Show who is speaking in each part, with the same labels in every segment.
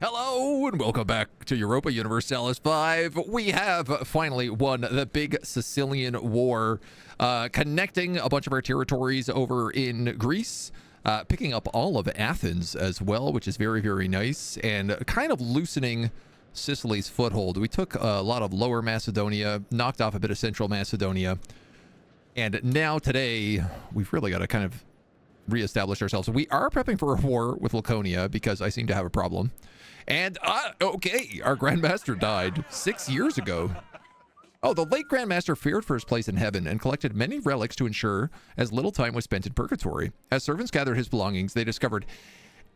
Speaker 1: Hello and welcome back to Europa Universalis V. We have finally won the big Sicilian War, connecting a bunch of our territories over in Greece, picking up all of Athens as well, which is very, very nice, and kind of loosening Sicily's foothold. We took a lot of Lower Macedonia, knocked off a bit of Central Macedonia, and now today we've really got to kind of reestablish ourselves. We are prepping for a war with Laconia because I seem to have a problem. And, okay, our Grandmaster died 6 years ago. Oh, the late Grandmaster feared for his place in heaven and collected many relics to ensure as little time was spent in purgatory. As servants gathered his belongings, they discovered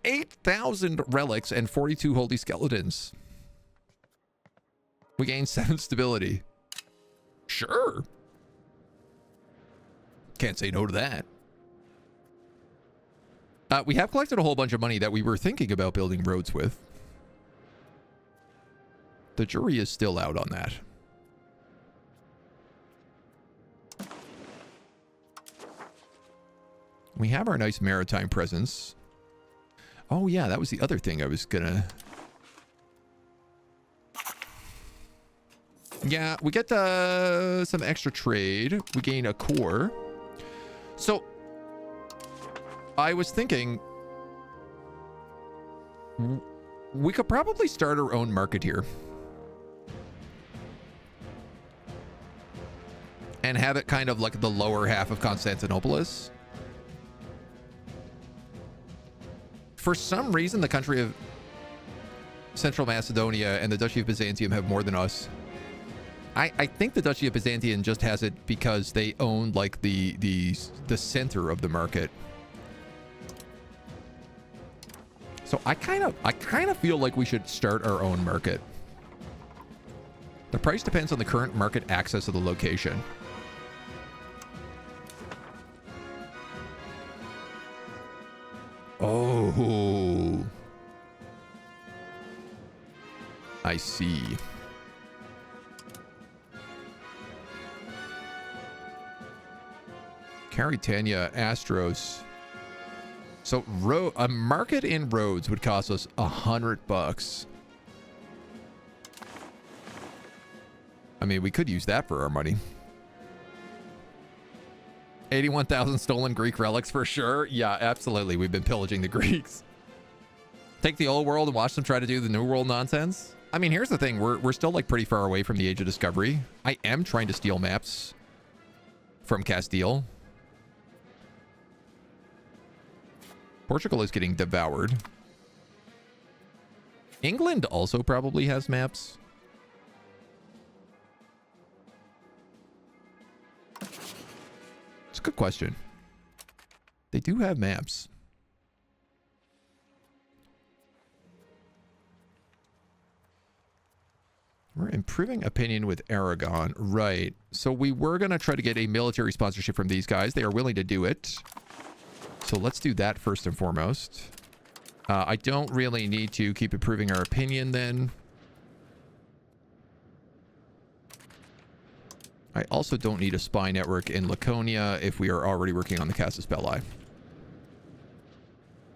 Speaker 1: 8,000 relics and 42 holy skeletons. We gained 7 stability. Sure. Can't say no to that. We have collected a whole bunch of money that we were thinking about building roads with. The jury is still out on that. We have our nice maritime presence. Oh yeah, that was the other thing I was gonna... Yeah, we get some extra trade. We gain a core. So, I was thinking... we could probably start our own market here. And have it kind of like the lower half of Constantinopolis. For some reason, the country of Central Macedonia and the Duchy of Byzantium have more than us. I think the Duchy of Byzantium just has it because they own like the center of the market. So I kind of feel like we should start our own market. The price depends on the current market access of the location. Oh, I see. Caritania, Astros. So a market in Rhodes would cost us $100. I mean, we could use that for our money. 81,000 stolen Greek relics for sure. Yeah, absolutely. We've been pillaging the Greeks. Take the old world and watch them try to do the new world nonsense. I mean, here's the thing. We're still like pretty far away from the Age of Discovery. I am trying to steal maps from Castile. Portugal is getting devoured. England also probably has maps. It's a good question. They do have maps. We're improving opinion with Aragon. Right. So we were going to try to get a military sponsorship from these guys. They are willing to do it. So let's do that first and foremost. I don't really need to keep improving our opinion then. I also don't need a spy network in Laconia if we are already working on the Casus Belli.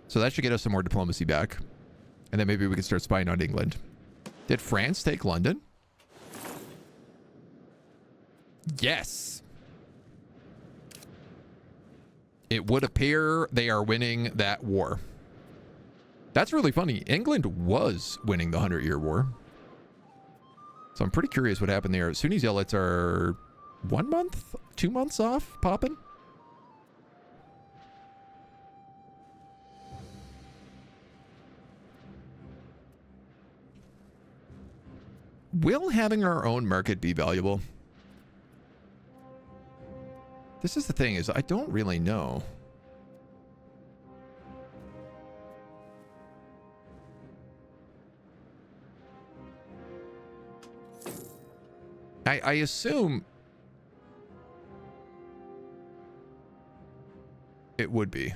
Speaker 1: So that should get us some more diplomacy back. And then maybe we can start spying on England. Did France take London? Yes. It would appear they are winning that war. That's really funny. England was winning the 100-Year War. So I'm pretty curious what happened there. Sunni zealots are 1 month, 2 months off popping. Will having our own market be valuable? This is the thing, is I don't really know. I assume it would be.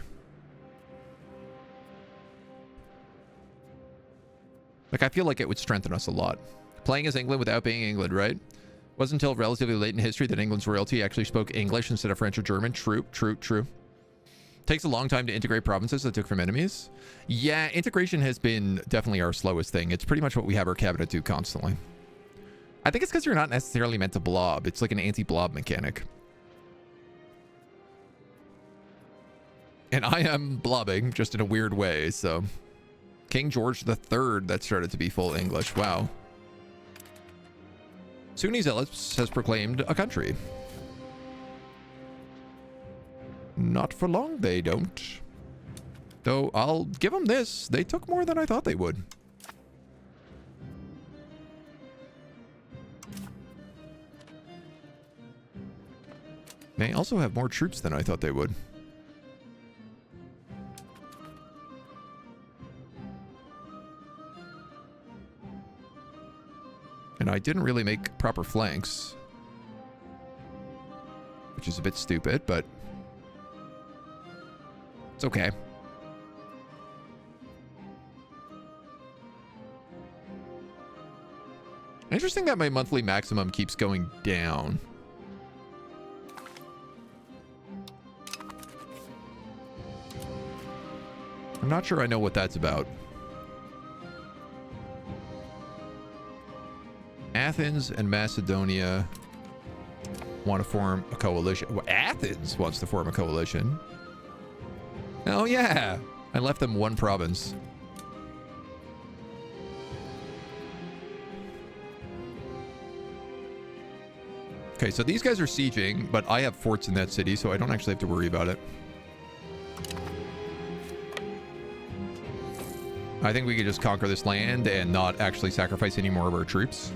Speaker 1: Like, I feel like it would strengthen us a lot. Playing as England without being England, right? Wasn't until relatively late in history that England's royalty actually spoke English instead of French or German. True, true, true. Takes a long time to integrate provinces that took from enemies. Yeah, integration has been definitely our slowest thing. It's pretty much what we have our cabinet do constantly. I think it's because you're not necessarily meant to blob. It's like an anti-blob mechanic. And I am blobbing just in a weird way, so. King George III, that started to be full English. Wow. Sunni Zealots has proclaimed a country. Not for long, they don't. Though I'll give them this. They took more than I thought they would. They also have more troops than I thought they would. And I didn't really make proper flanks. Which is a bit stupid, but it's okay. Interesting that my monthly maximum keeps going down. I'm not sure I know what that's about. Athens and Macedonia want to form a coalition. Well, Athens wants to form a coalition. Oh, yeah. I left them one province. Okay, so these guys are sieging, but I have forts in that city, so I don't actually have to worry about it. I think we could just conquer this land and not actually sacrifice any more of our troops.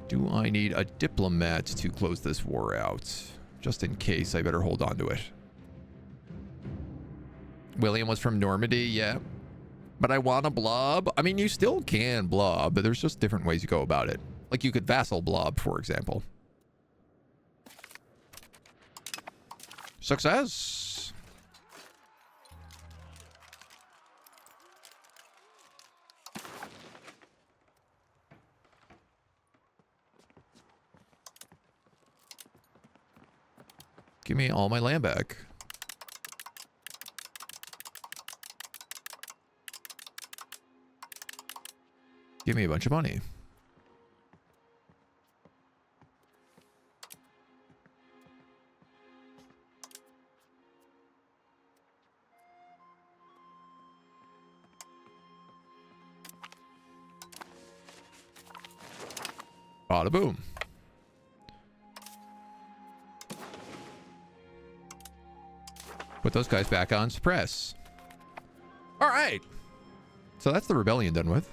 Speaker 1: Do I need a diplomat to close this war out? Just in case, I better hold on to it. William was from Normandy, yeah. But I want to blob. I mean, you still can blob, but there's just different ways you go about it. Like you could vassal blob, for example. Success! Give me all my land back. Give me a bunch of money. Bada boom. Put those guys back on suppress. All right. So that's the rebellion done with.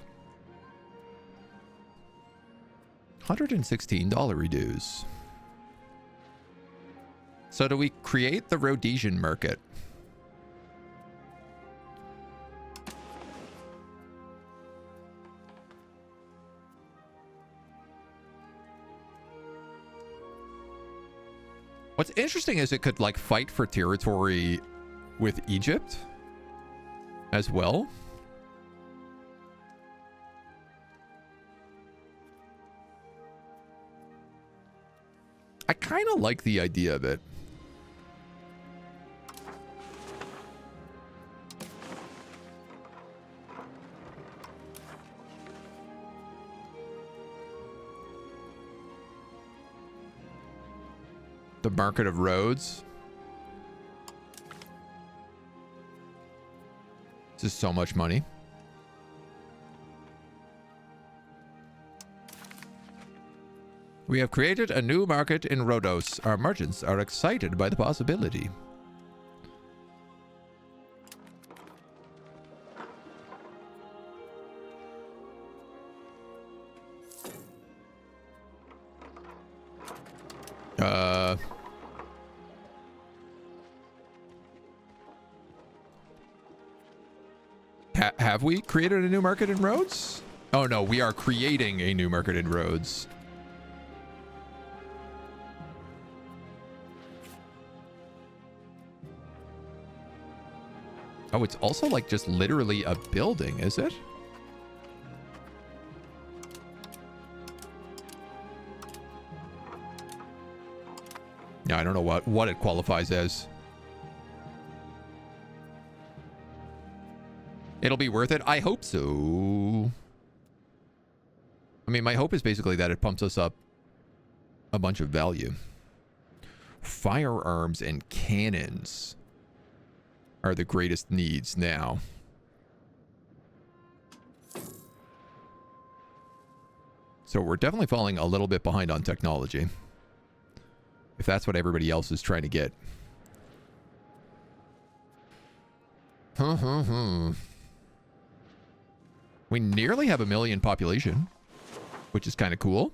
Speaker 1: $116 reduce. So do we create the Rhodesian market? What's interesting is it could like fight for territory with Egypt as well. I kind of like the idea of it. The market of roads. This is so much money. We have created a new market in Rhodos. Our merchants are excited by the possibility. Have we created a new market in Rhodes? Oh no, we are creating a new market in Rhodes. Oh, it's also like just literally a building, is it? Yeah, I don't know what it qualifies as. It'll be worth it. I hope so. I mean, my hope is basically that it pumps us up a bunch of value. Firearms and cannons are the greatest needs now. So we're definitely falling a little bit behind on technology, if that's what everybody else is trying to get. We nearly have 1 million population, which is kind of cool,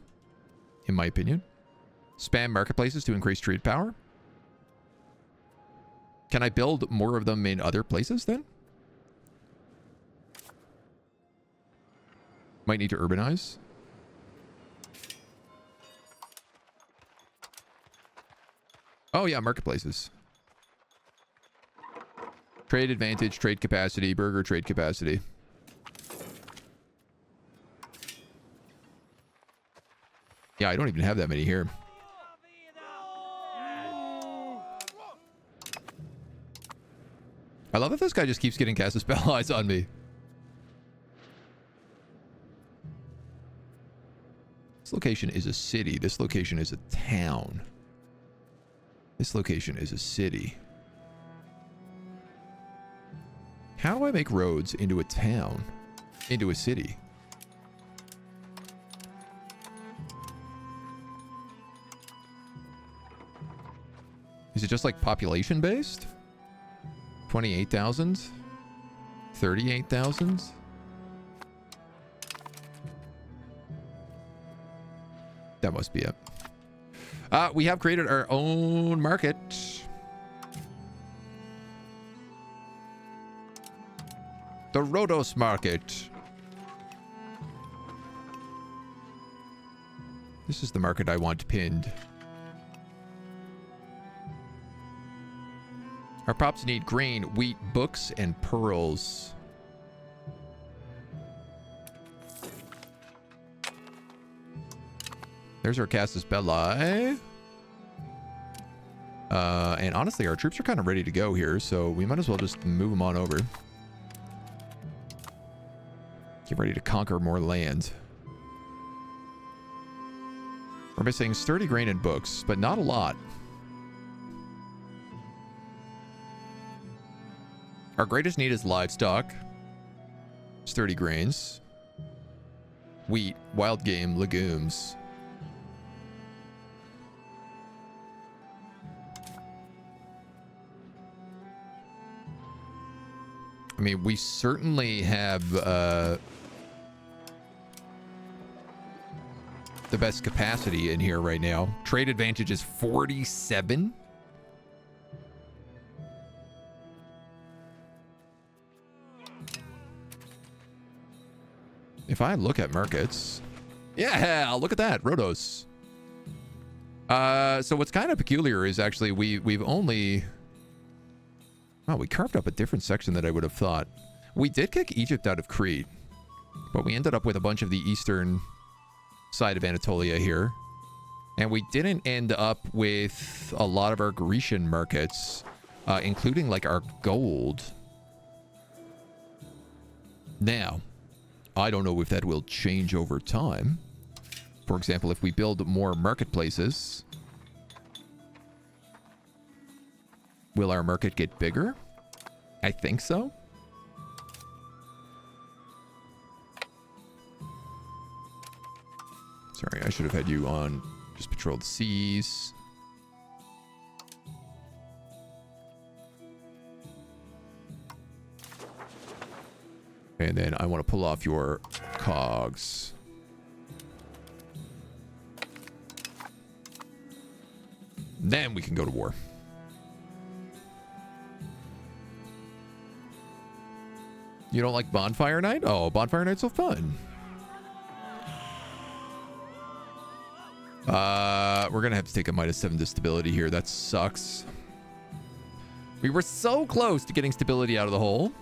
Speaker 1: in my opinion. Spam marketplaces to increase trade power. Can I build more of them in other places then? Might need to urbanize. Oh yeah, marketplaces. Trade advantage, trade capacity, burger trade capacity. Yeah, I don't even have that many here. I love that this guy just keeps getting cast spell eyes on me. This location is a city. This location is a town. This location is a city. How do I make roads into a town? Into a city? Is it just like population based? 28,000? 38,000? That must be it. We have created our own market. The Rhodos market. This is the market I want pinned. Our props need grain, wheat, books, and pearls. There's our Casus Belli. And honestly, our troops are kind of ready to go here, so we might as well just move them on over. Get ready to conquer more land. We're missing sturdy grain and books, but not a lot. Our greatest need is livestock, sturdy grains, wheat, wild game, legumes. I mean, we certainly have the best capacity in here right now. Trade advantage is 47. If I look at markets, yeah, look at that, Rhodos. So what's kind of peculiar is actually we've only, oh, we carved up a different section than I would have thought. We did kick Egypt out of Crete, but we ended up with a bunch of the eastern side of Anatolia here, and we didn't end up with a lot of our Grecian markets, including like our gold. Now, I don't know if that will change over time. For example, if we build more marketplaces, will our market get bigger? I think so. Sorry, I should have had you on just patrol the seas. And then I want to pull off your cogs. Then we can go to war. You don't like Bonfire Night? Oh, Bonfire Night's so fun. We're going to have to take a -7 to stability here. That sucks. We were so close to getting stability out of the hole.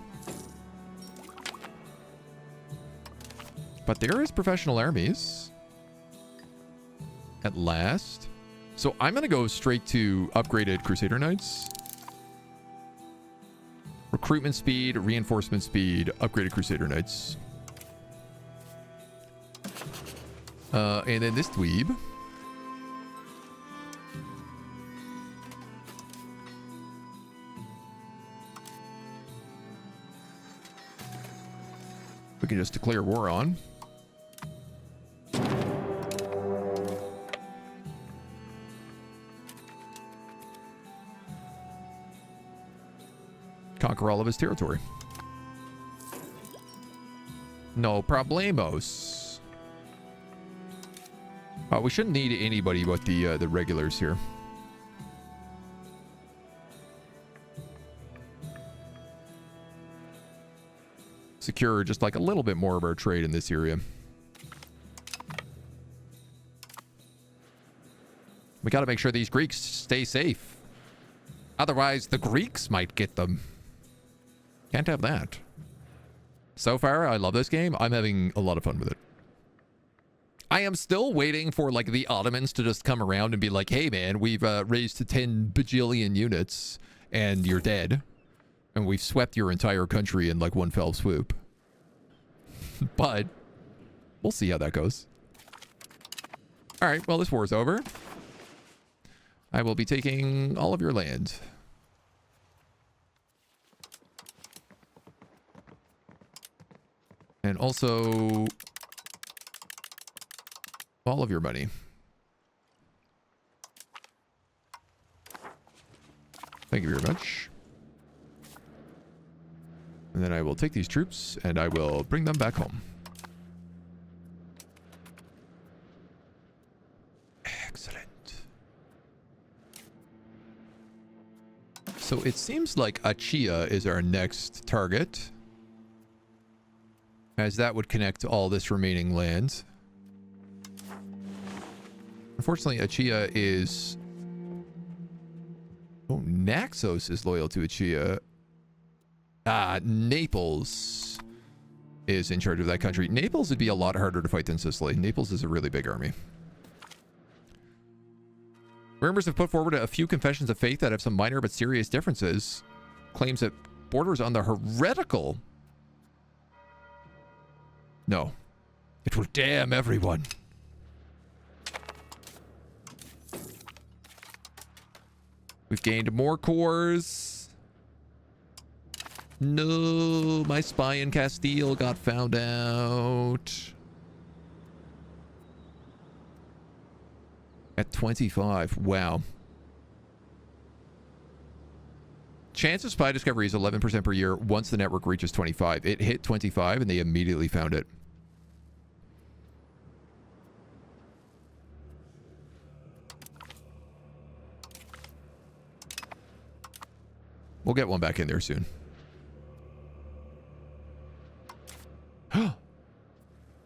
Speaker 1: But there is professional armies. At last. So I'm going to go straight to upgraded Crusader Knights. Recruitment speed, reinforcement speed, upgraded Crusader Knights. And then this dweeb. We can just declare war on. Conquer all of his territory. No problemos. We shouldn't need anybody but the regulars here. Secure just like a little bit more of our trade in this area. We got to make sure these Greeks stay safe. Otherwise, the Greeks might get them. Can't have that. So far, I love this game. I'm having a lot of fun with it. I am still waiting for like the Ottomans to just come around and be like, hey man, we've raised to 10 bajillion units and you're dead. And we've swept your entire country in like one fell swoop. But we'll see how that goes. All right, well, this war is over. I will be taking all of your land. And also all of your money. Thank you very much. And then I will take these troops and I will bring them back home. Excellent. So it seems like Achia is our next target, as that would connect to all this remaining land. Unfortunately, Achia is... Oh, Naxos is loyal to Achia. Naples is in charge of that country. Naples would be a lot harder to fight than Sicily. Naples is a really big army. Rumors have put forward a few confessions of faith that have some minor but serious differences. Claims that borders on the heretical. No. It will damn everyone. We've gained more cores. No, my spy in Castile got found out. At 25. Wow. Chance of spy discovery is 11% per year once the network reaches 25. It hit 25 and they immediately found it. We'll get one back in there soon.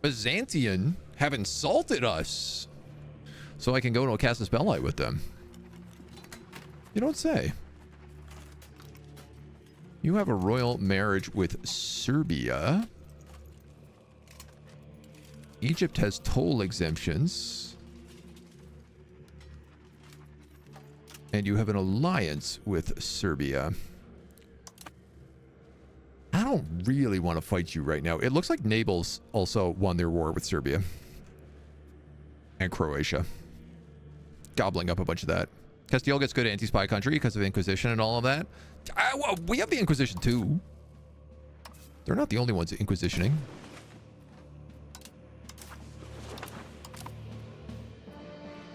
Speaker 1: Byzantium have insulted us. So I can go to a Casus Belli with them. You don't say. You have a royal marriage with Serbia. Egypt has toll exemptions. And you have an alliance with Serbia. I don't really want to fight you right now. It looks like Naples also won their war with Serbia. And Croatia. Gobbling up a bunch of that. Castile gets good anti-spy country because of Inquisition and all of that. Well, we have the Inquisition too. They're not the only ones inquisitioning.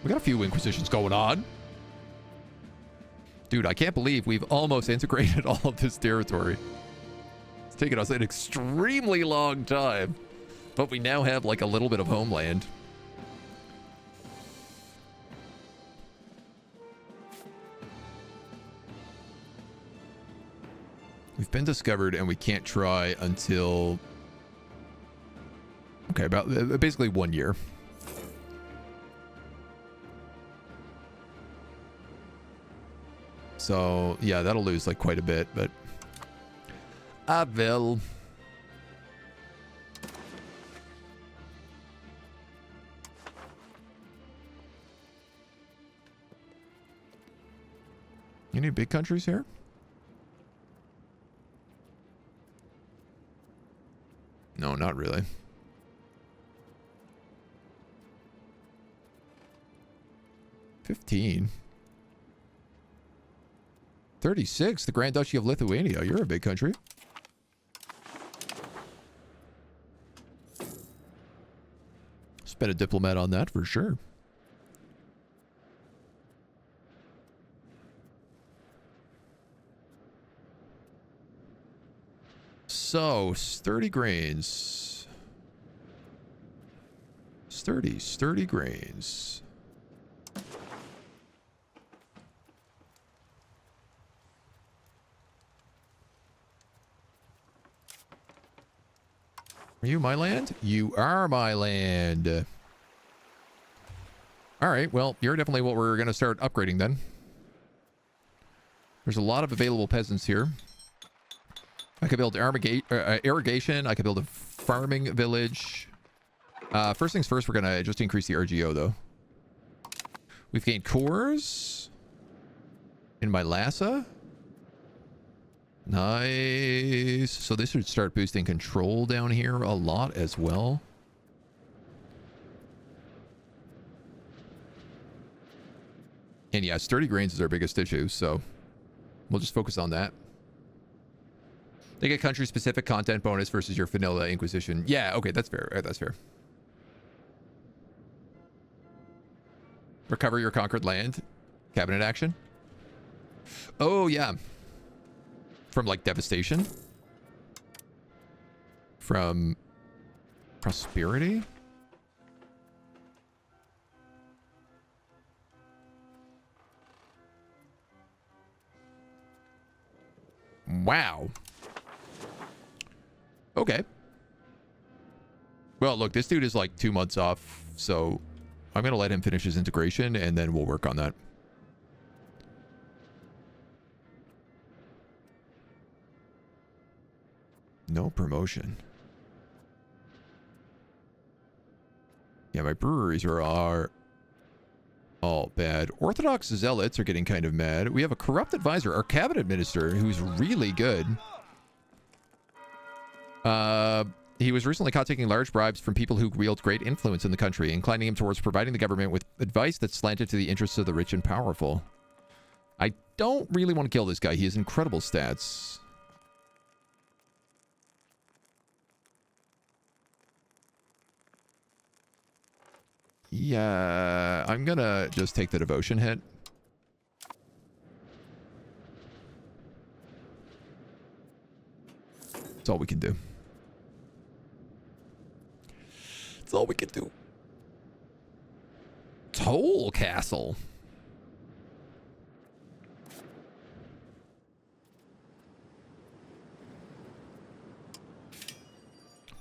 Speaker 1: We got a few Inquisitions going on. Dude, I can't believe we've almost integrated all of this territory. It's taken us an extremely long time. But we now have like a little bit of homeland. We've been discovered and we can't try until... Okay, about basically 1 year. So, yeah, that'll lose like quite a bit, but... I will. Any big countries here? No, not really. 15. 36. The Grand Duchy of Lithuania. You're a big country. Spent a diplomat on that for sure. So, sturdy grains. Sturdy grains. Are you my land? You are my land. All right, well, you're definitely what we're going to start upgrading then. There's a lot of available peasants here. I could build irrigation. I could build a farming village. First things first, we're going to just increase the RGO, though. We've gained cores in my Lhasa. Nice. So this should start boosting control down here a lot as well. And yeah, sturdy grains is our biggest issue, so we'll just focus on that. They get country-specific content bonus versus your vanilla Inquisition. Yeah, okay, that's fair. That's fair. Recover your conquered land. Cabinet action. Oh, yeah. From, like, devastation. From prosperity. Wow. Okay. Well, look, this dude is like 2 months off, so I'm going to let him finish his integration, and then we'll work on that. No promotion. Yeah, my breweries are all bad. Orthodox zealots are getting kind of mad. We have a corrupt advisor, our cabinet minister, who's really good. He was recently caught taking large bribes from people who wield great influence in the country, inclining him towards providing the government with advice that's slanted to the interests of the rich and powerful. I don't really want to kill this guy. He has incredible stats. Yeah, I'm gonna just take the devotion hit. That's all we can do. That's all we can do. Toll Castle.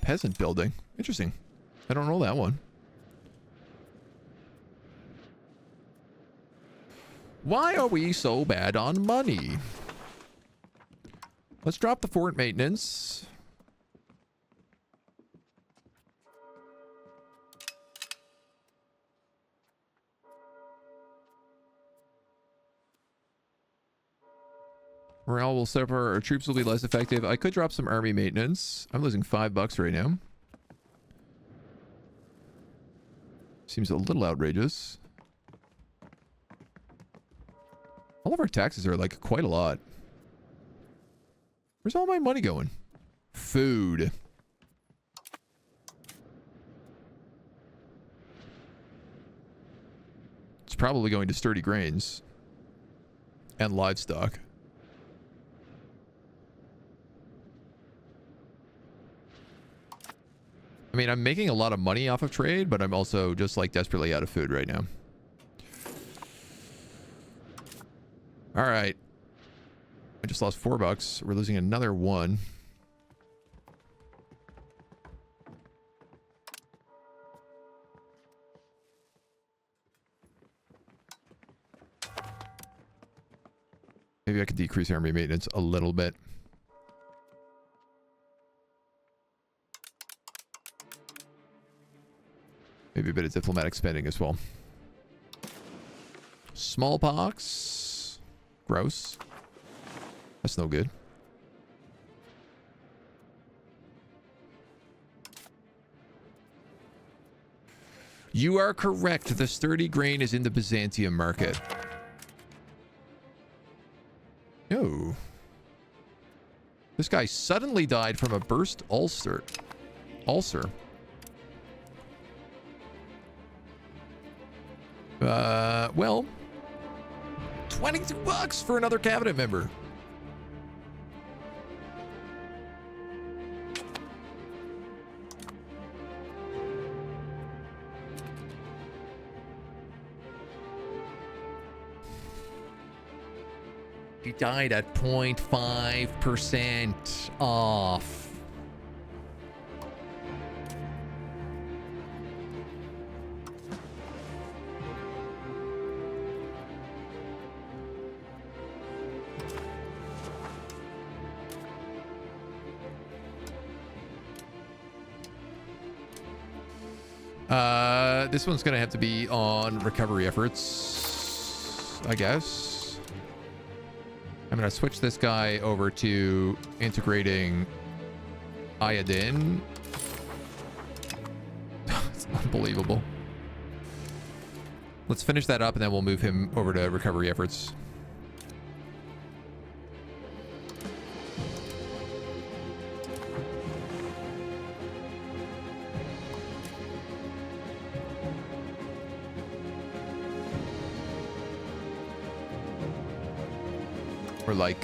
Speaker 1: Peasant building. Interesting. I don't know that one. Why are we so bad on money? Let's drop the fort maintenance. Morale will suffer. Our troops will be less effective. I could drop some army maintenance. I'm losing $5 right now. Seems a little outrageous. All of our taxes are like quite a lot. Where's all my money going? Food. It's probably going to sturdy grains. And livestock. I mean, I'm making a lot of money off of trade, but I'm also just like desperately out of food right now. All right. I just lost $4. We're losing another 1. Maybe I could decrease army maintenance a little bit. Maybe a bit of diplomatic spending as well. Smallpox. Gross. That's no good. You are correct. The sturdy grain is in the Byzantium market. Oh. This guy suddenly died from a burst ulcer. Well, $22 for another cabinet member. He died at 0.5% off. This one's going to have to be on recovery efforts, I guess. I'm going to switch this guy over to integrating iodine. It's unbelievable. Let's finish that up and then we'll move him over to recovery efforts. Or like,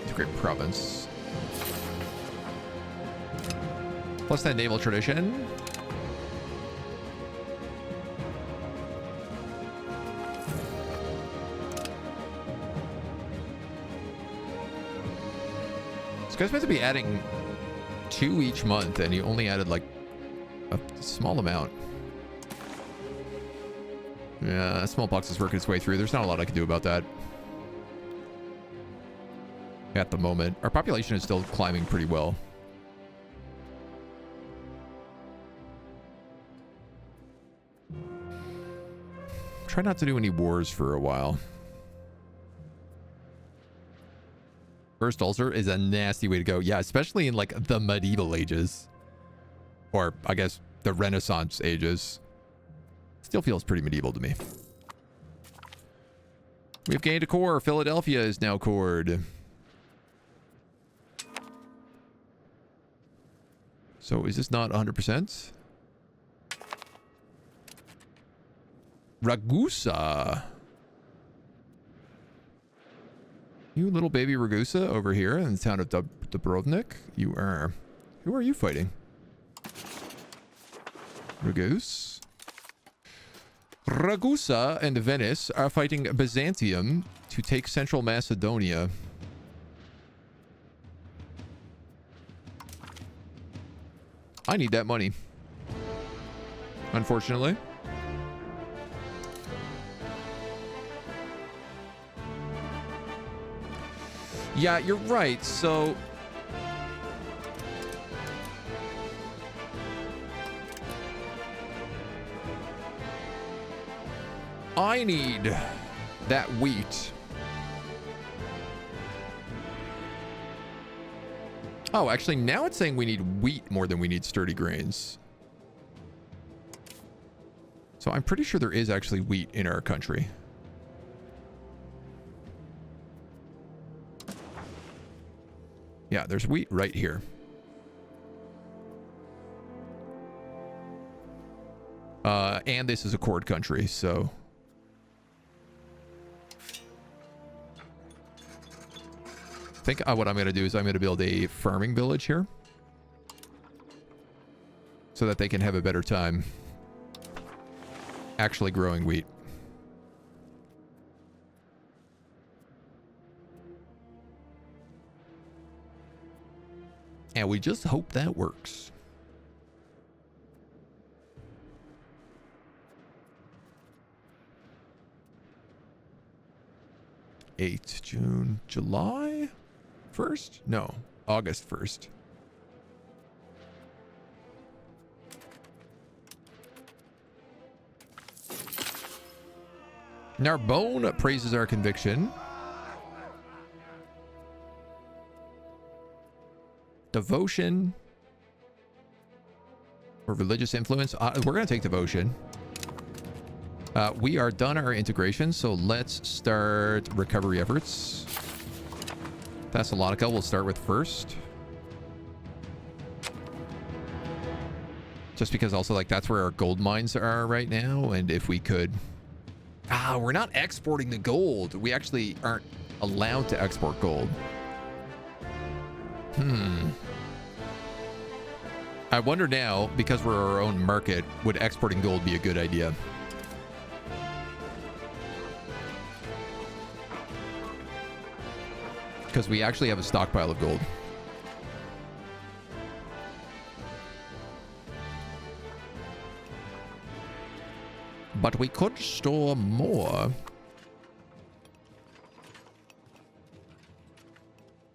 Speaker 1: integrate province. Plus that naval tradition. This guy's meant to be adding 2 each month, and he only added like a small amount. Yeah, smallpox is working its way through. There's not a lot I can do about that at the moment. Our population is still climbing pretty well. Try not to do any wars for a while. First ulcer is a nasty way to go. Yeah, especially in like the medieval ages. Or I guess the Renaissance ages. Still feels pretty medieval to me. We've gained a core. Philadelphia is now cored. So is this not 100%? Ragusa. You little baby Ragusa over here in the town of Dubrovnik. You are. Who are you fighting? Ragus. Ragusa and Venice are fighting Byzantium to take central Macedonia. I need that money, unfortunately. Yeah, you're right. So I need that wheat. Oh, actually, now it's saying we need wheat more than we need sturdy grains. So I'm pretty sure there is actually wheat in our country. Yeah, there's wheat right here. And this is a cord country, so... I think what I'm going to do is I'm going to build a farming village here. So that they can have a better time actually growing wheat. And we just hope that works. June, July 1st? No, August 1st. Narbonne praises our conviction. Devotion. Or religious influence. We're going to take devotion. We are done our integration, so let's start recovery efforts. Thessalonica we'll start with first. Just because also, like, that's where our gold mines are right now, and if we could... we're not exporting the gold. We actually aren't allowed to export gold. I wonder now, because we're our own market, would exporting gold be a good idea? Because we actually have a stockpile of gold. But we could store more.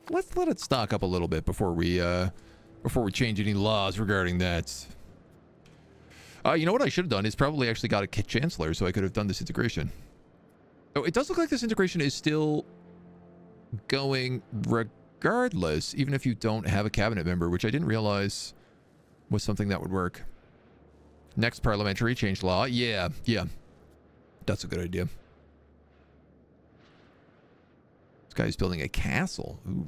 Speaker 1: Let's let it stock up a little bit before we change any laws regarding that. You know what I should have done is probably actually got a kit chancellor so I could have done this integration. Oh, it does look like this integration is still going regardless, even if you don't have a cabinet member, which I didn't realize was something that would work. Next parliamentary change law. Yeah. That's a good idea. This guy's building a castle. Ooh.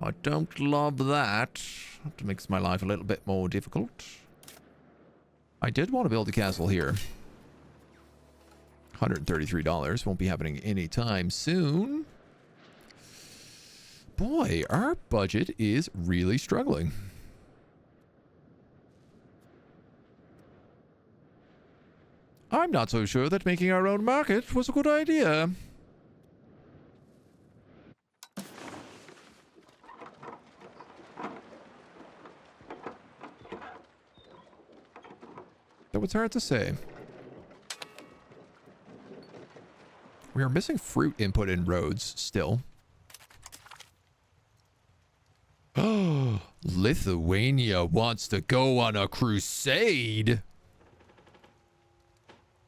Speaker 1: I don't love that. That makes my life a little bit more difficult. I did want to build a castle here. $133. Won't be happening anytime soon. Boy, our budget is really struggling. I'm not so sure that making our own market was a good idea. Though it's hard to say. We are missing fruit input in roads still. Oh, Lithuania wants to go on a crusade.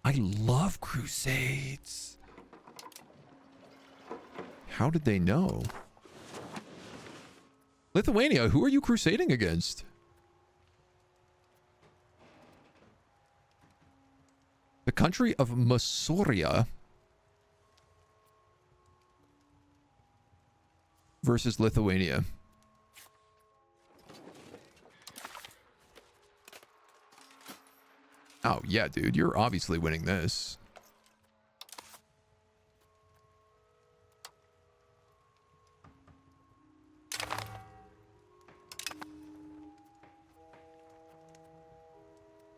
Speaker 1: I love crusades. How did they know? Lithuania, who are you crusading against? The country of Masuria versus Lithuania. Oh, yeah, dude. You're obviously winning this.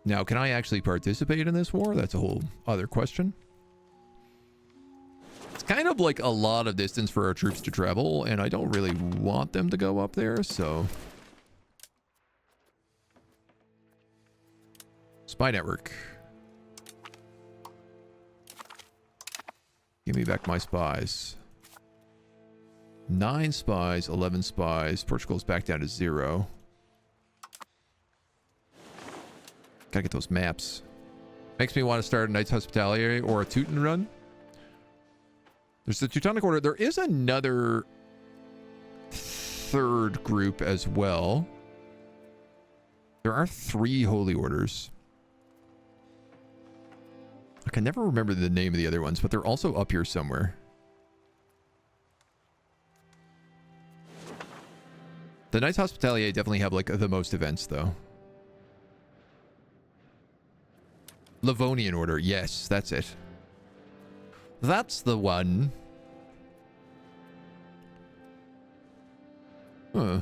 Speaker 1: Now, can I actually participate in this war? That's a whole other question. It's kind of like a lot of distance for our troops to travel, and I don't really want them to go up there, so... Spy network. Give me back my spies. 9 spies, 11 spies. Portugal's back down to 0. Gotta get those maps. Makes me want to start a Knights Hospitalier or a Teuton run. There's the Teutonic Order. There is another third group as well. There are 3 holy orders. I can never remember the name of the other ones, but they're also up here somewhere. The Knights Hospitalier definitely have, like, the most events, though. Livonian Order. Yes, that's it. That's the one. Huh.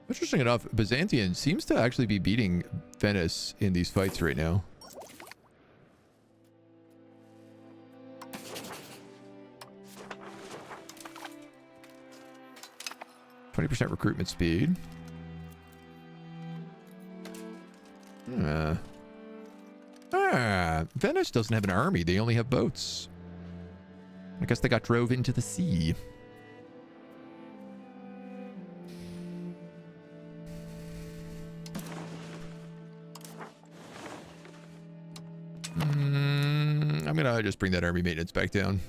Speaker 1: Interesting enough, Byzantium seems to actually be beating Venice in these fights right now. %, recruitment speed. Venice doesn't have an army. They only have boats. I guess they got drove into the sea. I'm gonna Just bring that army maintenance back down.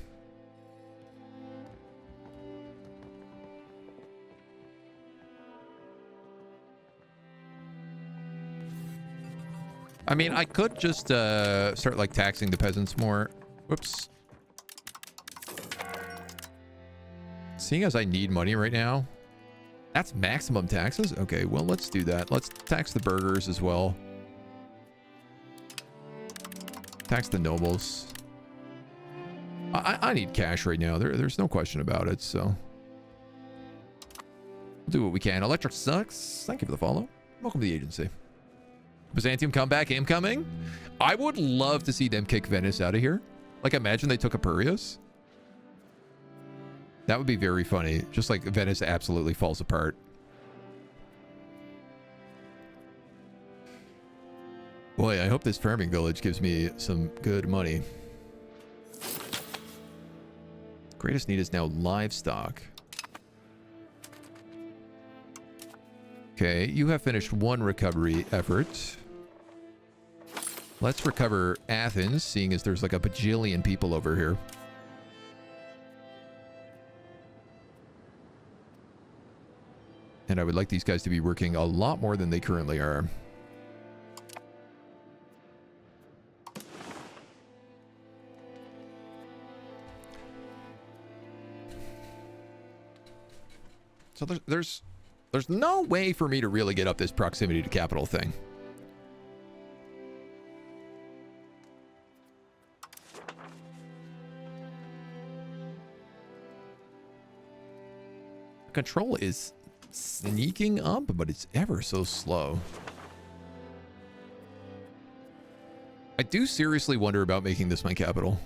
Speaker 1: I mean, I could just start like taxing the peasants more. Whoops. Seeing as I need money right now, that's maximum taxes? Okay, well, let's do that. Let's tax the burghers as well. Tax the nobles. I need cash right now. There's no question about it, so we'll do what we can. Electric sucks. Thank you for the follow. Welcome to the agency. Byzantium comeback incoming. I would love to see them kick Venice out of here. Like, imagine they took Apurius. That would be very funny. Just like Venice absolutely falls apart. Boy, I hope this farming village gives me some good money. Greatest need is now livestock. Okay, you have finished one recovery effort. Let's recover Athens, seeing as there's like a bajillion people over here. And I would like these guys to be working a lot more than they currently are. So there's no way for me to really get up this proximity to capital thing. Control is sneaking up, but it's ever so slow. I do seriously wonder about making this my capital.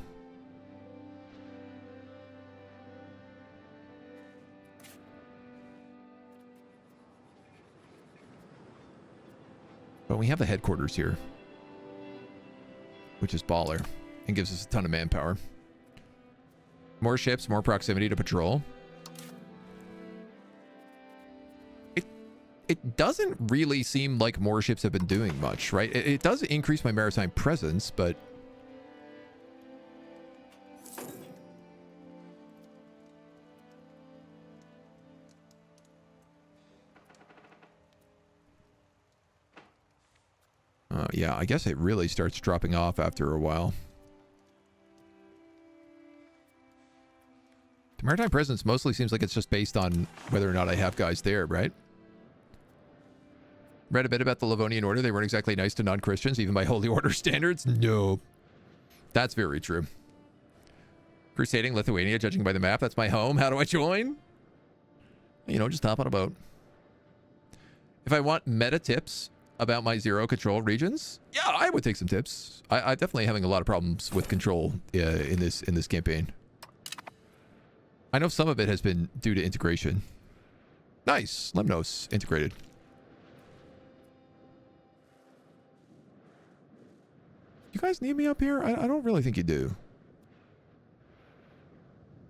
Speaker 1: But we have the headquarters here, which is baller and gives us a ton of manpower. More ships, more proximity to patrol. It doesn't really seem like more ships have been doing much, right? It does increase my maritime presence, but yeah, I guess it really starts dropping off after a while. The maritime presence mostly seems like it's just based on whether or not I have guys there, right? Read a bit about the Livonian Order. They weren't exactly nice to non-Christians, even by Holy Order standards. No. That's very true. Crusading Lithuania, judging by the map. That's my home. How do I join? You know, just hop on a boat. If I want meta tips about my zero control regions, yeah, I would take some tips. I'm definitely having a lot of problems with control in this campaign. I know some of it has been due to integration. Nice. Lemnos integrated. You guys need me up here? I don't really think you do.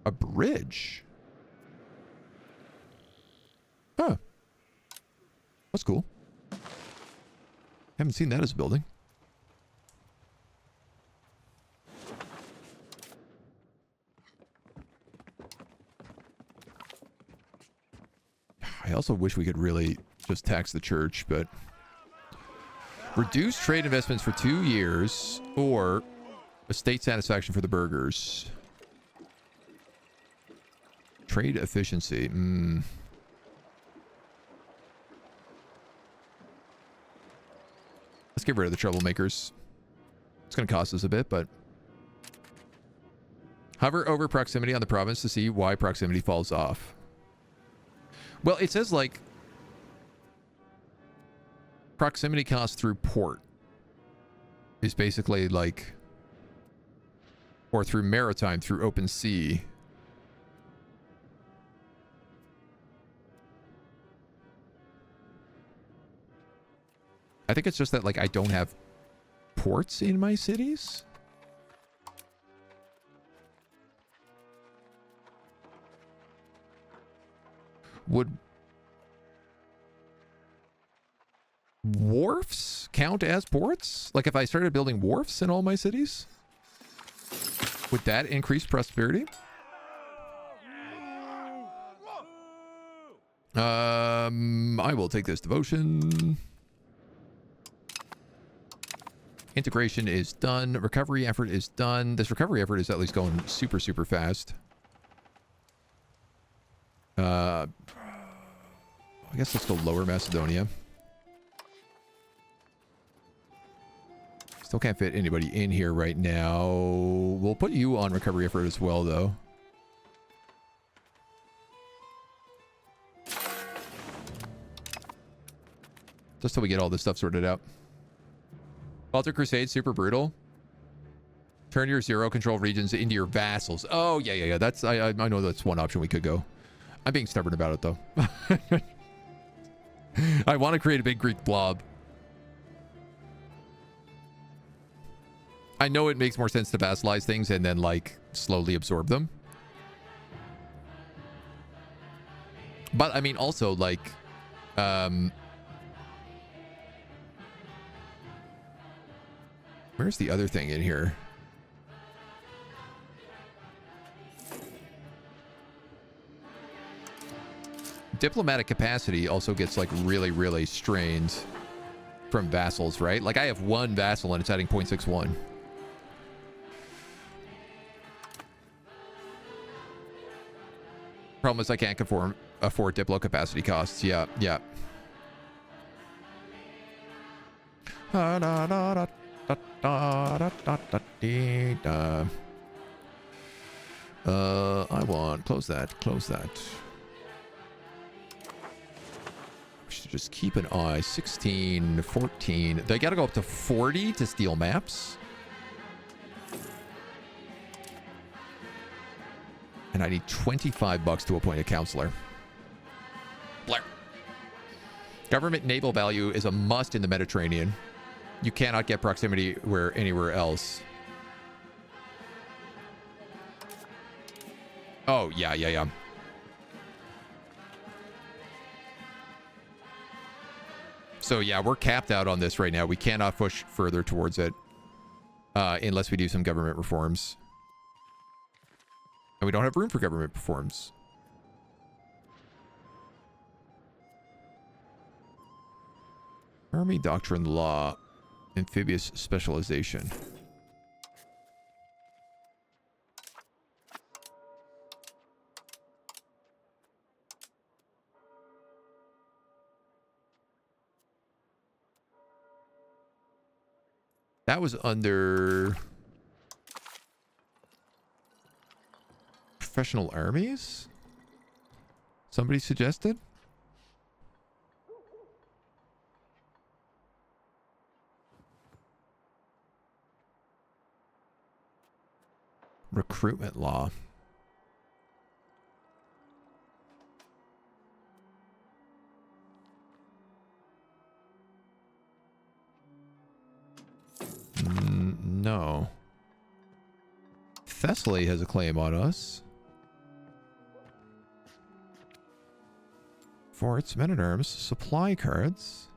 Speaker 1: A bridge? Huh. That's cool. Haven't seen that as a building. I also wish we could really just tax the church, but... Reduce trade investments for 2 years, or estate satisfaction for the burghers. Trade efficiency. Let's get rid of the troublemakers. It's going to cost us a bit, but... Hover over proximity on the province to see why proximity falls off. Well, it says, like... Proximity cost through port is basically like, or through maritime, through open sea. I think it's just that, like, I don't have ports in my cities. Would wharfs count as ports? Like if I started building wharfs in all my cities? Would that increase prosperity? I will take this devotion. Integration is done. Recovery effort is done. This recovery effort is at least going super, super fast. I guess let's go Lower Macedonia. Still can't fit anybody in here right now. We'll put you on recovery effort as well, though. Just till we get all this stuff sorted out. Baltic Crusade, super brutal. Turn your zero control regions into your vassals. Oh, yeah. That's I know that's one option we could go. I'm being stubborn about it, though. I want to create a big Greek blob. I know it makes more sense to vassalize things and then, like, slowly absorb them. But, I mean, also, like, where's the other thing in here? Diplomatic capacity also gets, like, really, really strained from vassals, right? Like, I have one vassal and it's adding 0.61. Problem is I can't afford diplo capacity costs. Yeah. I want close that. We should just keep an eye. 16, 14. They got to go up to 40 to steal maps. And I need $25 to appoint a counselor. Blair. Government naval value is a must in the Mediterranean. You cannot get proximity anywhere else. Oh, yeah. So, yeah, we're capped out on this right now. We cannot push further towards it unless we do some government reforms. And we don't have room for government reforms. Army Doctrine Law. Amphibious Specialization. That was under professional armies? Somebody suggested? Recruitment law. No. Thessaly has a claim on us. For its men-at-arms supply cards.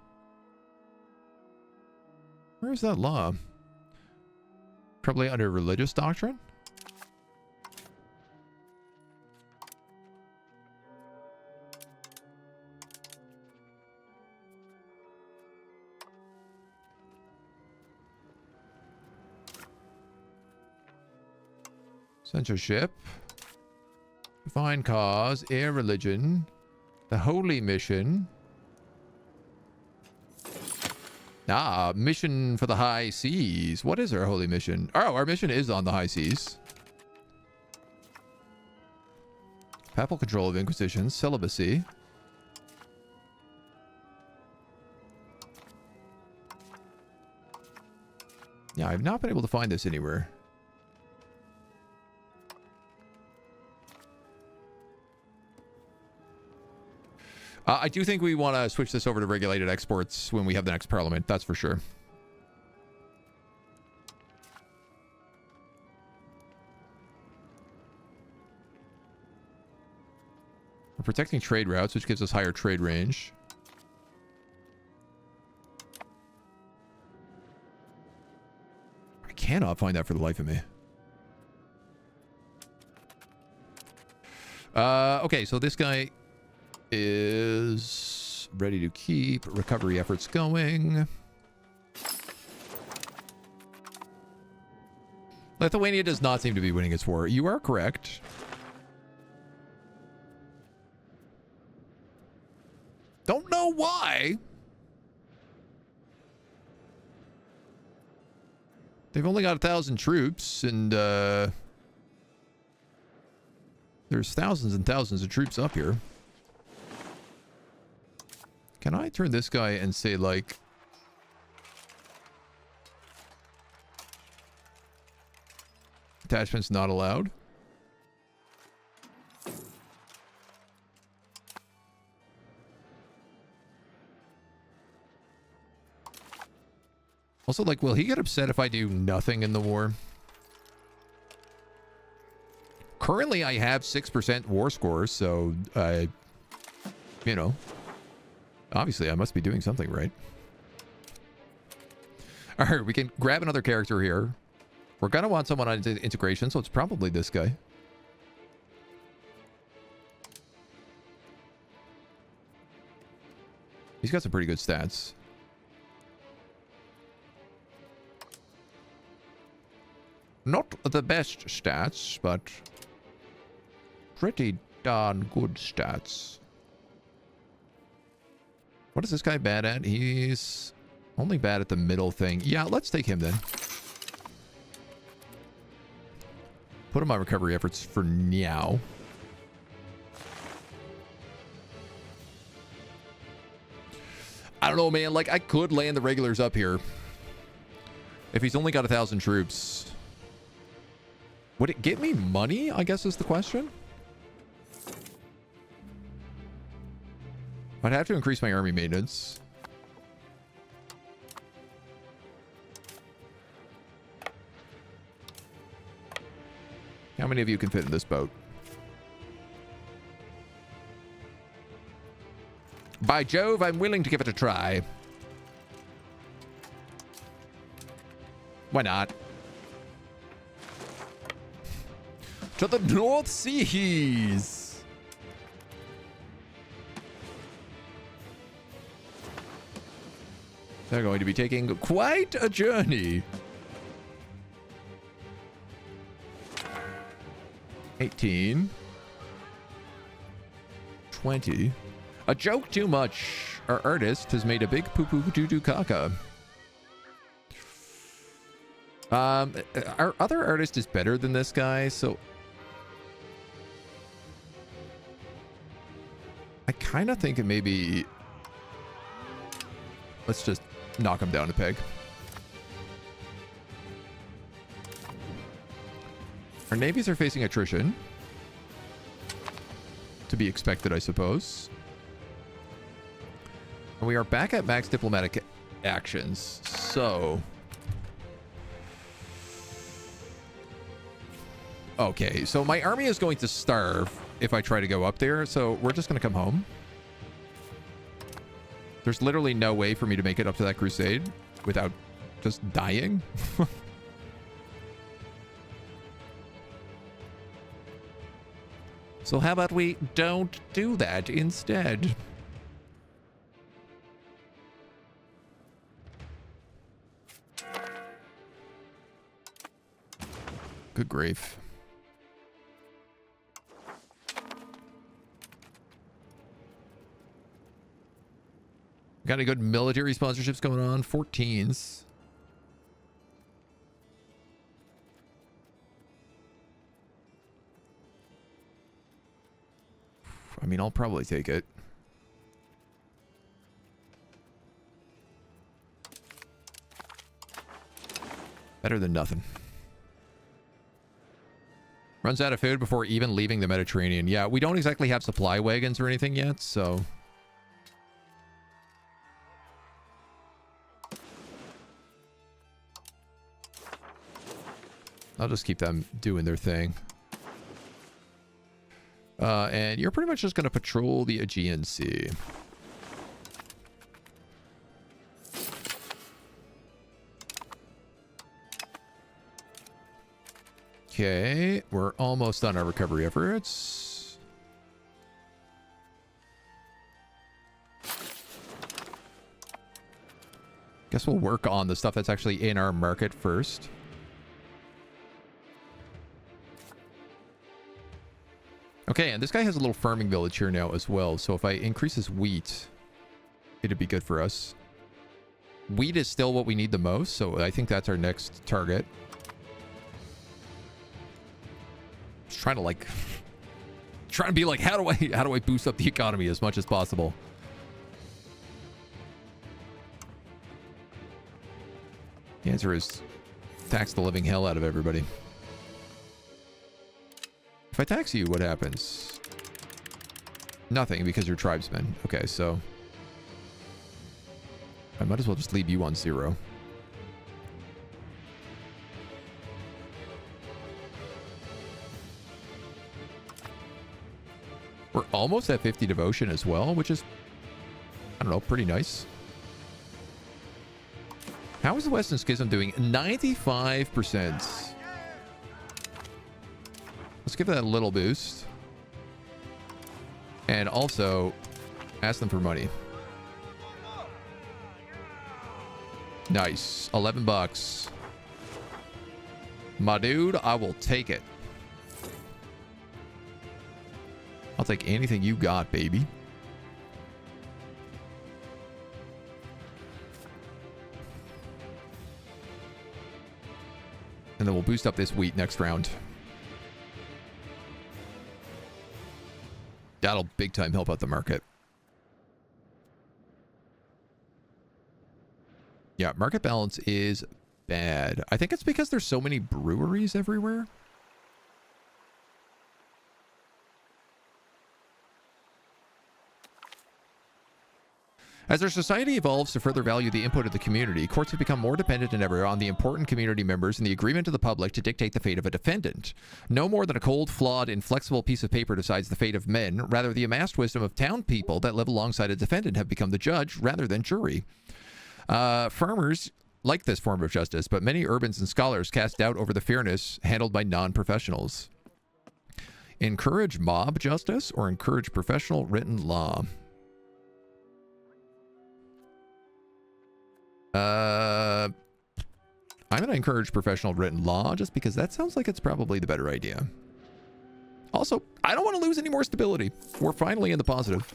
Speaker 1: Where is that law? Probably under religious doctrine? Censorship. Divine cause. Air religion. The holy mission. Mission for the high seas. What is our holy mission? Oh, our mission is on the high seas. Papal control of Inquisition. Celibacy. Yeah, I've not been able to find this anywhere. I do think we want to switch this over to regulated exports when we have the next parliament. That's for sure. We're protecting trade routes, which gives us higher trade range. I cannot find that for the life of me. Okay, so this guy is ready to keep recovery efforts going. Lithuania does not seem to be winning its war. You are correct. Don't know why. They've only got 1,000 troops, and there's thousands and thousands of troops up here. Can I turn this guy and say, like, attachments not allowed? Also, like, will he get upset if I do nothing in the war? Currently, I have 6% war score, so you know, obviously I must be doing something right. All right, we can grab another character here. We're going to want someone on integration, so it's probably this guy. He's got some pretty good stats. Not the best stats, but pretty darn good stats. What is this guy bad at? He's only bad at the middle thing. Yeah, let's take him then. Put him on recovery efforts for now. I don't know, man. Like, I could land the regulars up here. If he's only got 1,000 troops. Would it get me money, I guess is the question? I'd have to increase my army maintenance. How many of you can fit in this boat? By Jove, I'm willing to give it a try. Why not? To the North Seas! They're going to be taking quite a journey. 18. 20. A joke too much. Our artist has made a big poo-poo doo-doo caca. Our other artist is better than this guy, so I kind of think it may be... Let's just knock him down a peg. Our navies are facing attrition. To be expected, I suppose. And we are back at max diplomatic actions, so... Okay, so my army is going to starve if I try to go up there, so we're just going to come home. There's literally no way for me to make it up to that crusade without just dying. So how about we don't do that instead? Good grief. Got any good military sponsorships going on? 14s. I mean, I'll probably take it. Better than nothing. Runs out of food before even leaving the Mediterranean. Yeah, we don't exactly have supply wagons or anything yet, so... I'll just keep them doing their thing. And you're pretty much just going to patrol the Aegean Sea. Okay, we're almost done our recovery efforts. Guess we'll work on the stuff that's actually in our market first. Okay, and this guy has a little farming village here now as well. So if I increase his wheat, it'd be good for us. Wheat is still what we need the most, so I think that's our next target. Just trying to like... trying to be like, how do I boost up the economy as much as possible? The answer is tax the living hell out of everybody. If I tax you, what happens? Nothing, because you're tribesmen. Okay, so I might as well just leave you on 0. We're almost at 50 devotion as well, which is, I don't know, pretty nice. How is the Western Schism doing? 95%. Let's give that a little boost. And also, ask them for money. Nice. 11 bucks. My dude, I will take it. I'll take anything you got, baby. And then we'll boost up this wheat next round. That'll big time help out the market. Yeah, market balance is bad. I think it's because there's so many breweries everywhere. As our society evolves to further value the input of the community, courts have become more dependent than ever on the important community members and the agreement of the public to dictate the fate of a defendant. No more than a cold, flawed, inflexible piece of paper decides the fate of men. Rather, the amassed wisdom of town people that live alongside a defendant have become the judge rather than jury. Farmers like this form of justice, but many urbans and scholars cast doubt over the fairness handled by non-professionals. Encourage mob justice or encourage professional written law? I'm going to encourage professional written law just because that sounds like it's probably the better idea. Also, I don't want to lose any more stability. We're finally in the positive.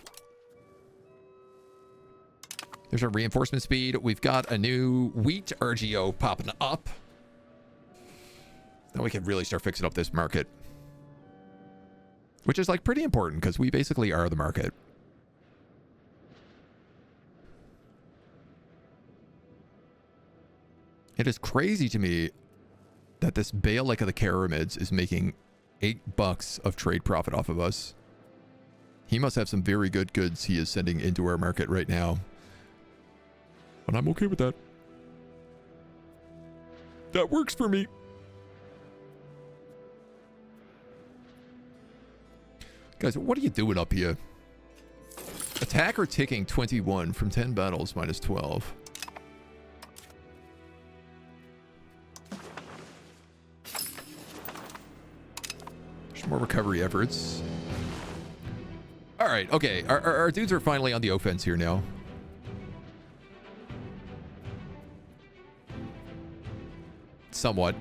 Speaker 1: There's our reinforcement speed. We've got a new wheat RGO popping up. Now we can really start fixing up this market. Which is like pretty important because we basically are the market. It is crazy to me that this Baal like of the Pyramids is making $8 of trade profit off of us. He must have some very good goods he is sending into our market right now. But I'm okay with that. That works for me. Guys, what are you doing up here? Attacker ticking 21 from 10 battles minus 12. More recovery efforts. All right, okay. Our dudes are finally on the offense here now. Somewhat.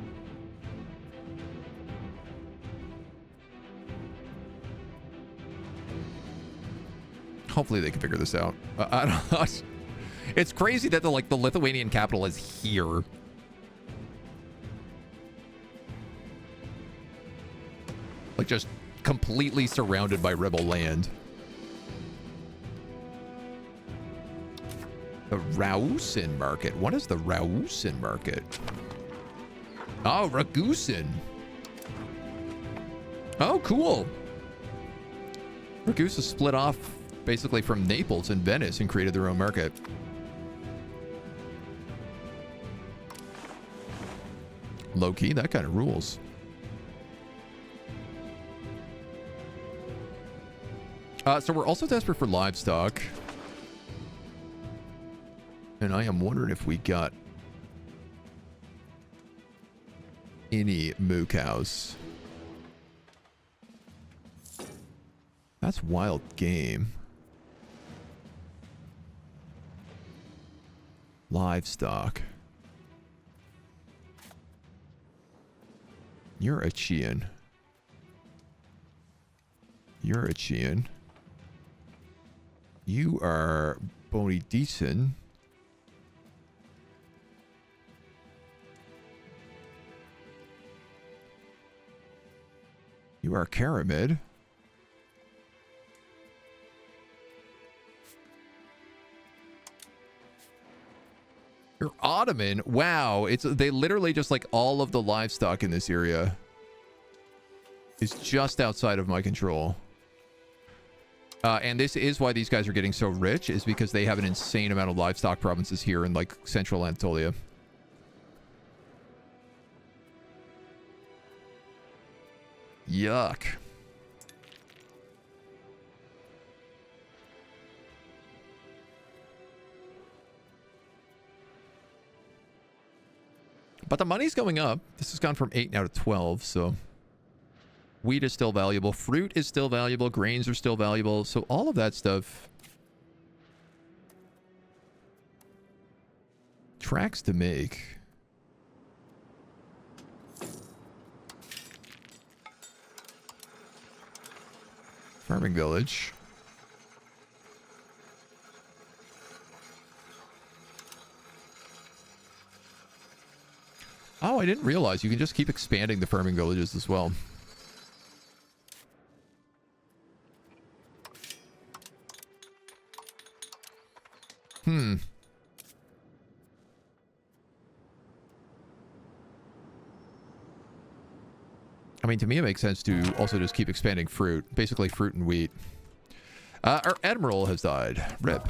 Speaker 1: Hopefully they can figure this out. I don't know. It's crazy that the Lithuanian capital is here. Like just completely surrounded by rebel land. The Rausen market. What is the Rausen market? Oh, Ragusen. Oh, cool. Ragusa split off basically from Naples and Venice and created their own market. Low key, that kind of rules. So we're also desperate for livestock. And I am wondering if we got any moo cows. That's wild game. Livestock. You're a Chian. You're a Chian. You are Boni Decent. You are Caramid. You're Ottoman. Wow. They literally just like all of the livestock in this area is just outside of my control. And this is why these guys are getting so rich, is because they have an insane amount of livestock provinces here in like central Anatolia. Yuck. But the money's going up. This has gone from 8 now to 12, so wheat is still valuable. Fruit is still valuable. Grains are still valuable. So all of that stuff tracks to make. Farming village. Oh, I didn't realize you can just keep expanding the farming villages as well. I mean, to me, it makes sense to also just keep expanding fruit. Basically, fruit and wheat. Our admiral has died. RIP.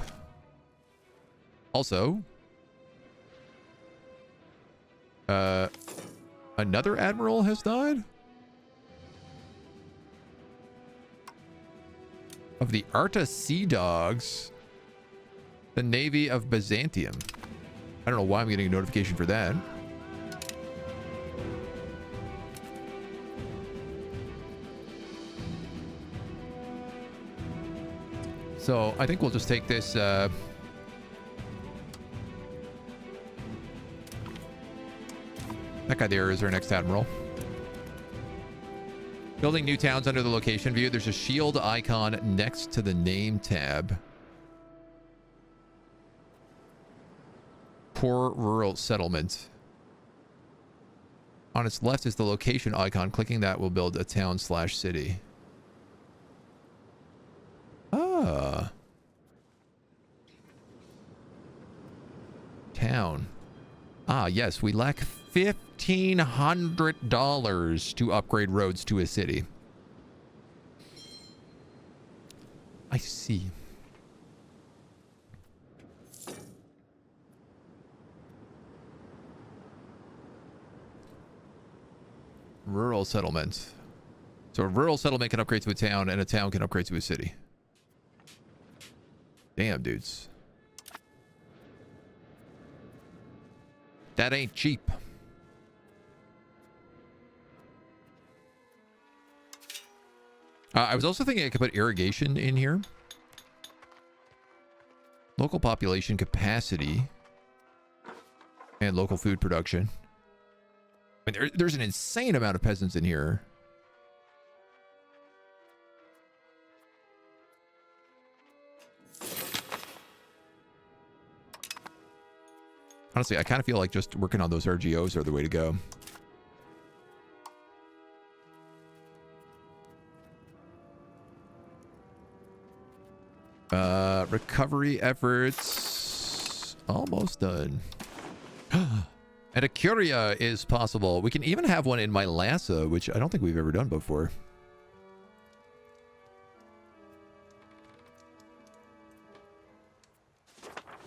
Speaker 1: Also, another admiral has died? Of the Arta Sea Dogs. The Navy of Byzantium. I don't know why I'm getting a notification for that. So I think we'll just take this that guy there is our next admiral. Building new towns under the location view. There's a shield icon next to the name tab. Poor rural settlement. On its left is the location icon. Clicking that will build a town/city. Ah. Town. Ah, yes, we lack $1,500 to upgrade roads to a city. I see. Rural settlement. So a rural settlement can upgrade to a town, and a town can upgrade to a city. Damn, dudes. That ain't cheap. I was also thinking I could put irrigation in here. Local population capacity. And local food production. I mean, there's an insane amount of peasants in here. Honestly, I kind of feel like just working on those RGOs are the way to go. Recovery efforts almost done. And a curia is possible. We can even have one in Mylasa, which I don't think we've ever done before.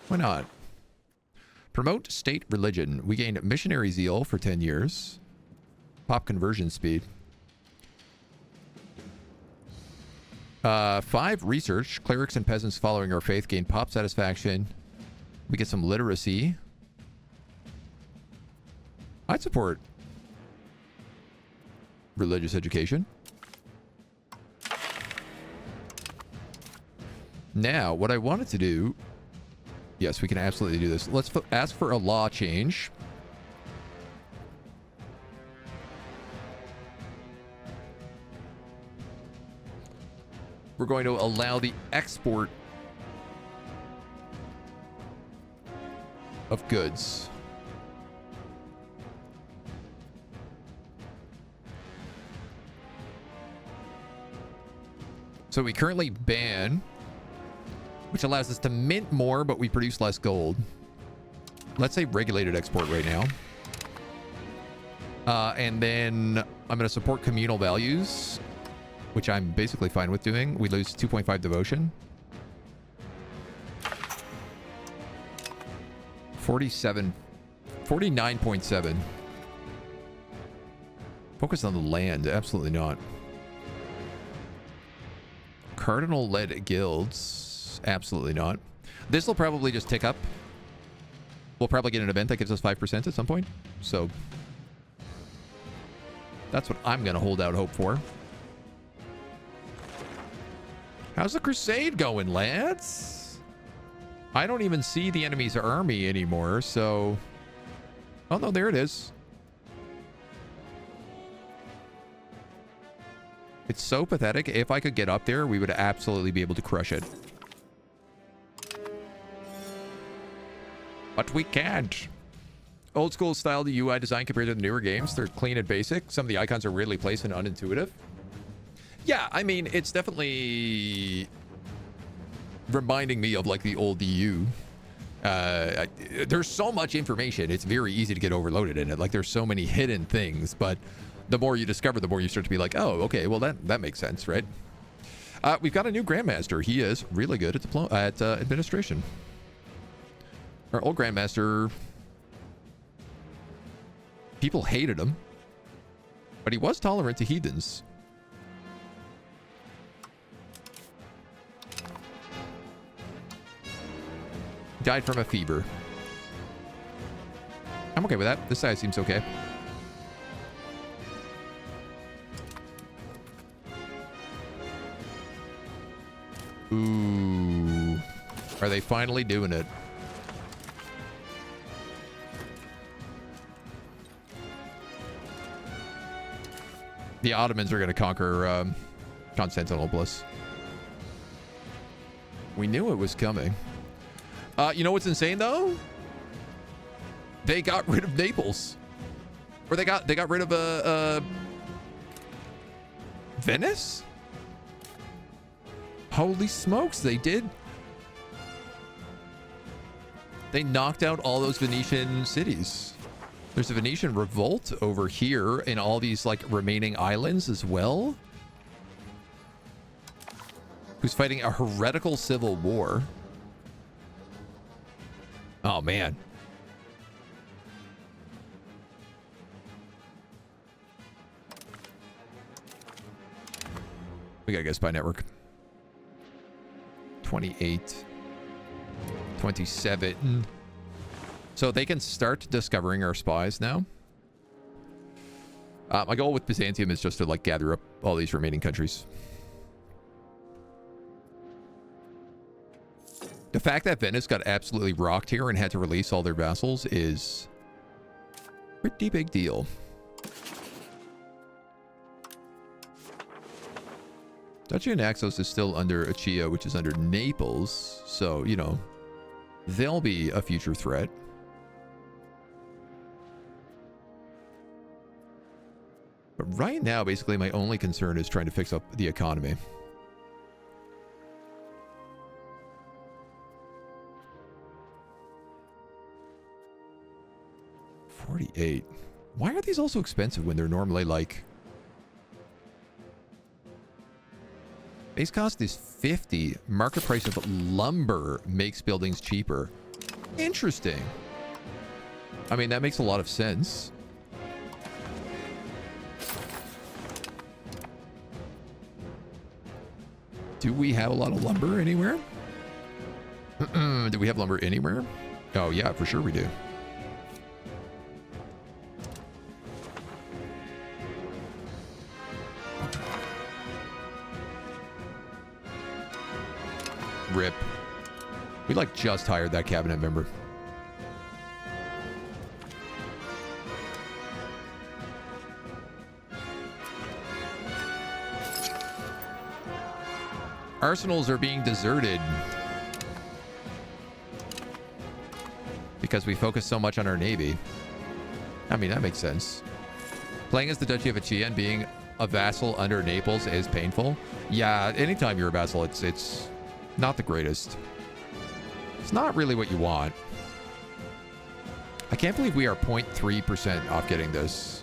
Speaker 1: Why not? Promote state religion. We gain missionary zeal for 10 years. Pop conversion speed. 5 research. Clerics and peasants following our faith gain pop satisfaction. We get some literacy. I'd support religious education. Now, what I wanted to do Yes, we can absolutely do this. Let's ask for a law change. We're going to allow the export of goods. So we currently ban, which allows us to mint more, but we produce less gold. Let's say regulated export right now. And then I'm going to support communal values, which I'm basically fine with doing. We lose 2.5 devotion. 49.7. Focus on the land. Absolutely not. Cardinal-led guilds. Absolutely not. This will probably just tick up. We'll probably get an event that gives us 5% at some point. So that's what I'm going to hold out hope for. How's the crusade going, lads? I don't even see the enemy's army anymore, so... Oh, no, there it is. It's so pathetic. If I could get up there, we would absolutely be able to crush it. But we can't. Old school style the UI design compared to the newer games. They're clean and basic. Some of the icons are weirdly placed and unintuitive. Yeah, I mean, it's definitely reminding me of like the old EU. There's so much information. It's very easy to get overloaded in it. Like there's so many hidden things, but the more you discover, the more you start to be like, oh, okay, well that makes sense, right? We've got a new Grandmaster. He is really good at administration. Our old Grandmaster, people hated him, but he was tolerant to heathens. Died from a fever. I'm okay with that. This side seems okay. Ooh. Are they finally doing it? The Ottomans are going to conquer Constantinople. We knew it was coming. You know what's insane though? They got rid of Naples, or they got rid of Venice. Holy smokes, they did. They knocked out all those Venetian cities. There's a Venetian revolt over here in all these like remaining islands as well. Who's fighting a heretical civil war. Oh, man. We gotta get spy network. 28. 27. So they can start discovering our spies now. My goal with Byzantium is just to like gather up all these remaining countries. The fact that Venice got absolutely rocked here and had to release all their vassals is a pretty big deal. Duchy of Naxos is still under Achia, which is under Naples. So, you know, they'll be a future threat. But right now, basically, my only concern is trying to fix up the economy. $48. Why are these all so expensive when they're normally like... Base cost is 50. Market price of lumber makes buildings cheaper. Interesting. I mean, that makes a lot of sense. Do we have a lot of lumber anywhere? Do we have lumber anywhere? Oh, yeah, for sure we do. Rip. We like just hired that cabinet member. Arsenals are being deserted because we focus so much on our navy. I mean, that makes sense. Playing as the Duchy of Achaea and being a vassal under Naples is painful. Yeah, anytime you're a vassal, it's not the greatest. It's not really what you want. I can't believe we are 0.3% off getting this.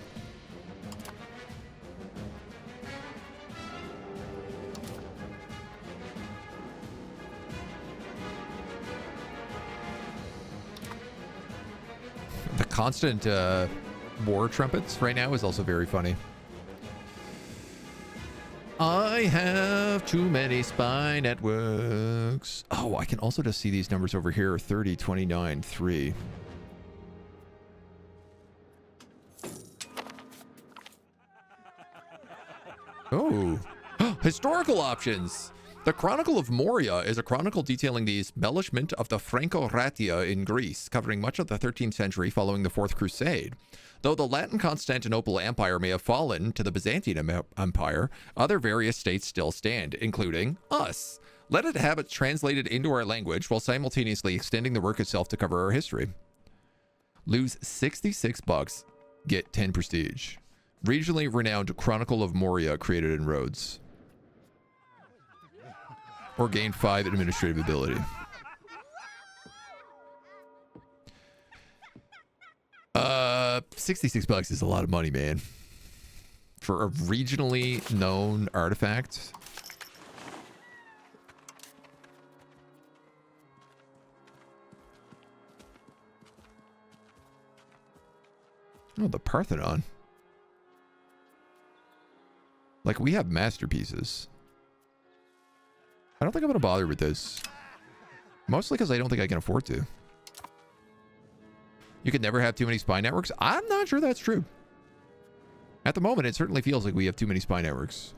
Speaker 1: The constant war trumpets right now is also very funny. I have too many spy networks. Oh, I can also just see these numbers over here. 30, 29, 3. Oh, historical options. The Chronicle of Moria is a chronicle detailing the embellishment of the Franco-Ratia in Greece, covering much of the 13th century following the Fourth Crusade. Though the Latin Constantinople Empire may have fallen to the Byzantine Empire, other various states still stand, including us. Let it have it translated into our language while simultaneously extending the work itself to cover our history. Lose $66, get 10 prestige. Regionally renowned Chronicle of Moria created in Rhodes. Or gain 5 administrative ability. $66 is a lot of money, man. For a regionally known artifact. Oh, the Parthenon. Like, we have masterpieces. I don't think I'm going to bother with this. Mostly because I don't think I can afford to. You could never have too many spy networks. I'm not sure that's true. At the moment, it certainly feels like we have too many spy networks.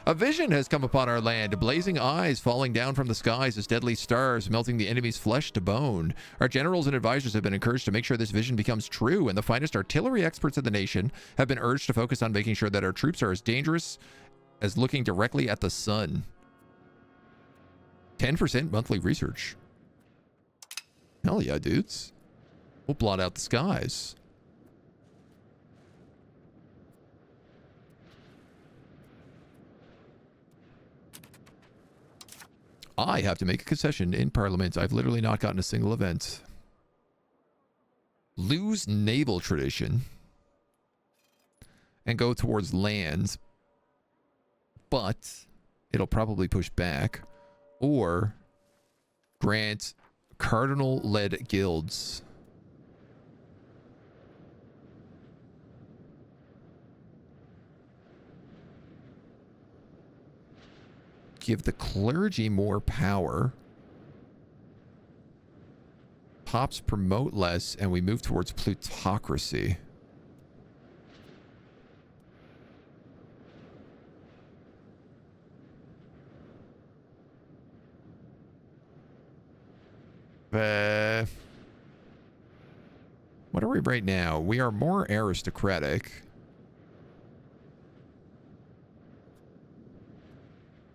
Speaker 1: A vision has come upon our land, blazing eyes falling down from the skies as deadly stars, melting the enemy's flesh to bone. Our generals and advisors have been encouraged to make sure this vision becomes true, and the finest artillery experts of the nation have been urged to focus on making sure that our troops are as dangerous as looking directly at the sun. 10% monthly research. Hell yeah, dudes. We'll blot out the skies. I have to make a concession in Parliament. I've literally not gotten a single event. Lose naval tradition. And go towards lands. But it'll probably push back. Or grant cardinal-led guilds. Give the clergy more power. Pops promote less, and we move towards plutocracy. What are we right now? We are more aristocratic.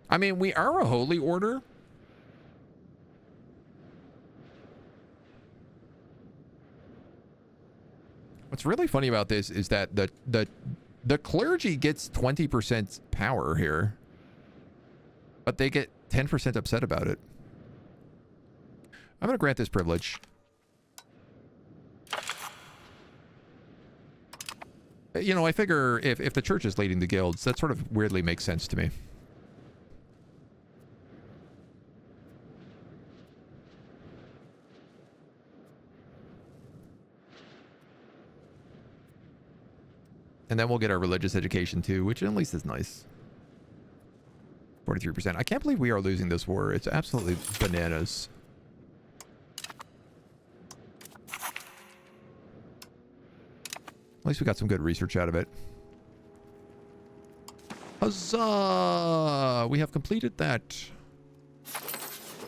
Speaker 1: I mean, we are a holy order. What's really funny about this is that the clergy gets 20% power here, but they get 10% upset about it. I'm going to grant this privilege. You know, I figure if the church is leading the guilds, that sort of weirdly makes sense to me. And then we'll get our religious education too, which at least is nice. 43%. I can't believe we are losing this war. It's absolutely bananas. At least we got some good research out of it. Huzzah! We have completed that.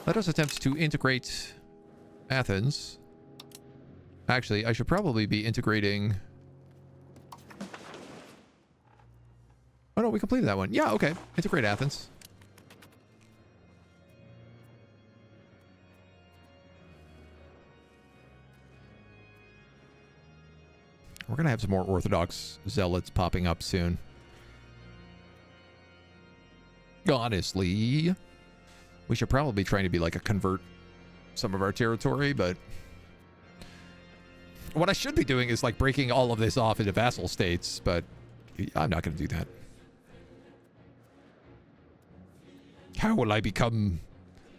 Speaker 1: Let us attempt to integrate Athens. Actually, I should probably be integrating... Oh no, we completed that one. Yeah, okay. Integrate Athens. We're going to have some more Orthodox zealots popping up soon. Honestly, we should probably be trying to be like a convert some of our territory, but what I should be doing is like breaking all of this off into vassal states, but I'm not going to do that. How will I become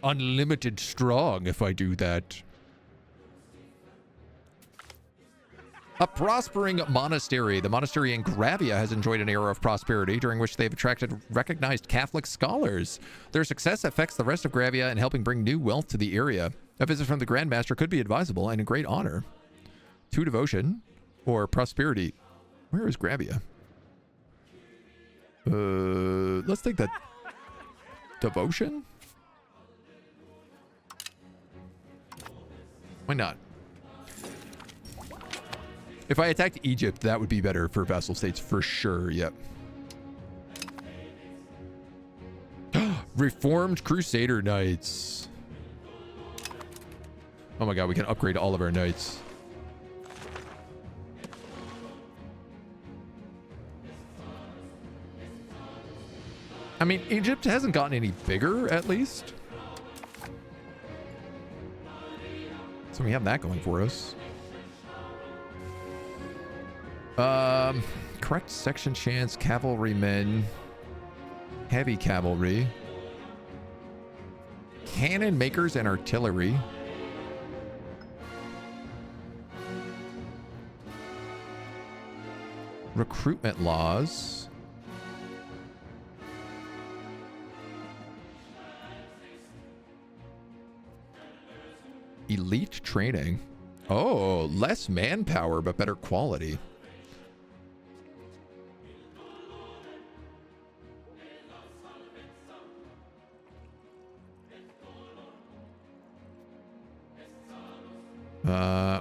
Speaker 1: unlimited strong if I do that? A prospering monastery. The monastery in Gravia has enjoyed an era of prosperity during which they've attracted recognized Catholic scholars. Their success affects the rest of Gravia in helping bring new wealth to the area. A visit from the Grand Master could be advisable and a great honor. To devotion or prosperity. Where is Gravia? Let's take that. Devotion? Why not? If I attacked Egypt, that would be better for vassal states for sure. Yep. Reformed Crusader Knights. Oh my god, we can upgrade all of our knights. I mean, Egypt hasn't gotten any bigger, at least. So we have that going for us. Correct section chance, cavalrymen, heavy cavalry, cannon makers and artillery. Recruitment laws. Elite training. Oh, less manpower, but better quality.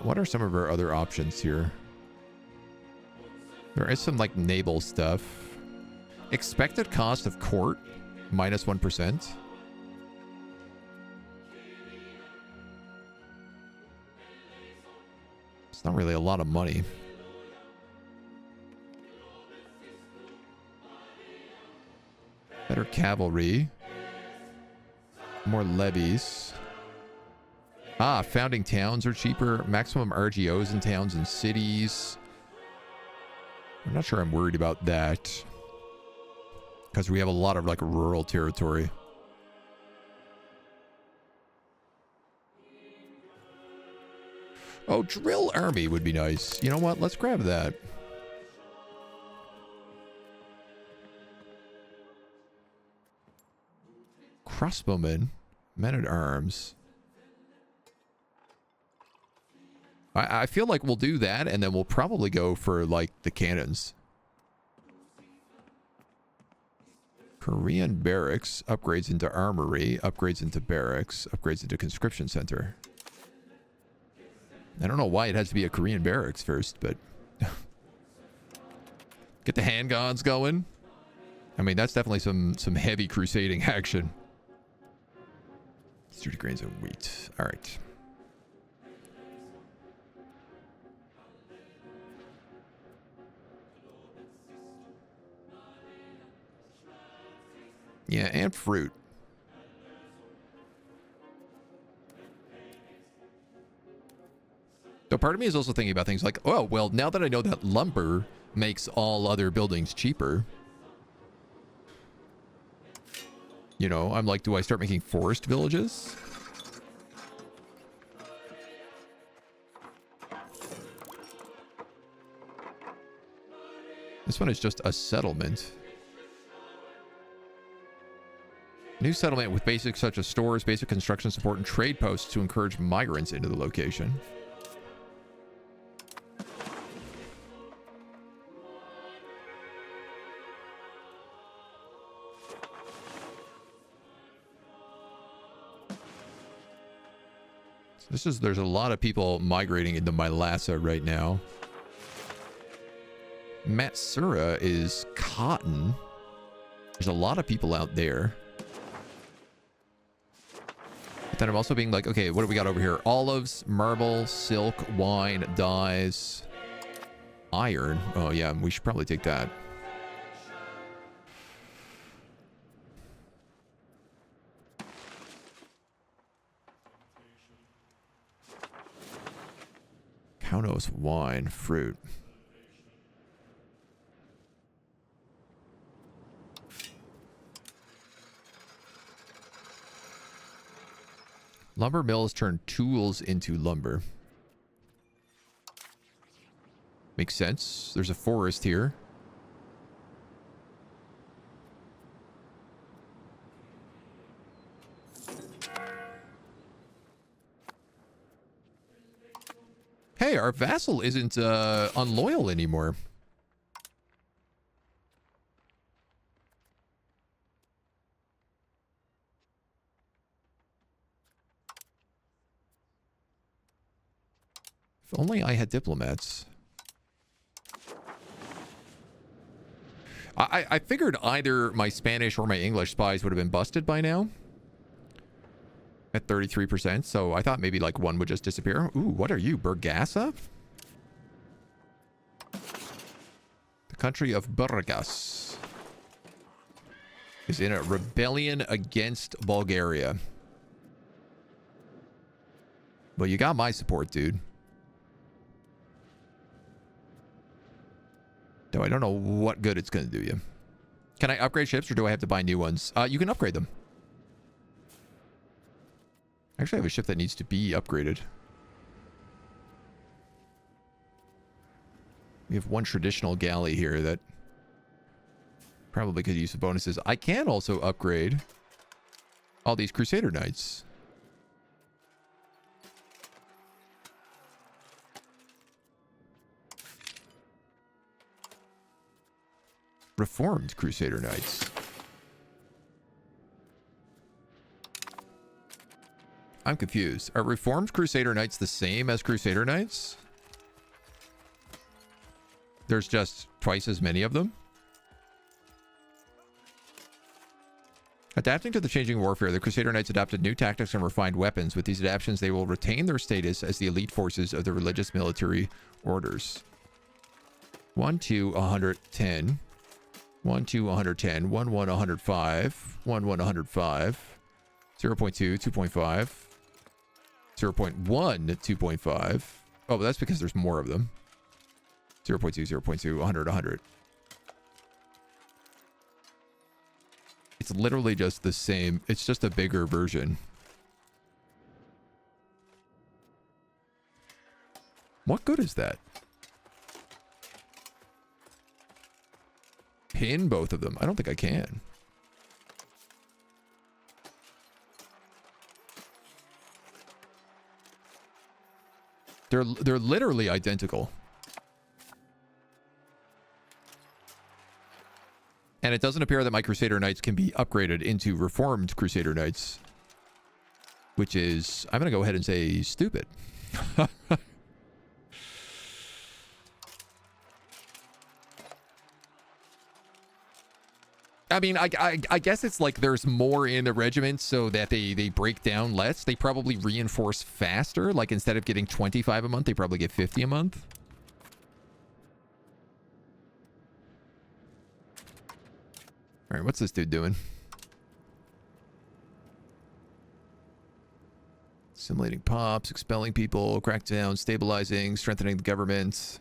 Speaker 1: What are some of our other options here? There is some like naval stuff. Expected cost of court, minus 1%. It's not really a lot of money. Better cavalry. More levies. Ah, founding towns are cheaper. Maximum RGOs in towns and cities. I'm not sure I'm worried about that. Because we have a lot of like rural territory. Oh, drill army would be nice. You know what? Let's grab that. Crossbowmen. Men at arms. I feel like we'll do that, and then we'll probably go for, like, the cannons. Korean barracks. Upgrades into armory. Upgrades into barracks. Upgrades into conscription center. I don't know why it has to be a Korean barracks first, but... Get the handguns going. I mean, that's definitely some heavy crusading action. 30 grains of wheat. All right. Yeah, and fruit. So part of me is also thinking about things like, oh, well, now that I know that lumber makes all other buildings cheaper, you know, I'm like, do I start making forest villages? This one is just a settlement. New settlement with basics such as stores, basic construction support, and trade posts to encourage migrants into the location. There's a lot of people migrating into Mylasa right now. Matsura is cotton. There's a lot of people out there. But then I'm also being like, okay, what do we got over here? Olives, marble, silk, wine, dyes, iron. Oh yeah, we should probably take that. Kaunos, wine, fruit. Lumber mills turn tools into lumber. Makes sense. There's a forest here. Hey, our vassal isn't unloyal anymore. If only I had diplomats. I figured either my Spanish or my English spies would have been busted by now. At 33%, so I thought maybe like one would just disappear. Ooh, what are you, Burgasa? The country of Burgas is in a rebellion against Bulgaria. Well, you got my support, dude. Though I don't know what good it's going to do you. Can I upgrade ships or do I have to buy new ones? You can upgrade them. I actually have a ship that needs to be upgraded. We have one traditional galley here that probably could use some bonuses. I can also upgrade all these Crusader Knights. Reformed Crusader Knights. I'm confused. Are Reformed Crusader Knights the same as Crusader Knights? There's just twice as many of them? Adapting to the changing warfare, the Crusader Knights adopted new tactics and refined weapons. With these adaptations, they will retain their status as the elite forces of the religious military orders. 1 to 110. 1 to 110. 1 1 105. 1 1 105. 0.2, 2.5. 0.1, 2.5. Oh, but that's because there's more of them. 0.2, 0.2, 100, 100. It's literally just the same. It's just a bigger version. What good is that? Pin both of them. I don't think I can. They're literally identical. And it doesn't appear that my Crusader Knights can be upgraded into Reformed Crusader Knights. Which is, I'm going to go ahead and say stupid. I mean, I guess it's like there's more in the regiment so that they break down less. They probably reinforce faster. Like instead of getting 25 a month, they probably get 50 a month. All right, what's this dude doing? Simulating pops, expelling people, crackdown, stabilizing, strengthening the government.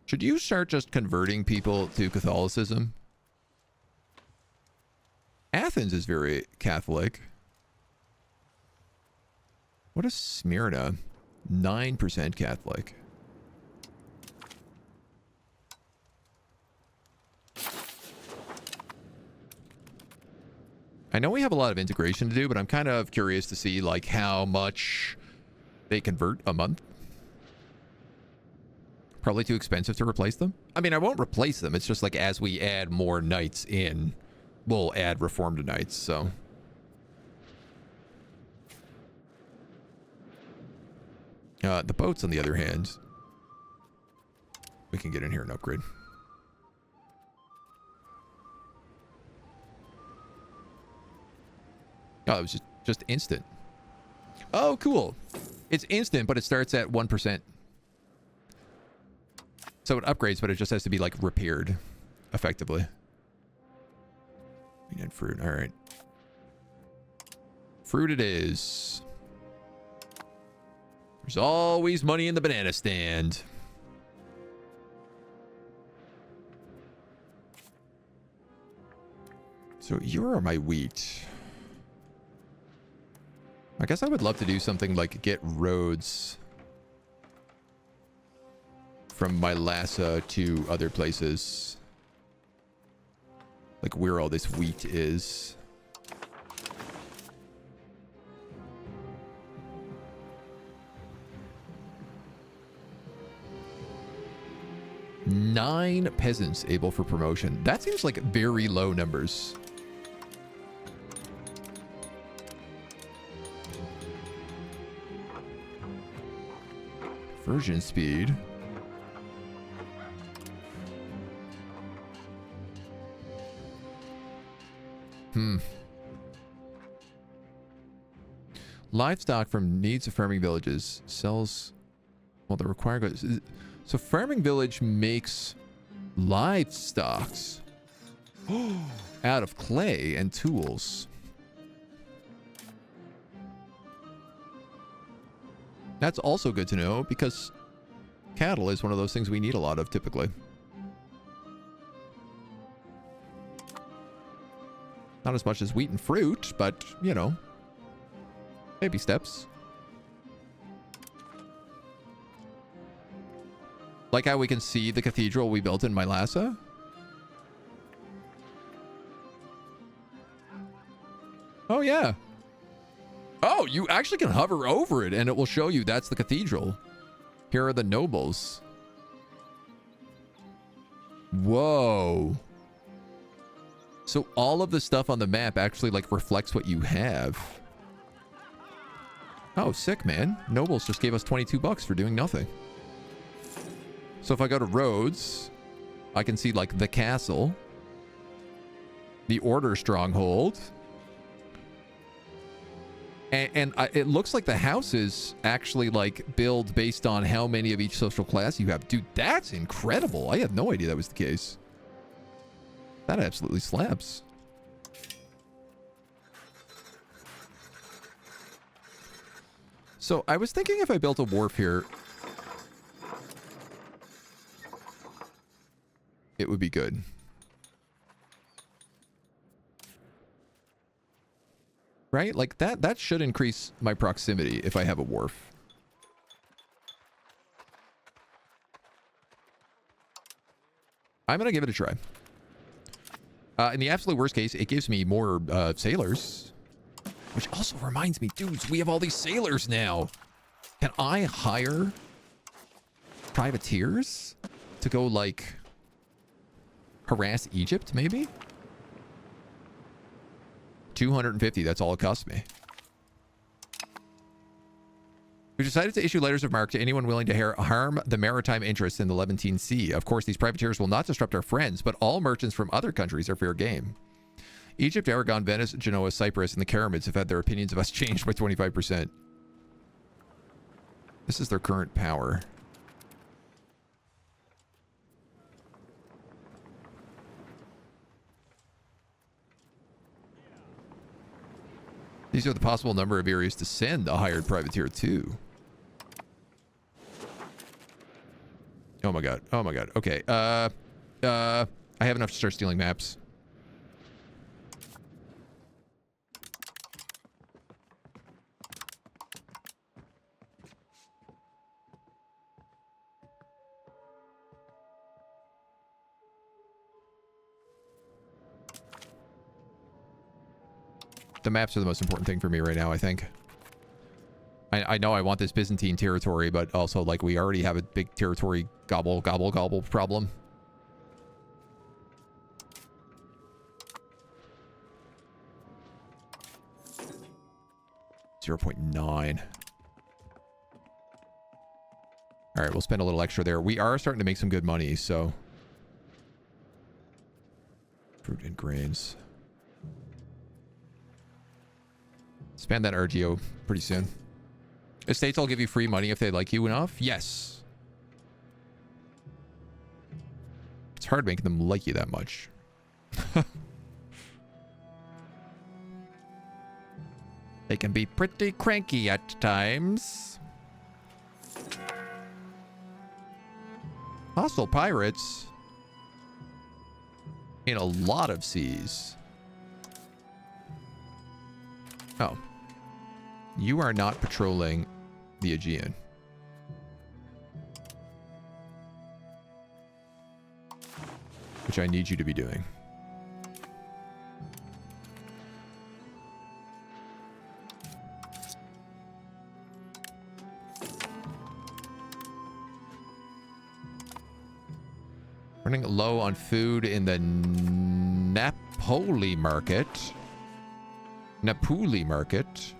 Speaker 1: Should you start just converting people to Catholicism? Athens is very Catholic. What is Smyrna? 9% Catholic. I know we have a lot of integration to do, but I'm kind of curious to see like how much they convert a month. Probably too expensive to replace them. I mean, I won't replace them. It's just like as we add more knights in, we'll add Reformed knights. So The boats, on the other hand, we can get in here and upgrade. Oh, it was just instant. Oh, cool. It's instant, but it starts at 1%. So it upgrades, but it just has to be, like, repaired, effectively. We need fruit. All right. Fruit it is. There's always money in the banana stand. So you're my wheat. I guess I would love to do something like get roads from Mylasa to other places. Like where all this wheat is. Nine peasants able for promotion. That seems like very low numbers. Version speed. Livestock from needs of farming villages sells. Well, the required goods. So farming village makes livestock out of clay and tools. That's also good to know because cattle is one of those things we need a lot of typically. Not as much as wheat and fruit, but, you know, baby steps. Like how we can see the cathedral we built in Mylasa. Oh, yeah. Oh, you actually can hover over it and it will show you that's the cathedral. Here are the nobles. Whoa. So all of the stuff on the map actually like reflects what you have. Oh, sick, man. Nobles just gave us 22 bucks for doing nothing. So if I go to roads, I can see like the castle, the order stronghold, and it looks like the houses actually like build based on how many of each social class you have. Dude, that's incredible. I had no idea that was the case. That absolutely slaps. So I was thinking if I built a wharf here, it would be good. Right? Like that should increase my proximity if I have a wharf. I'm going to give it a try. In the absolute worst case, it gives me more sailors. Which also reminds me, dudes, we have all these sailors now. Can I hire privateers to go, like, harass Egypt, maybe? 250, that's all it cost me. We decided to issue letters of marque to anyone willing to harm the maritime interests in the Levantine Sea. Of course, these privateers will not disrupt our friends, but all merchants from other countries are fair game. Egypt, Aragon, Venice, Genoa, Cyprus, and the Karamids have had their opinions of us changed by 25%. This is their current power. These are the possible number of areas to send a hired privateer to. Oh my god. Oh my god. Okay. I have enough to start stealing maps. The maps are the most important thing for me right now, I think. I know I want this Byzantine territory, but also, like, we already have a big territory gobble problem. .9. All right, we'll spend a little extra there. We are starting to make some good money, so... Fruit and grains. Spend that RGO pretty soon. Estates will give you free money if they like you enough. Yes. It's hard making them like you that much. They can be pretty cranky at times. Hostile pirates in a lot of seas. Oh. You are not patrolling the Aegean. Which I need you to be doing. Running low on food in the Napoli market. Napoli market.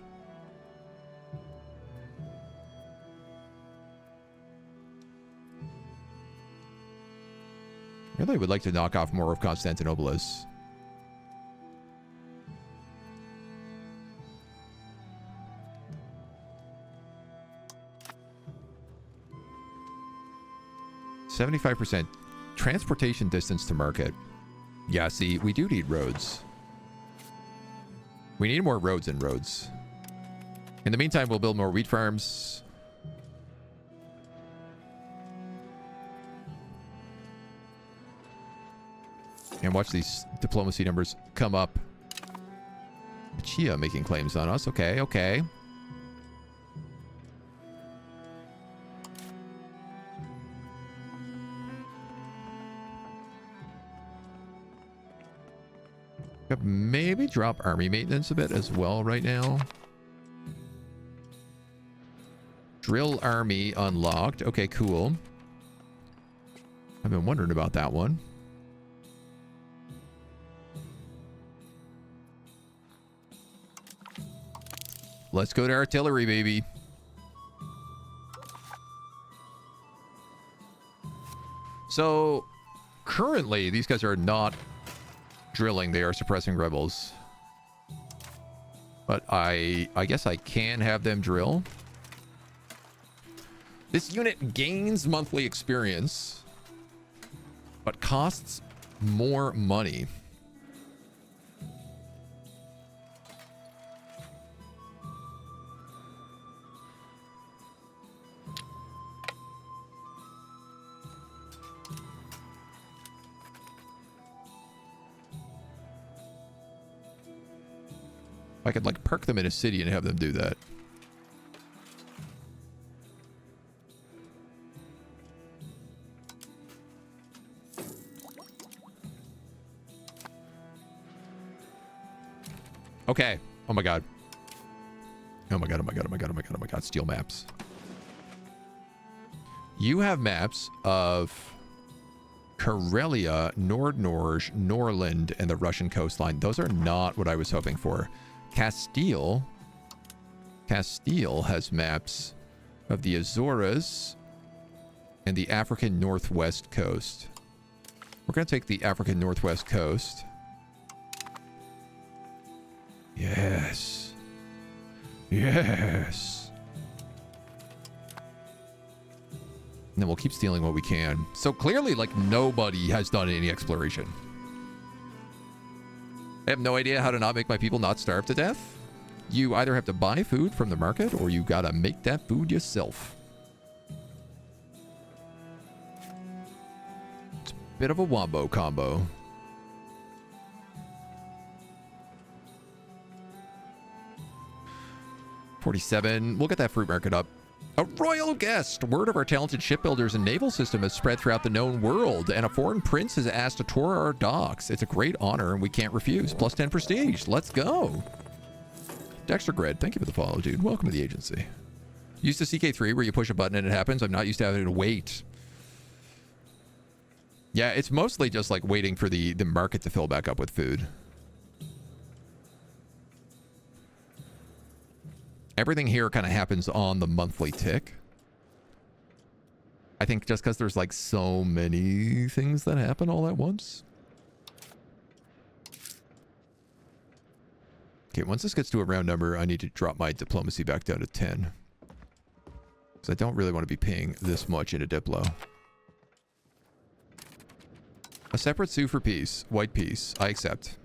Speaker 1: Really would like to knock off more of Constantinople's. %75% transportation distance to market. Yeah, see, we do need roads. We need more roads and roads. In the meantime, we'll build more wheat farms. And watch these diplomacy numbers come up. Chia making claims on us. Okay, okay. Maybe drop army maintenance a bit as well right now. Drill army unlocked. Okay, cool. I've been wondering about that one. Let's go to artillery, baby. So, currently, these guys are not drilling. They are suppressing rebels. But I guess I can have them drill. This unit gains monthly experience, but costs more money. I could like park them in a city and have them do that. Okay. Oh my god. Oh my god, oh my god, oh my god, oh my god, oh my god. Steel maps. You have maps of Karelia, Nordnorge, Norland, and the Russian coastline. Those are not what I was hoping for. Castile has maps of the Azores and the African Northwest coast. We're going to take the African Northwest coast. Yes. Yes. And then we'll keep stealing what we can. So clearly, like, nobody has done any exploration. I have no idea how to not make my people not starve to death. You either have to buy food from the market or you gotta make that food yourself. It's a bit of a wombo combo. $47. We'll get that fruit market up. A royal guest! Word of our talented shipbuilders and naval system has spread throughout the known world, and a foreign prince has asked to tour our docks. It's a great honor, and we can't refuse. Plus 10 prestige. Let's go! Dexter Gred, thank you for the follow, dude. Welcome to the agency. Used to CK3 where you push a button and it happens. I'm not used to having to wait. Yeah, it's mostly just like waiting for the market to fill back up with food. Everything here kind of happens on the monthly tick. I think just because there's like so many things that happen all at once. Okay, once this gets to a round number, I need to drop my diplomacy back down to 10. Because I don't really want to be paying this much in a Diplo. A separate sue for peace. White peace. I accept.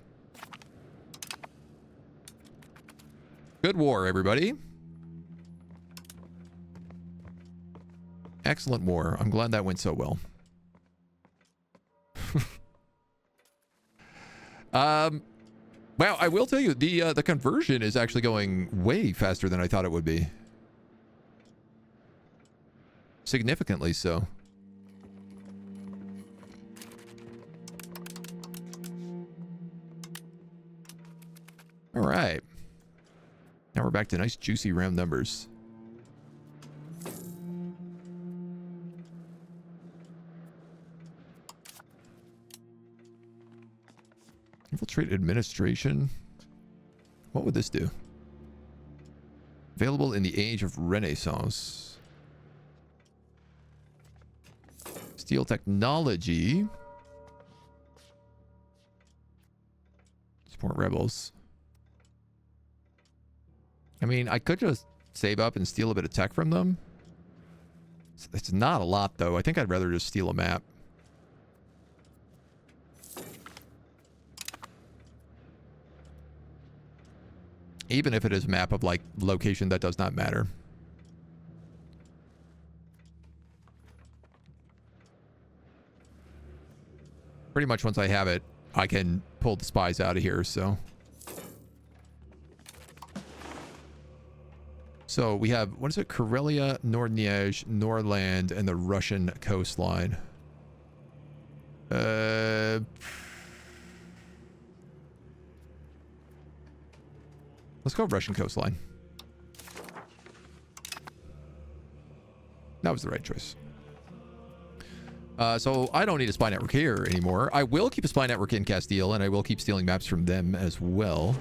Speaker 1: Good war, everybody. Excellent war. I'm glad that went so well. Wow, I will tell you, the conversion is actually going way faster than I thought it would be. Significantly so. All right. Now we're back to nice, juicy round numbers. Infiltrate administration. What would this do? Available in the age of Renaissance. Steel technology. Support rebels. I mean, I could just save up and steal a bit of tech from them. It's not a lot, though. I think I'd rather just steal a map. Even if it is a map of, like, location that does not matter. Pretty much once I have it, I can pull the spies out of here, so... So we have, what is it? Karelia, Nordniege, Norland, and the Russian coastline. Let's go Russian coastline. That was the right choice. So I don't need a spy network here anymore. I will keep a spy network in Castile, and I will keep stealing maps from them as well.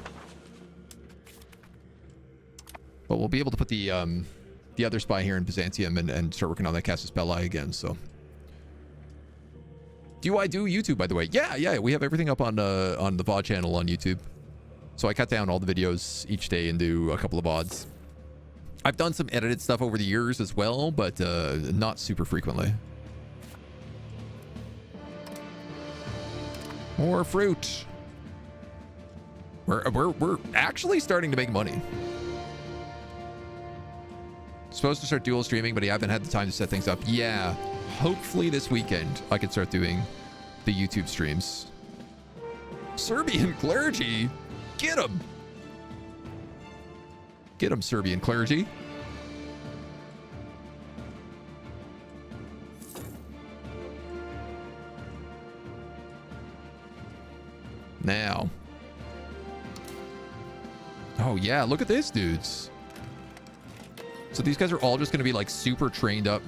Speaker 1: But we'll be able to put the other spy here in Byzantium and start working on that Casus Belli again, so. Do I do YouTube, by the way? Yeah, we have everything up on the VOD channel on YouTube. So I cut down all the videos each day and do a couple of VODs. I've done some edited stuff over the years as well, but not super frequently. More fruit. We're actually starting to make money. Supposed to start dual streaming, but I haven't had the time to set things up. Yeah, hopefully this weekend I can start doing the YouTube streams. Serbian clergy, get them. Get them, Serbian clergy. Now. Oh yeah, look at this, dudes. So these guys are all just going to be like super trained up,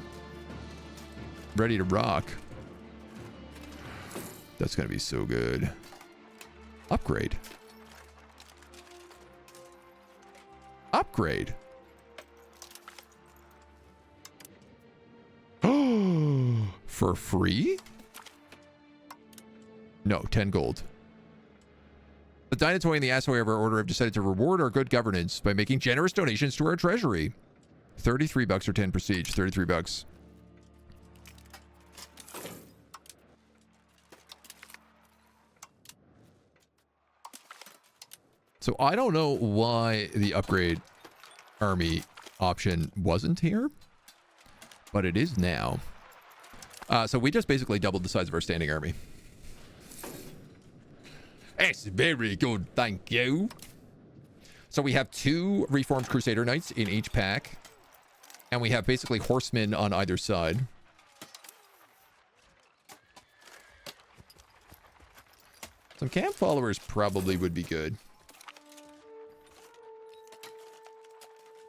Speaker 1: ready to rock. That's going to be so good. Upgrade. Upgrade. Oh, for free? No, 10 gold. The Dynatoy and the Assoy of our order have decided to reward our good governance by making generous donations to our treasury. 33 bucks or 10 prestige. 33 bucks. So I don't know why the upgrade army option wasn't here, but it is now. So we just basically doubled the size of our standing army. It's very good, thank you. So we have 2 Reformed Crusader Knights in each pack. And we have basically horsemen on either side. Some camp followers probably would be good.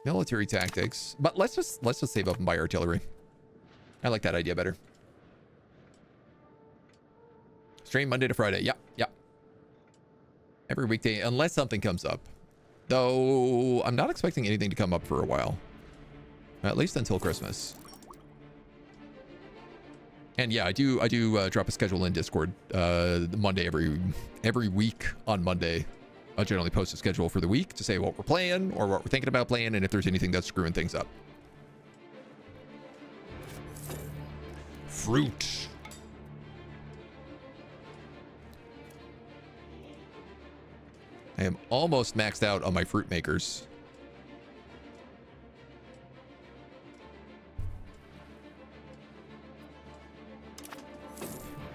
Speaker 1: Military tactics. But let's just save up and buy artillery. I like that idea better. Stream Monday to Friday. Yeah. Every weekday, unless something comes up. Though, I'm not expecting anything to come up for a while. At least until Christmas. And yeah, I do drop a schedule in Discord Monday every week. On Monday, I'll generally post a schedule for the week to say what we're playing or what we're thinking about playing, and if there's anything that's screwing things up. Fruit. I am almost maxed out on my fruit makers.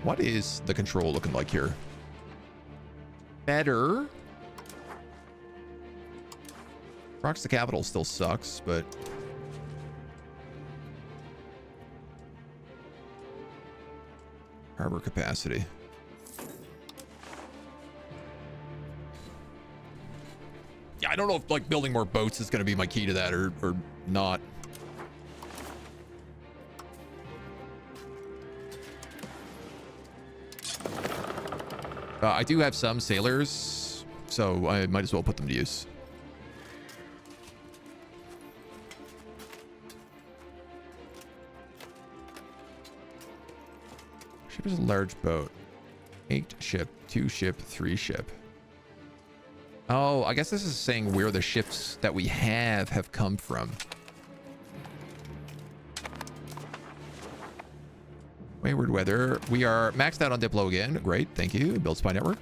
Speaker 1: What is the control looking like here? Better. Rocks the capital still sucks, but harbor capacity. Yeah, I don't know if like building more boats is going to be my key to that or not. I do have some sailors, so I might as well put them to use. Ship is a large boat. 8 ship, 2 ship, 3 ship. Oh, I guess this is saying where the ships that we have come from. Wayward weather. We are maxed out on Diplo again. Great, thank you. Build spy network.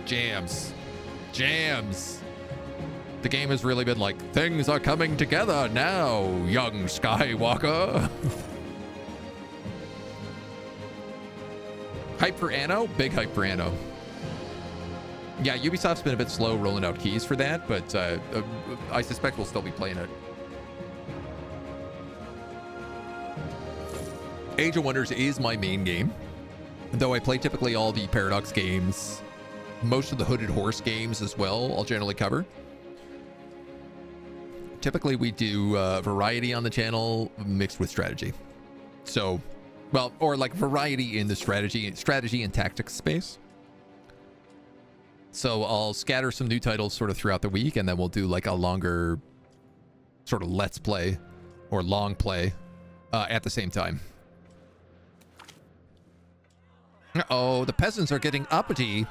Speaker 1: Jams. Jams. The game has really been like, things are coming together now, young Skywalker. Hype for Anno? Big hype for Anno. Yeah, Ubisoft's been a bit slow rolling out keys for that, but I suspect we'll still be playing it. Age of Wonders is my main game, though I play typically all the Paradox games, most of the Hooded Horse games as well, I'll generally cover. Typically we do variety on the channel mixed with strategy. So, well, or like variety in the strategy and tactics space. So I'll scatter some new titles sort of throughout the week, and then we'll do like a longer sort of let's play or long play at the same time. Uh-oh, the peasants are getting uppity.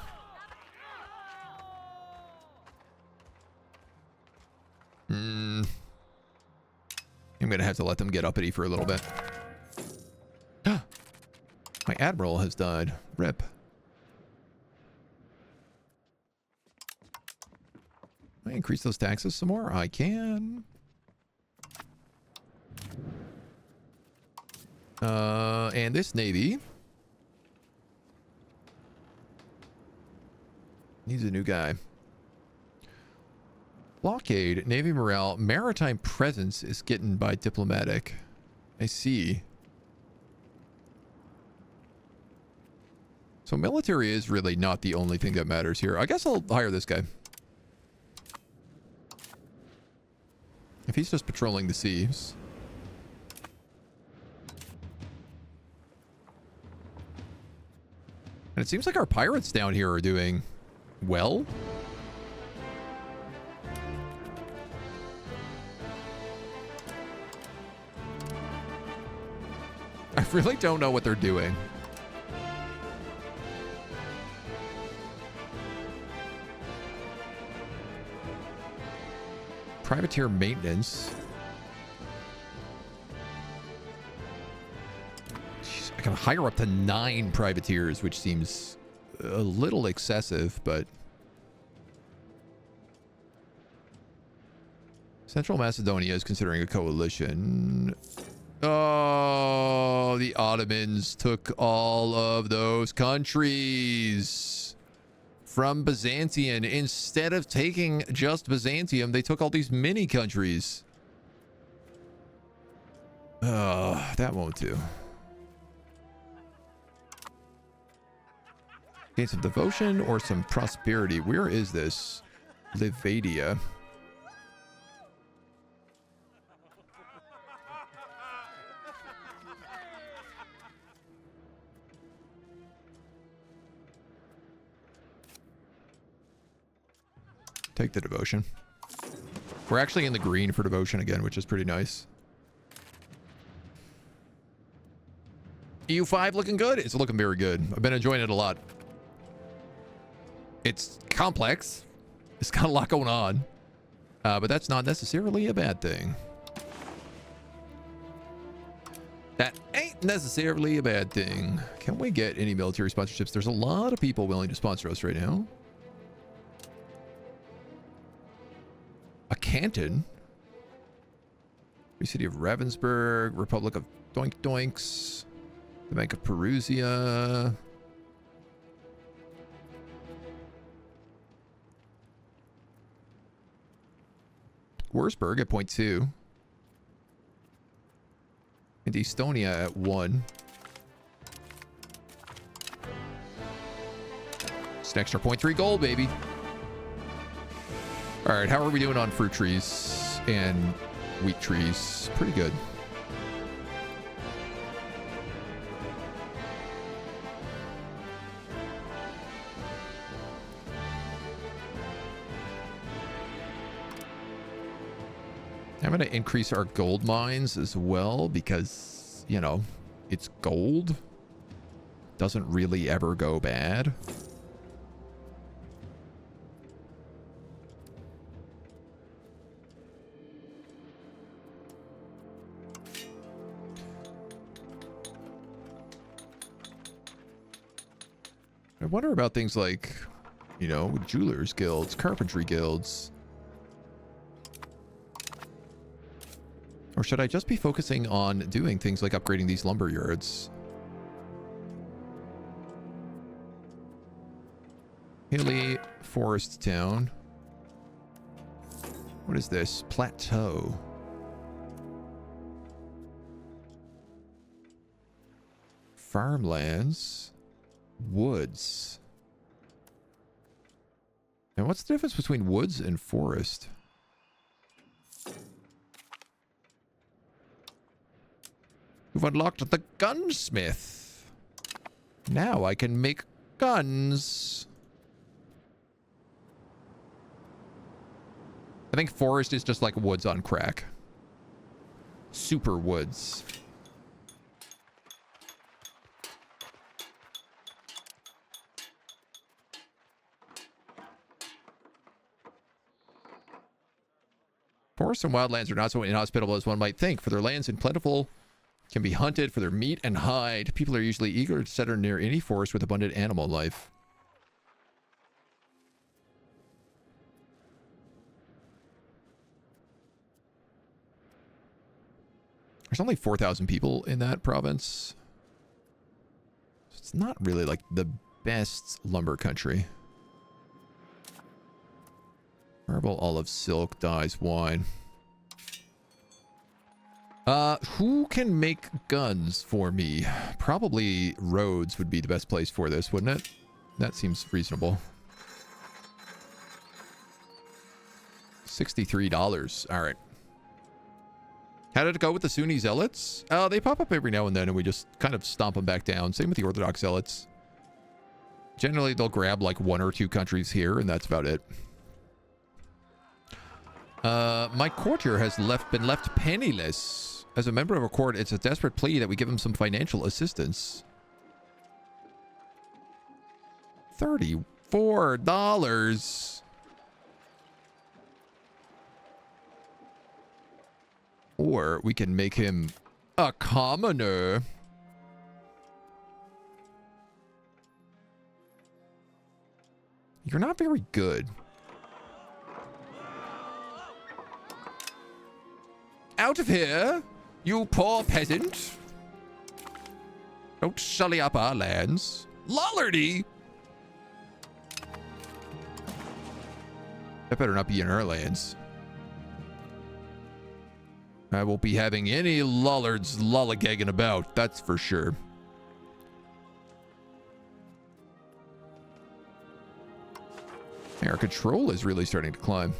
Speaker 1: I'm gonna have to let them get uppity for a little bit. My admiral has died. Rip. Can I increase those taxes some more? I can. And this navy needs a new guy. Blockade, Navy morale, maritime presence is getting by diplomatic. I see. So military is really not the only thing that matters here. I guess I'll hire this guy. If he's just patrolling the seas. And it seems like our pirates down here are doing well. I really don't know what they're doing. Privateer maintenance. Jeez, I can hire up to 9 privateers, which seems a little excessive, but... Central Macedonia is considering a coalition. Oh, the Ottomans took all of those countries from Byzantium. Instead of taking just Byzantium, they took all these mini countries. That won't do. Gain some devotion or some prosperity. Where is this? Livadia. Take the devotion. We're actually in the green for devotion again, which is pretty nice. EU5 looking good? It's looking very good. I've been enjoying it a lot. It's complex. It's got a lot going on. But that's not necessarily a bad thing. That ain't necessarily a bad thing. Can we get any military sponsorships? There's a lot of people willing to sponsor us right now. A canton. Free City of Ravensburg. Republic of Doink Doinks. The Bank of Perusia. Wurzburg at 0.2. And Estonia at 1. It's an extra 0.3 gold, baby. All right, how are we doing on fruit trees and wheat trees? Pretty good. I'm going to increase our gold mines as well because, you know, it's gold. Doesn't really ever go bad. I wonder about things like, you know, jewelers guilds, carpentry guilds. Or should I just be focusing on doing things like upgrading these lumber yards? Hilly Forest Town. What is this? Plateau. Farmlands. Woods. And what's the difference between woods and forest? You've unlocked the gunsmith. Now I can make guns. I think forest is just like woods on crack. Super woods. Forests and wildlands are not so inhospitable as one might think, for their lands and plentiful can be hunted for their meat and hide. People are usually eager to settle near any forest with abundant animal life. There's only 4,000 people in that province. So it's not really like the best lumber country. Marble, olive, silk, dyes, wine. Who can make guns for me? Probably Rhodes would be the best place for this, wouldn't it? That seems reasonable. $63. All right. How did it go with the Sunni zealots? They pop up every now and then, and we just kind of stomp them back down. Same with the Orthodox zealots. Generally, they'll grab like 1 or 2 countries here, and that's about it. My courtier has been left penniless. As a member of a court, it's a desperate plea that we give him some financial assistance. $34. Or we can make him a commoner. You're not very good. Out of here, you poor peasant. Don't sully up our lands. Lollardy! That better not be in our lands. I won't be having any lollards lollygagging about, that's for sure. Our control is really starting to climb.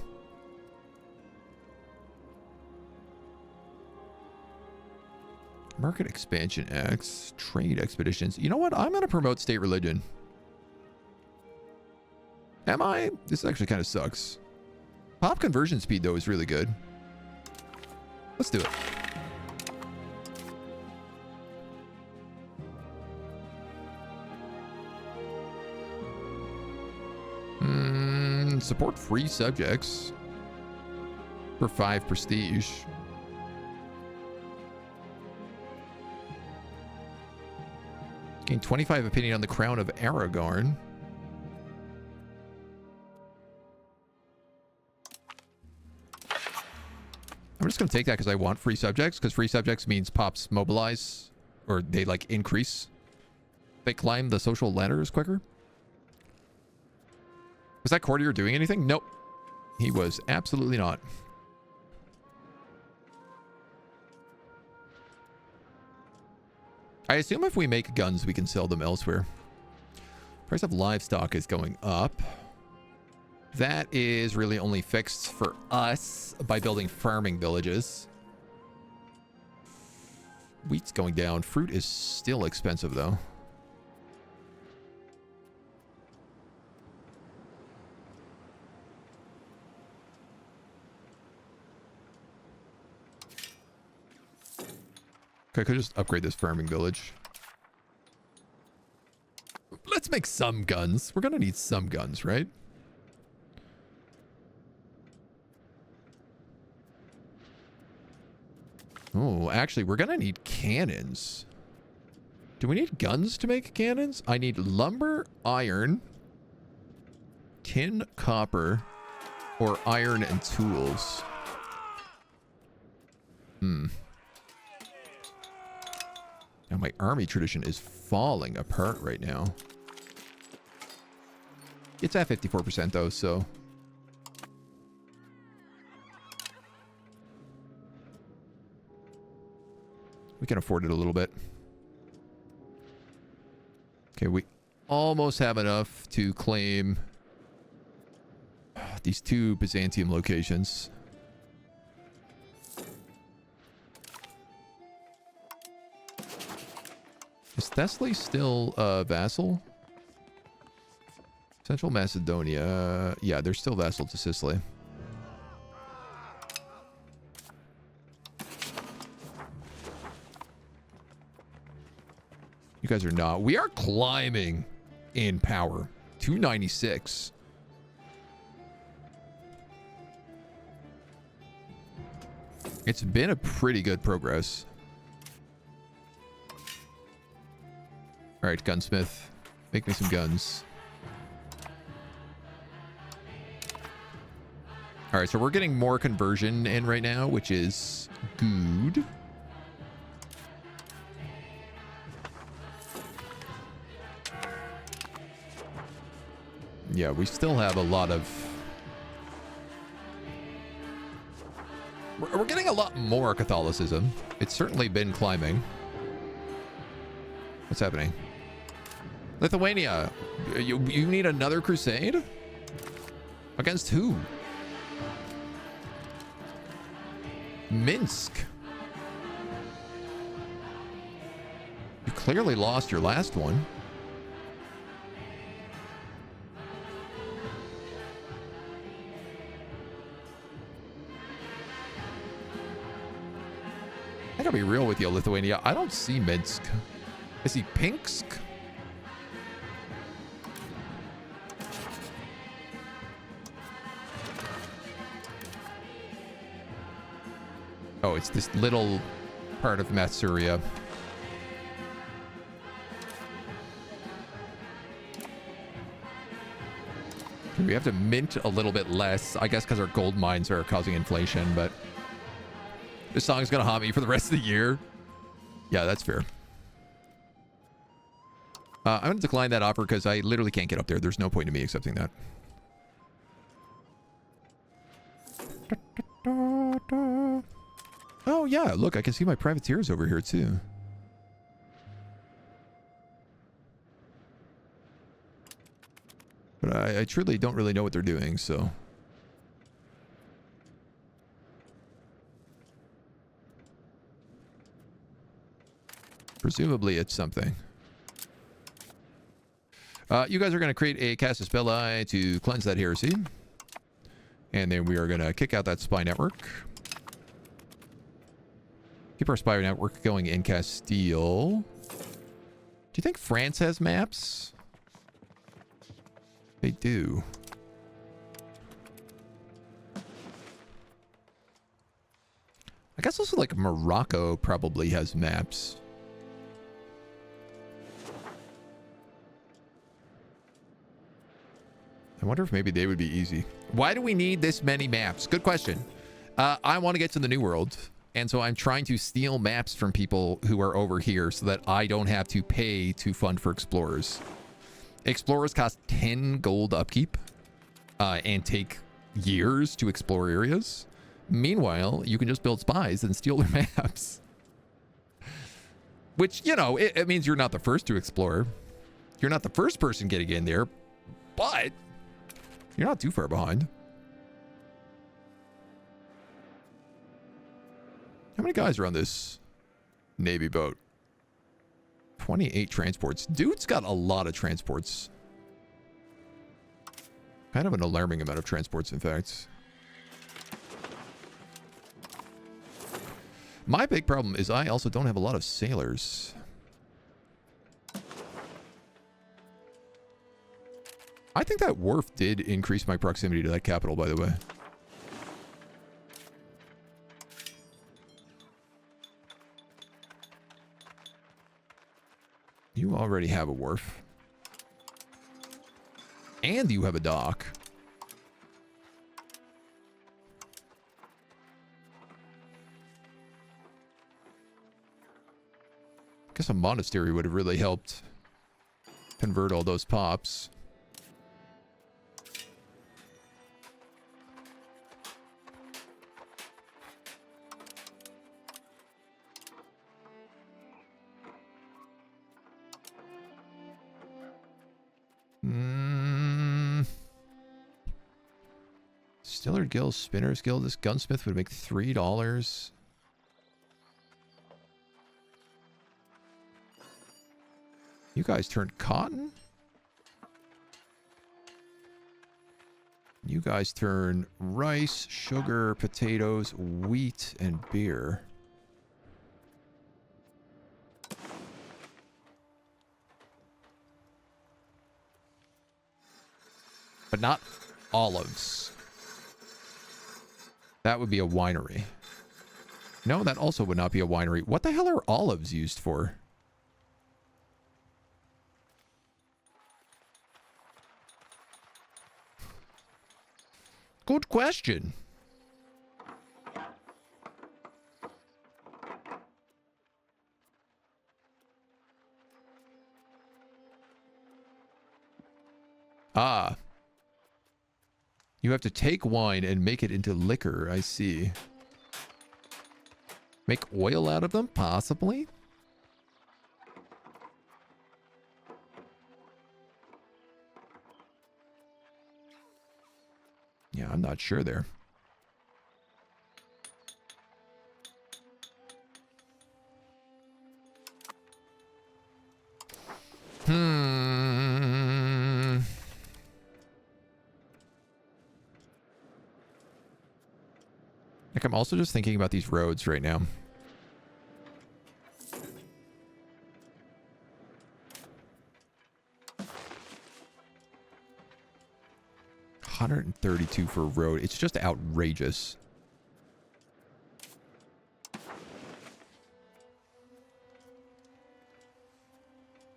Speaker 1: Market expansion X, trade expeditions. You know what? I'm going to promote state religion. Am I? This actually kind of sucks. Pop conversion speed, though, is really good. Let's do it. Support free subjects for 5 prestige. Gain 25 opinion on the crown of Aragorn. I'm just going to take that because I want free subjects, because free subjects means pops mobilize, or they like increase. They climb the social ladders quicker. Was that courtier doing anything? Nope. He was absolutely not. I assume if we make guns, we can sell them elsewhere. Price of livestock is going up. That is really only fixed for us by building farming villages. Wheat's going down. Fruit is still expensive, though. I could just upgrade this farming village. Let's make some guns. We're gonna need some guns, right? Oh, actually, we're gonna need cannons. Do we need guns to make cannons? I need lumber, iron, tin, copper, or iron and tools. Now my army tradition is falling apart right now. It's at 54% though, so... we can afford it a little bit. Okay, we almost have enough to claim these 2 Byzantium locations. Is Thessaly still a vassal? Central Macedonia. Yeah, they're still vassal to Sicily. You guys are not. We are climbing in power. 296. It's been a pretty good progress. All right, gunsmith, make me some guns. All right, so we're getting more conversion in right now, which is good. Yeah, we still have a lot of... We're getting a lot more Catholicism. It's certainly been climbing. What's happening? Lithuania, you need another crusade? Against who? Minsk. You clearly lost your last one. I gotta be real with you, Lithuania. I don't see Minsk. I see Pinsk. Oh, it's this little part of Masuria. We have to mint a little bit less, I guess, because our gold mines are causing inflation, but this song's gonna haunt me for the rest of the year. Yeah, that's fair. I'm gonna decline that offer because I literally can't get up there. There's no point in me accepting that. Oh yeah, look, I can see my privateers over here too. But I truly don't really know what they're doing, so... presumably it's something. You guys are going to create a Casus Belli to cleanse that heresy. And then we are going to kick out that spy network. Keep our spy network going in Castile. Do you think France has maps? They do. I guess also like Morocco probably has maps. I wonder if maybe they would be easy. Why do we need this many maps? Good question. I want to get to the New World. And so I'm trying to steal maps from people who are over here so that I don't have to pay to fund for explorers. Explorers cost 10 gold upkeep and take years to explore areas. Meanwhile, you can just build spies and steal their maps. Which, you know, it means you're not the first to explore. You're not the first person getting in there, but you're not too far behind. How many guys are on this Navy boat? 28 transports. Dude's got a lot of transports. Kind of an alarming amount of transports, in fact. My big problem is I also don't have a lot of sailors. I think that wharf did increase my proximity to that capital, by the way. You already have a wharf. And you have a dock. Guess a monastery would have really helped convert all those pops. Stillard Guild, Spinners Guild. This gunsmith would make $3. You guys turned cotton? You guys turn rice, sugar, potatoes, wheat, and beer. But not olives. That would be a winery. No, that also would not be a winery. What the hell are olives used for? Good question. Ah. You have to take wine and make it into liquor, I see. Make oil out of them, possibly? Yeah, I'm not sure there. Like, I'm also just thinking about these roads right now. $132 for a road. It's just outrageous.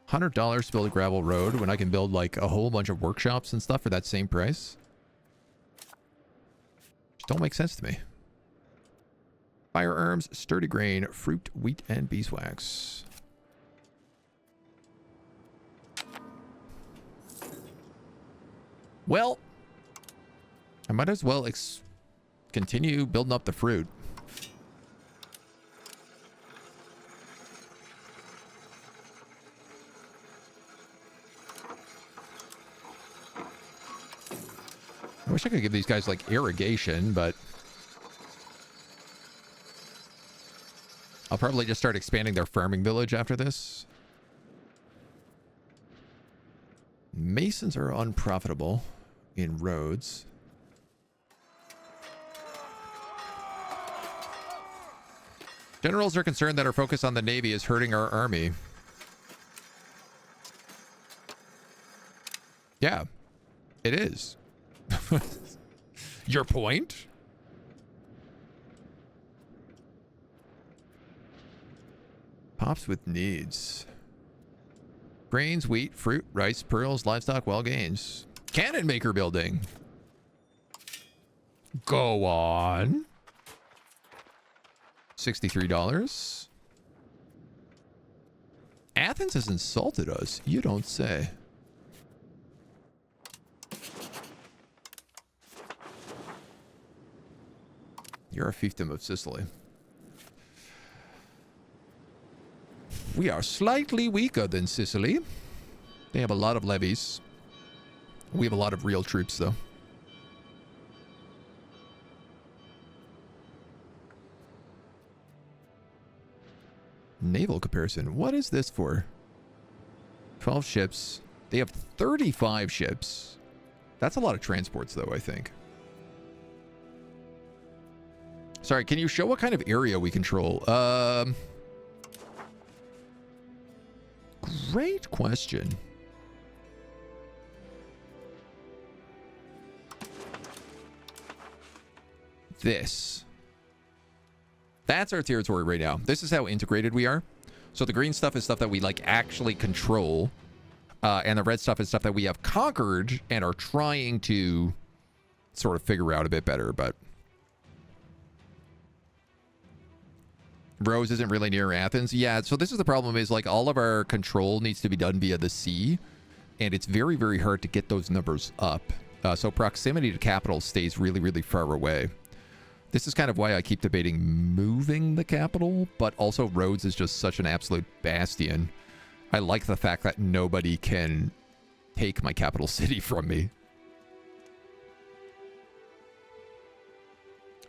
Speaker 1: $100 to build a gravel road when I can build like a whole bunch of workshops and stuff for that same price. Just don't make sense to me. Firearms, sturdy grain, fruit, wheat, and beeswax. Well, I might as well continue building up the fruit. I wish I could give these guys like irrigation, but I'll probably just start expanding their farming village after this. Masons are unprofitable in roads. Generals are concerned that our focus on the Navy is hurting our army. Yeah, it is. Your point? Pops with needs. Grains, wheat, fruit, rice, pearls, livestock, well gains. Cannon maker building. Go on. $63. Athens has insulted us. You don't say. You're a fiefdom of Sicily. We are slightly weaker than Sicily. They have a lot of levies. We have a lot of real troops, though. Naval comparison. What is this for? 12 ships. They have 35 ships. That's a lot of transports, though, I think. Sorry, can you show what kind of area we control? Great question. This. That's our territory right now. This is how integrated we are. So the green stuff is stuff that we like actually control. And the red stuff is stuff that we have conquered and are trying to sort of figure out a bit better, but Rose isn't really near Athens. Yeah, so this is the problem, is like all of our control needs to be done via the sea, and it's very, very hard to get those numbers up. So proximity to capital stays really, really far away. This is kind of why I keep debating moving the capital, but also Rhodes is just such an absolute bastion. I like the fact that nobody can take my capital city from me.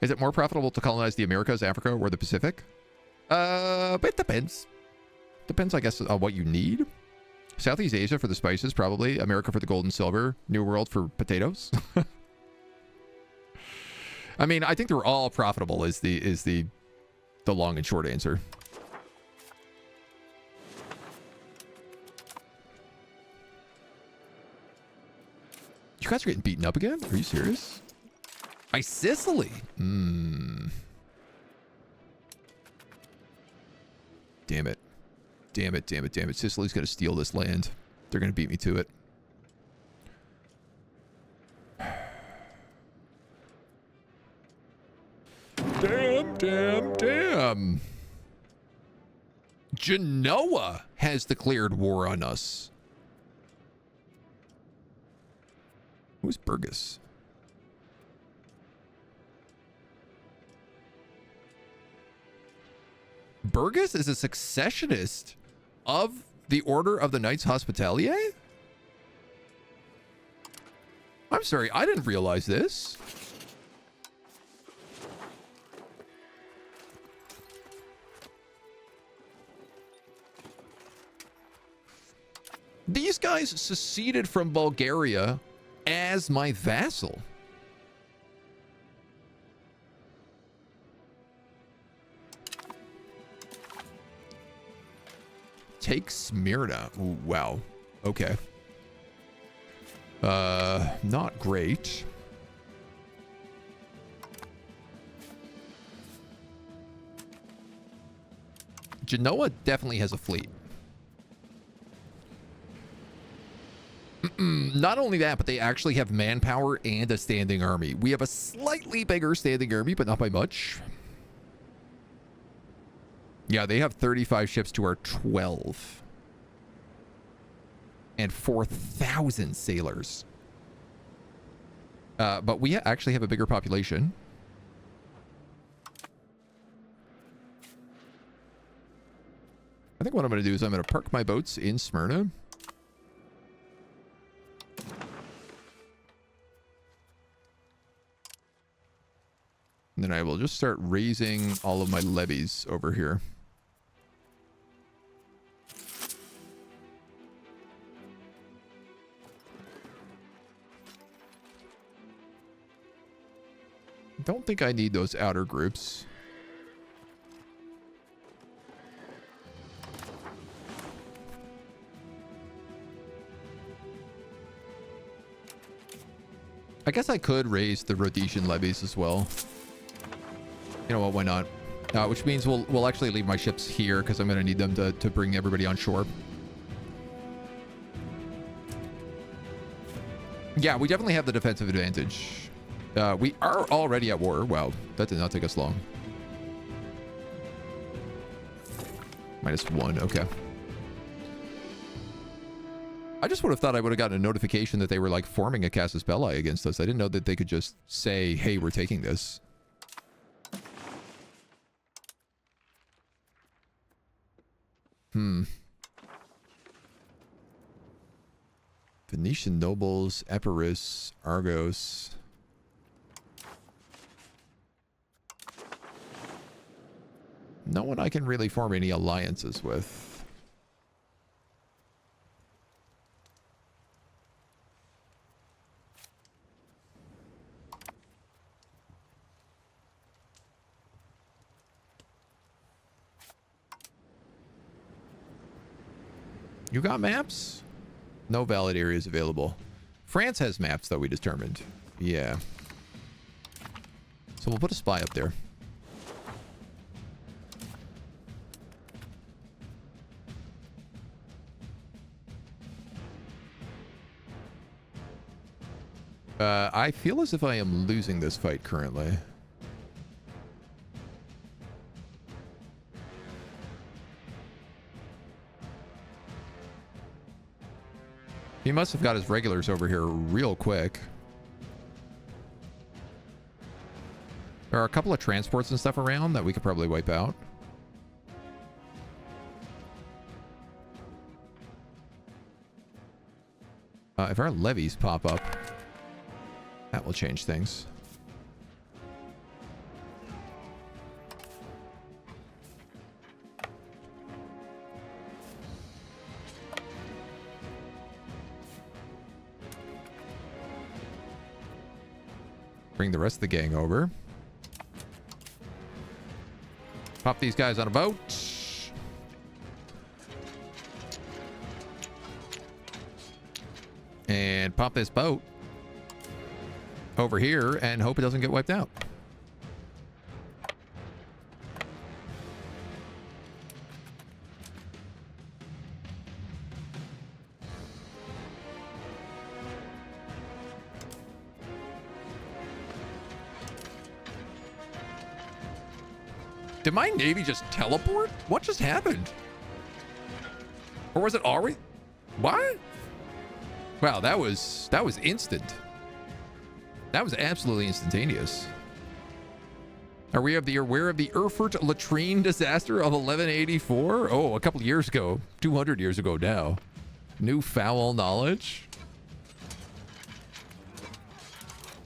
Speaker 1: Is it more profitable to colonize the Americas, Africa, or the Pacific? But it depends. Depends, I guess, on what you need. Southeast Asia for the spices, probably. America for the gold and silver. New World for potatoes. I mean, I think they're all profitable is the long and short answer. You guys are getting beaten up again? Are you serious? By Sicily? Damn it. Damn it, damn it, damn it. Sicily's going to steal this land. They're going to beat me to it. Damn, damn, damn. Genoa has declared war on us. Who's Burgess? Burgess is a successionist of the Order of the Knights Hospitalier? I'm sorry, I didn't realize this. These guys seceded from Bulgaria as my vassal. Take Smyrna. Ooh, wow. Okay. Not great. Genoa definitely has a fleet. Not only that, but they actually have manpower and a standing army. We have a slightly bigger standing army, but not by much. Yeah, they have 35 ships to our 12. And 4,000 sailors. But we actually have a bigger population. I think what I'm going to do is I'm going to park my boats in Smyrna. And then I will just start raising all of my levies over here. Don't think I need those outer groups. I guess I could raise the Rhodesian levies as well. You know what? Why not? Which means we'll actually leave my ships here because I'm going to need them to bring everybody on shore. Yeah, we definitely have the defensive advantage. We are already at war. Wow, that did not take us long. -1, okay. I just would have thought I would have gotten a notification that they were like forming a Casus Belli against us. I didn't know that they could just say, hey, we're taking this. Venetian nobles, Epirus, Argos. No one I can really form any alliances with. You got maps? No valid areas available. France has maps that we determined. Yeah. So we'll put a spy up there. I feel as if I am losing this fight currently. He must have got his regulars over here real quick. There are a couple of transports and stuff around that we could probably wipe out. If our levies pop up, that will change things. Bring the rest of the gang over. Pop these guys on a boat. And pop this boat over here and hope it doesn't get wiped out. Did my navy just teleport? What just happened? Or was it already? What? Wow, that was instant. That was absolutely instantaneous. Are we aware of the Erfurt latrine disaster of 1184? Oh, a couple years ago. 200 years ago now. New foul knowledge?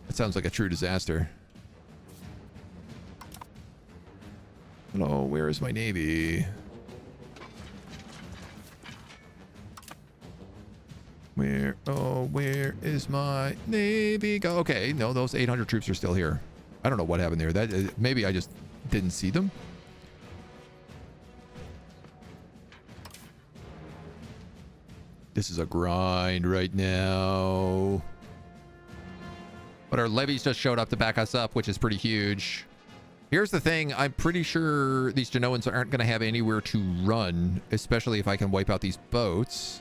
Speaker 1: That sounds like a true disaster. Hello, where is my navy? Where is my navy go? Okay, no, those 800 troops are still here. I don't know what happened there. That maybe I just didn't see them. This is a grind right now. But our levies just showed up to back us up, which is pretty huge. Here's the thing. I'm pretty sure these Genoans aren't going to have anywhere to run, especially if I can wipe out these boats.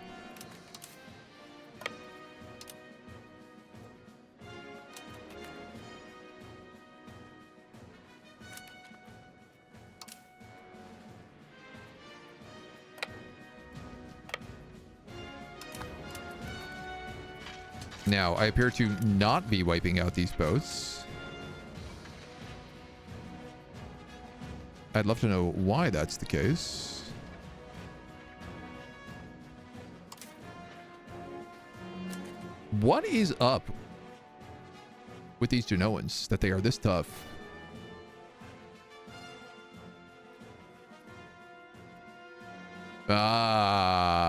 Speaker 1: Now, I appear to not be wiping out these boats. I'd love to know why that's the case. What is up with these Genoans that they are this tough?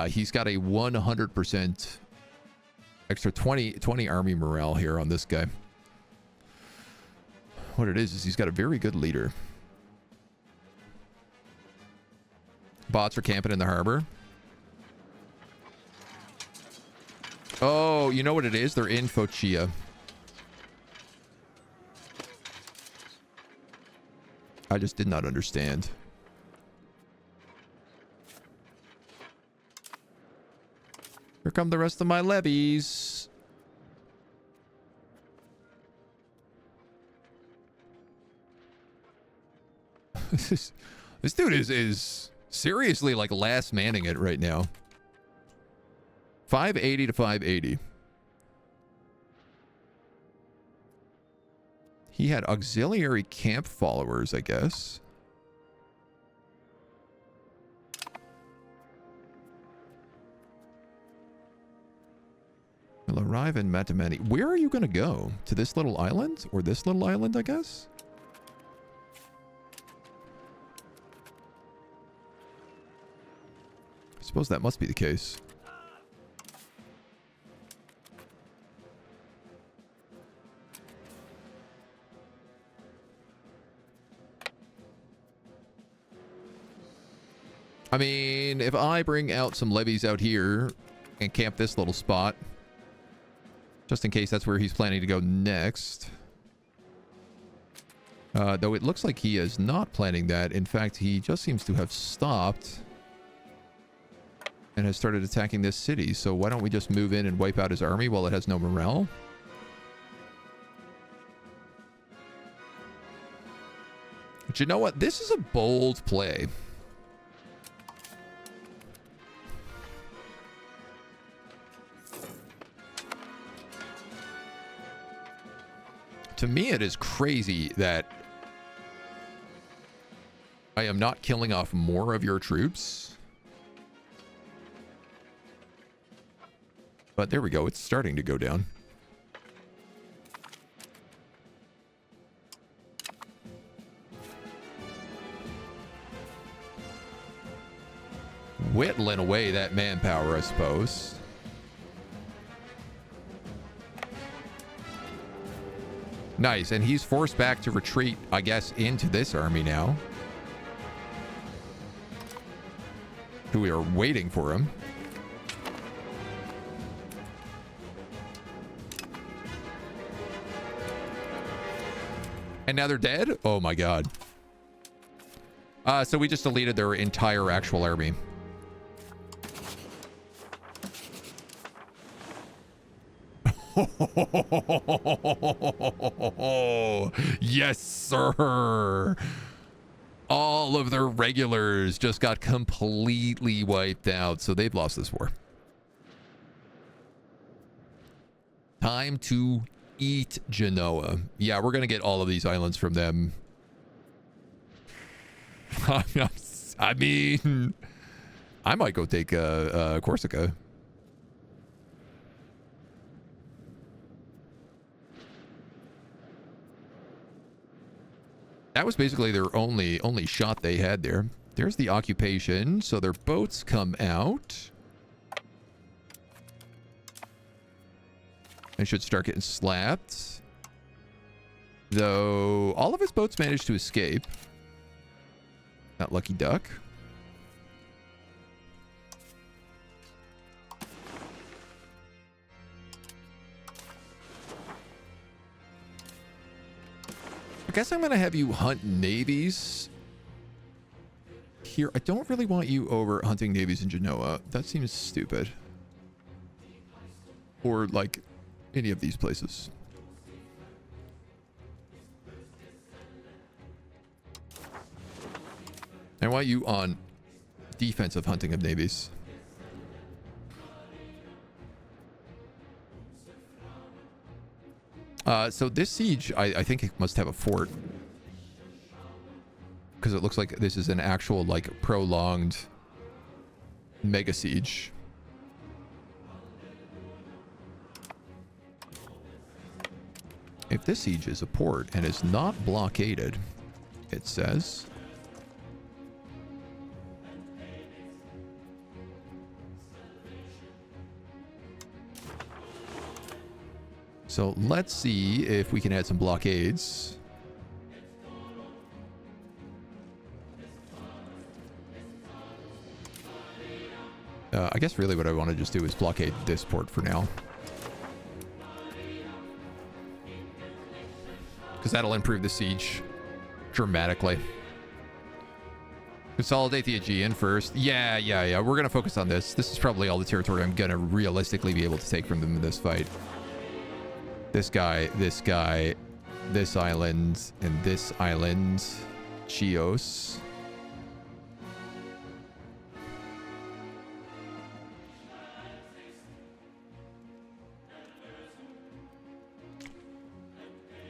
Speaker 1: He's got a 100% extra 20 army morale here on this guy. What it is he's got a very good leader. Bots are camping in the harbor. Oh, you know what it is? They're in Focia. I just did not understand. Here come the rest of my levies. This dude is seriously like last manning it right now. 580 to 580. He had auxiliary camp followers, I guess. We'll arrive in Matamani. Where are you going to go? To this little island? Or this little island, I guess? I suppose that must be the case. I mean, if I bring out some levies out here and camp this little spot, just in case that's where he's planning to go next. Though it looks like he is not planning that. In fact, he just seems to have stopped and has started attacking this city. So why don't we just move in and wipe out his army while it has no morale? But you know what? This is a bold play. To me, it is crazy that I am not killing off more of your troops. But there we go. It's starting to go down. Whittling away that manpower, I suppose. Nice, and he's forced back to retreat, I guess, into this army now. We are waiting for him. And now they're dead? Oh my god. So we just deleted their entire actual army. Yes, sir. All of their regulars just got completely wiped out, so they've lost this war. Time to eat Genoa. Yeah, we're gonna get all of these islands from them. I mean, I might go take Corsica. That was basically their only shot they had there. There's the occupation. So their boats come out. They should start getting slapped. Though all of his boats managed to escape. That lucky duck. I guess I'm going to have you hunt navies here. I don't really want you over hunting navies in Genoa. That seems stupid. Or like any of these places. I want you on defensive hunting of navies. So this siege, I think it must have a fort. Because it looks like this is an actual, like, prolonged mega siege. If this siege is a port and is not blockaded, it says... So let's see if we can add some blockades. I guess really what I want to just do is blockade this port for now. Because that'll improve the siege dramatically. Consolidate the Aegean first. Yeah. We're going to focus on this. This is probably all the territory I'm going to realistically be able to take from them in this fight. This guy, this island, and this island. Chios.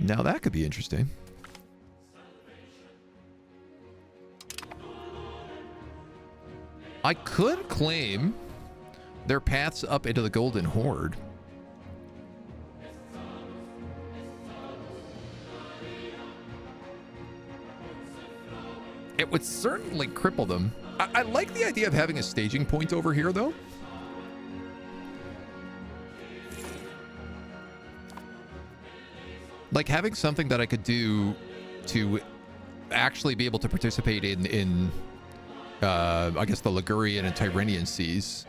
Speaker 1: Now that could be interesting. I could claim their paths up into the Golden Horde. It would certainly cripple them. I like the idea of having a staging point over here, though. Like having something that I could do to actually be able to participate in I guess the Ligurian and Tyrrhenian seas.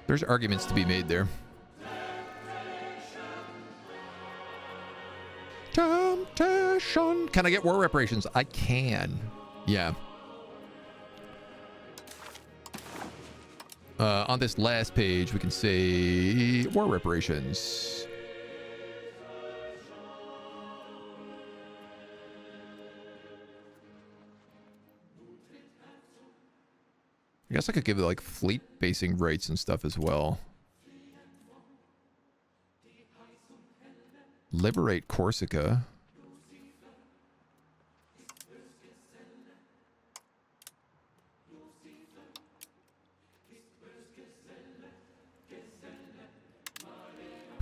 Speaker 1: There's arguments to be made there. Temptation. Can I get war reparations? I can. Yeah. On this last page, we can say war reparations. I guess I could give it like fleet basing rights and stuff as well. Liberate Corsica.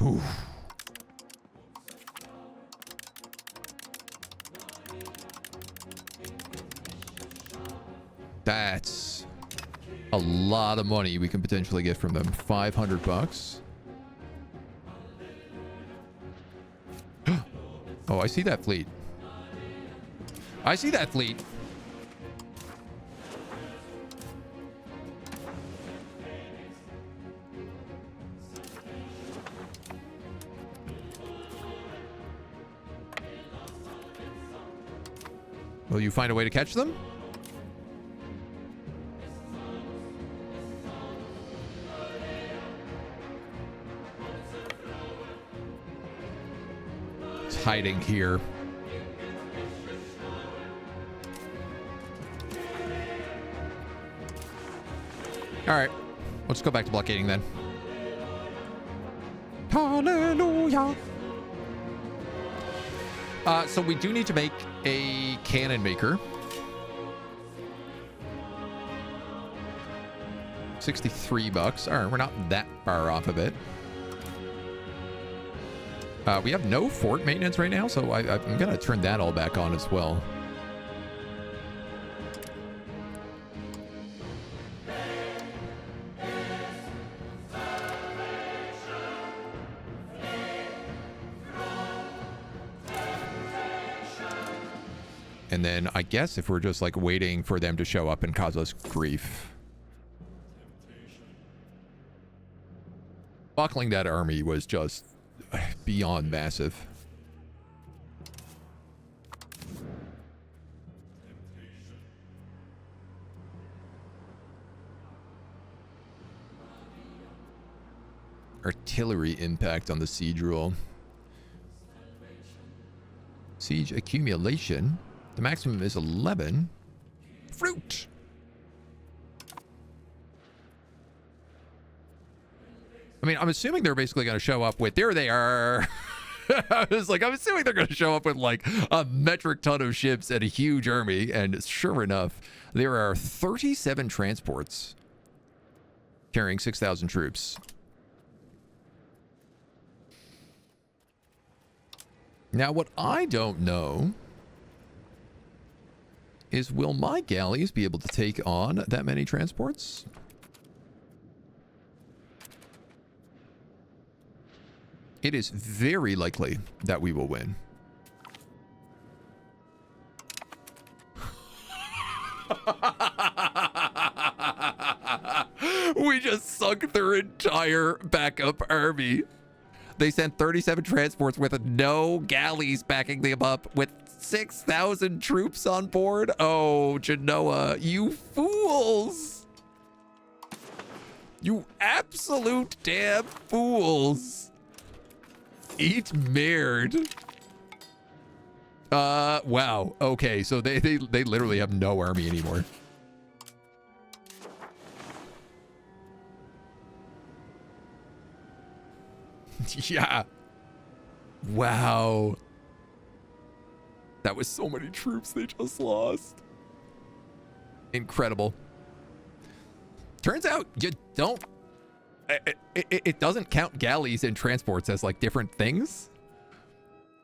Speaker 1: Oof. That's a lot of money we can potentially get from them. 500 bucks. Oh, I see that fleet. I see that fleet. Will you find a way to catch them? It's hiding here. All right, let's go back to blockading then. Hallelujah. So we do need to make a cannon maker. 63 bucks. All right, we're not that far off of it. We have no fort maintenance right now, so I'm going to turn that all back on as well. And then I guess if we're just like waiting for them to show up and cause us grief. Buckling that army was just beyond massive. Artillery impact on the siege roll. Siege accumulation. The maximum is 11. Fruit. I mean, I'm assuming they're basically going to show up with, there they are. I was like, I'm assuming they're going to show up with like a metric ton of ships and a huge army. And sure enough, there are 37 transports carrying 6,000 troops. Now, what I don't know is, will my galleys be able to take on that many transports? It is very likely that we will win. We just sunk their entire backup army. They sent 37 transports with no galleys backing them up, with 6,000 troops on board. Oh, Genoa, you fools. You absolute damn fools. Eat merd. Wow. Okay, so they literally have no army anymore. Yeah. Wow. That was so many troops they just lost. Incredible. Turns out you don't... It doesn't count galleys and transports as like different things.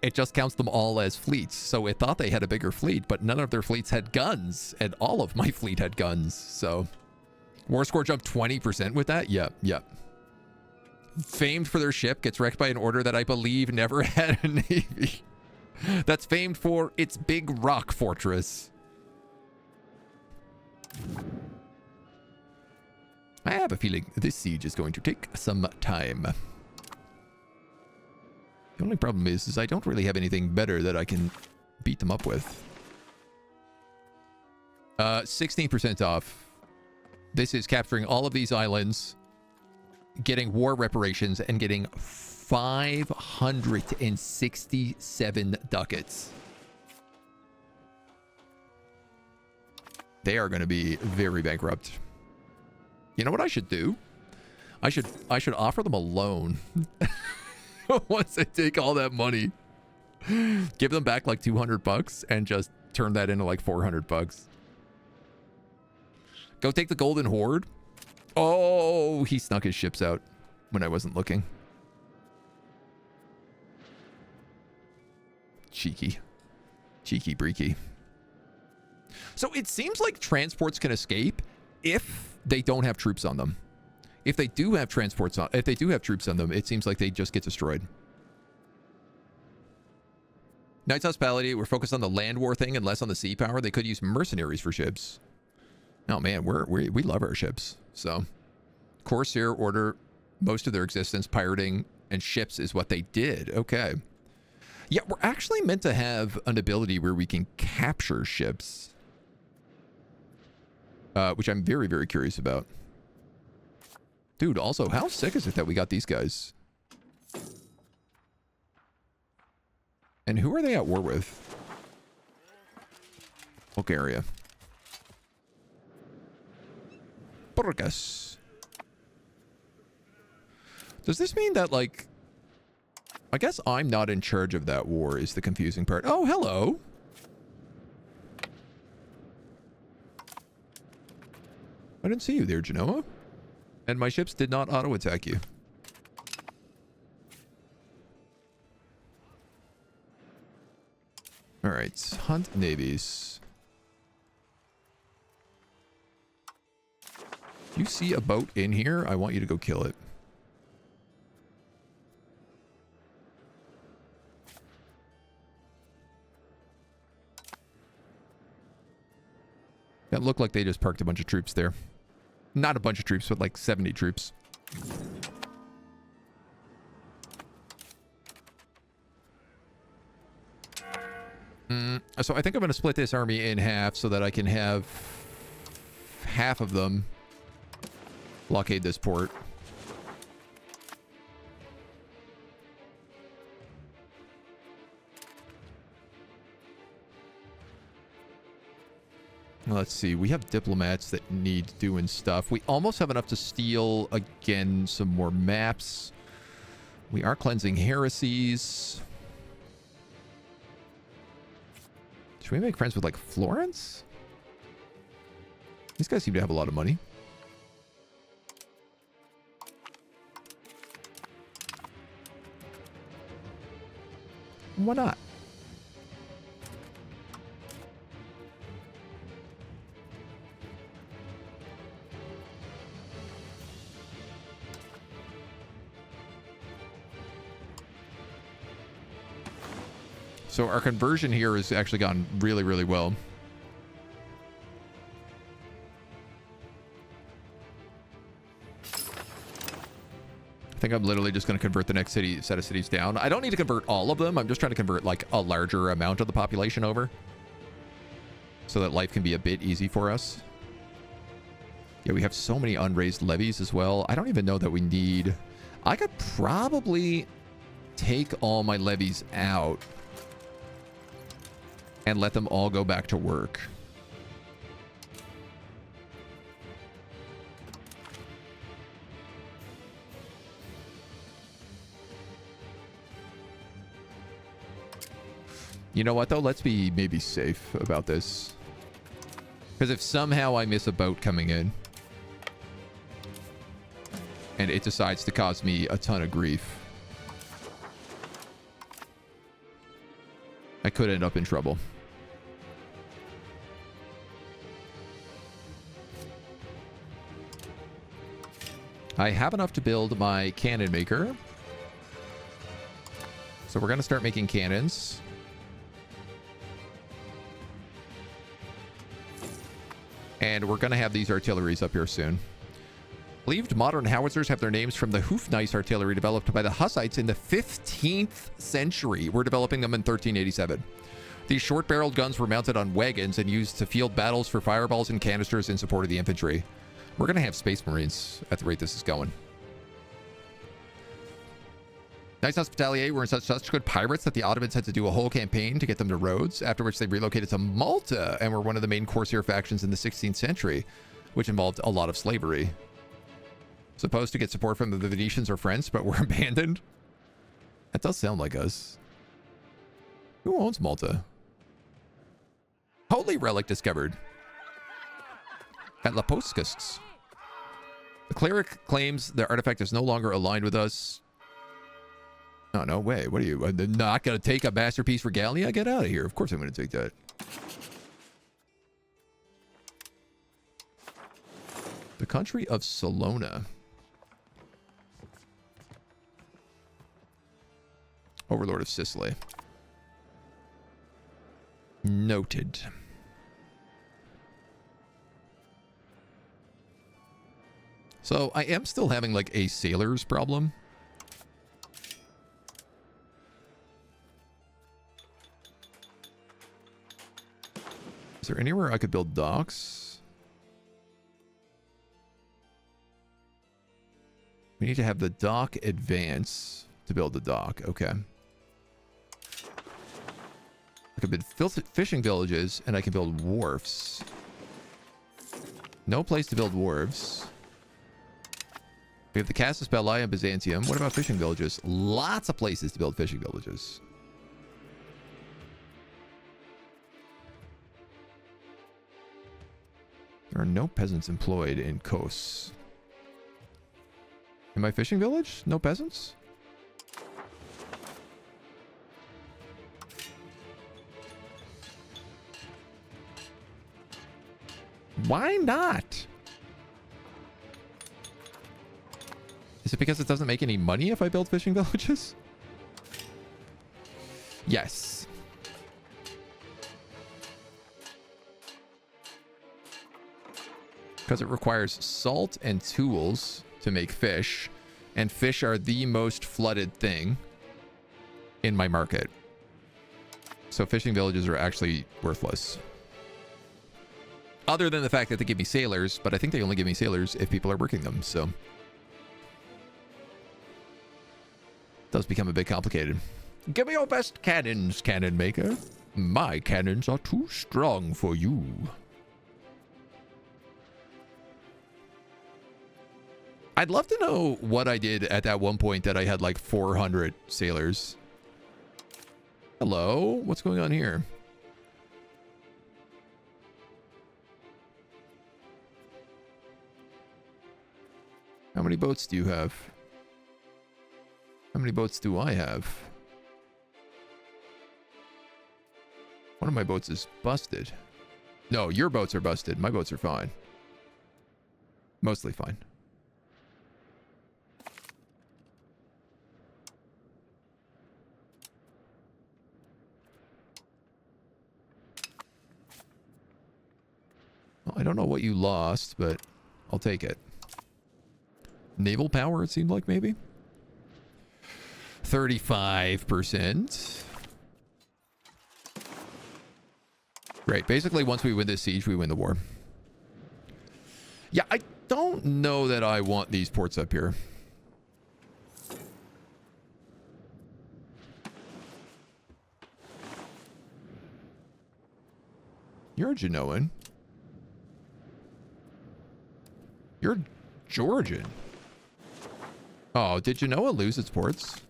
Speaker 1: It just counts them all as fleets. So it thought they had a bigger fleet, but none of their fleets had guns. And all of my fleet had guns. So war score jumped 20% with that. Yep. Famed for their ship, gets wrecked by an order that I believe never had a navy. That's famed for its big rock fortress. I have a feeling this siege is going to take some time. The only problem is I don't really have anything better that I can beat them up with. 16% off. This is capturing all of these islands, getting war reparations, and getting 567 ducats. They are going to be very bankrupt. You know what I should do? I should offer them a loan. Once I take all that money, give them back like $200 and just turn that into like $400. Go take the Golden Horde. Oh, he snuck his ships out when I wasn't looking. Cheeky breaky. So it seems like transports can escape if they don't have troops on them. If they do have troops on them, it seems like they just get destroyed. Knight's Hospitality, we're focused on the land war thing and less on the sea power. They could use mercenaries for ships. Oh man, we love our ships. So Corsair order most of their existence, pirating and ships is what they did. Okay. Yeah, we're actually meant to have an ability where we can capture ships. Which I'm very, very curious about. Dude, also, how sick is it that we got these guys? And who are they at war with? Bulgaria. Burgas. Does this mean that, like... I guess I'm not in charge of that war is the confusing part. Oh, hello. I didn't see you there, Genoa. And my ships did not auto-attack you. Alright, hunt navies. If you see a boat in here, I want you to go kill it. That looked like they just parked a bunch of troops there. Not a bunch of troops, but like 70 troops. So I think I'm going to split this army in half so that I can have half of them blockade this port. Let's see. We have diplomats that need doing stuff. We almost have enough to steal, again, some more maps. We are cleansing heresies. Should we make friends with, like, Florence? These guys seem to have a lot of money. Why not? So our conversion here has actually gone really, really well. I think I'm literally just going to convert the next set of cities down. I don't need to convert all of them. I'm just trying to convert like a larger amount of the population over so that life can be a bit easy for us. Yeah, we have so many unraised levies as well. I don't even know that we need... I could probably take all my levies out and let them all go back to work. You know what, though? Let's be maybe safe about this. Because if somehow I miss a boat coming in and it decides to cause me a ton of grief, I could end up in trouble. I have enough to build my cannon maker. So we're going to start making cannons. And we're going to have these artilleries up here soon. Believed modern howitzers have their names from the Hufneis artillery developed by the Hussites in the 15th century. We're developing them in 1387. These short-barreled guns were mounted on wagons and used to field battles for fireballs and canisters in support of the infantry. We're going to have space marines at the rate this is going. Nice Hospitalier were such good pirates that the Ottomans had to do a whole campaign to get them to Rhodes, after which they relocated to Malta and were one of the main Corsair factions in the 16th century, which involved a lot of slavery. Supposed to get support from the Venetians or French, but were abandoned? That does sound like us. Who owns Malta? Holy relic discovered at Laposcus. The cleric claims the artifact is no longer aligned with us. Oh, no way. What are you? I'm not going to take a masterpiece regalia? Get out of here. Of course I'm going to take that. The country of Salona. Overlord of Sicily. Noted. So I am still having like a sailor's problem. Is there anywhere I could build docks? We need to have the dock advance to build the dock. Okay. I can build fishing villages and I can build wharfs. No place to build wharves. We have the Casus Belli and Byzantium. What about fishing villages? Lots of places to build fishing villages. There are no peasants employed in Kos. In my fishing village? No peasants? Why not? Is it because it doesn't make any money if I build fishing villages? Yes. Because it requires salt and tools to make fish, and fish are the most flooded thing in my market. So fishing villages are actually worthless. Other than the fact that they give me sailors, but I think they only give me sailors if people are working them, so... does become a bit complicated. Give me your best cannons, cannon maker. My cannons are too strong for you. I'd love to know what I did at that one point that I had like 400 sailors. Hello? What's going on here? How many boats do you have? How many boats do I have? One of my boats is busted. No, your boats are busted. My boats are fine. Mostly fine. Well, I don't know what you lost, but I'll take it. Naval power, it seemed like, maybe? 35%. Great. Basically, once we win this siege, we win the war. Yeah, I don't know that I want these ports up here. You're a Genoan. You're Georgian. Oh, did Genoa lose its ports?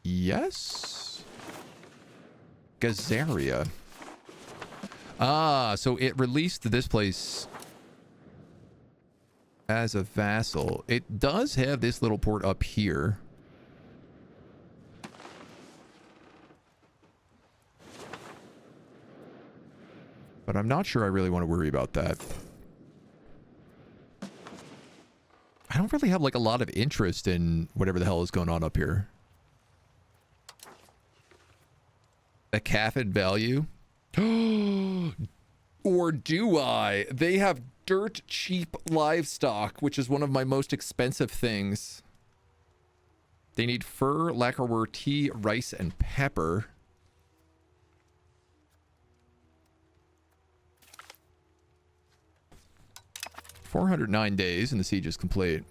Speaker 1: Yes. Gazaria. Ah, so it released this place as a vassal. It does have this little port up here. But I'm not sure I really want to worry about that. I don't really have like a lot of interest in whatever the hell is going on up here. The Cathid value? Or do I? They have dirt cheap livestock, which is one of my most expensive things. They need fur, lacquerware, tea, rice, and pepper. $409 days and the siege is complete.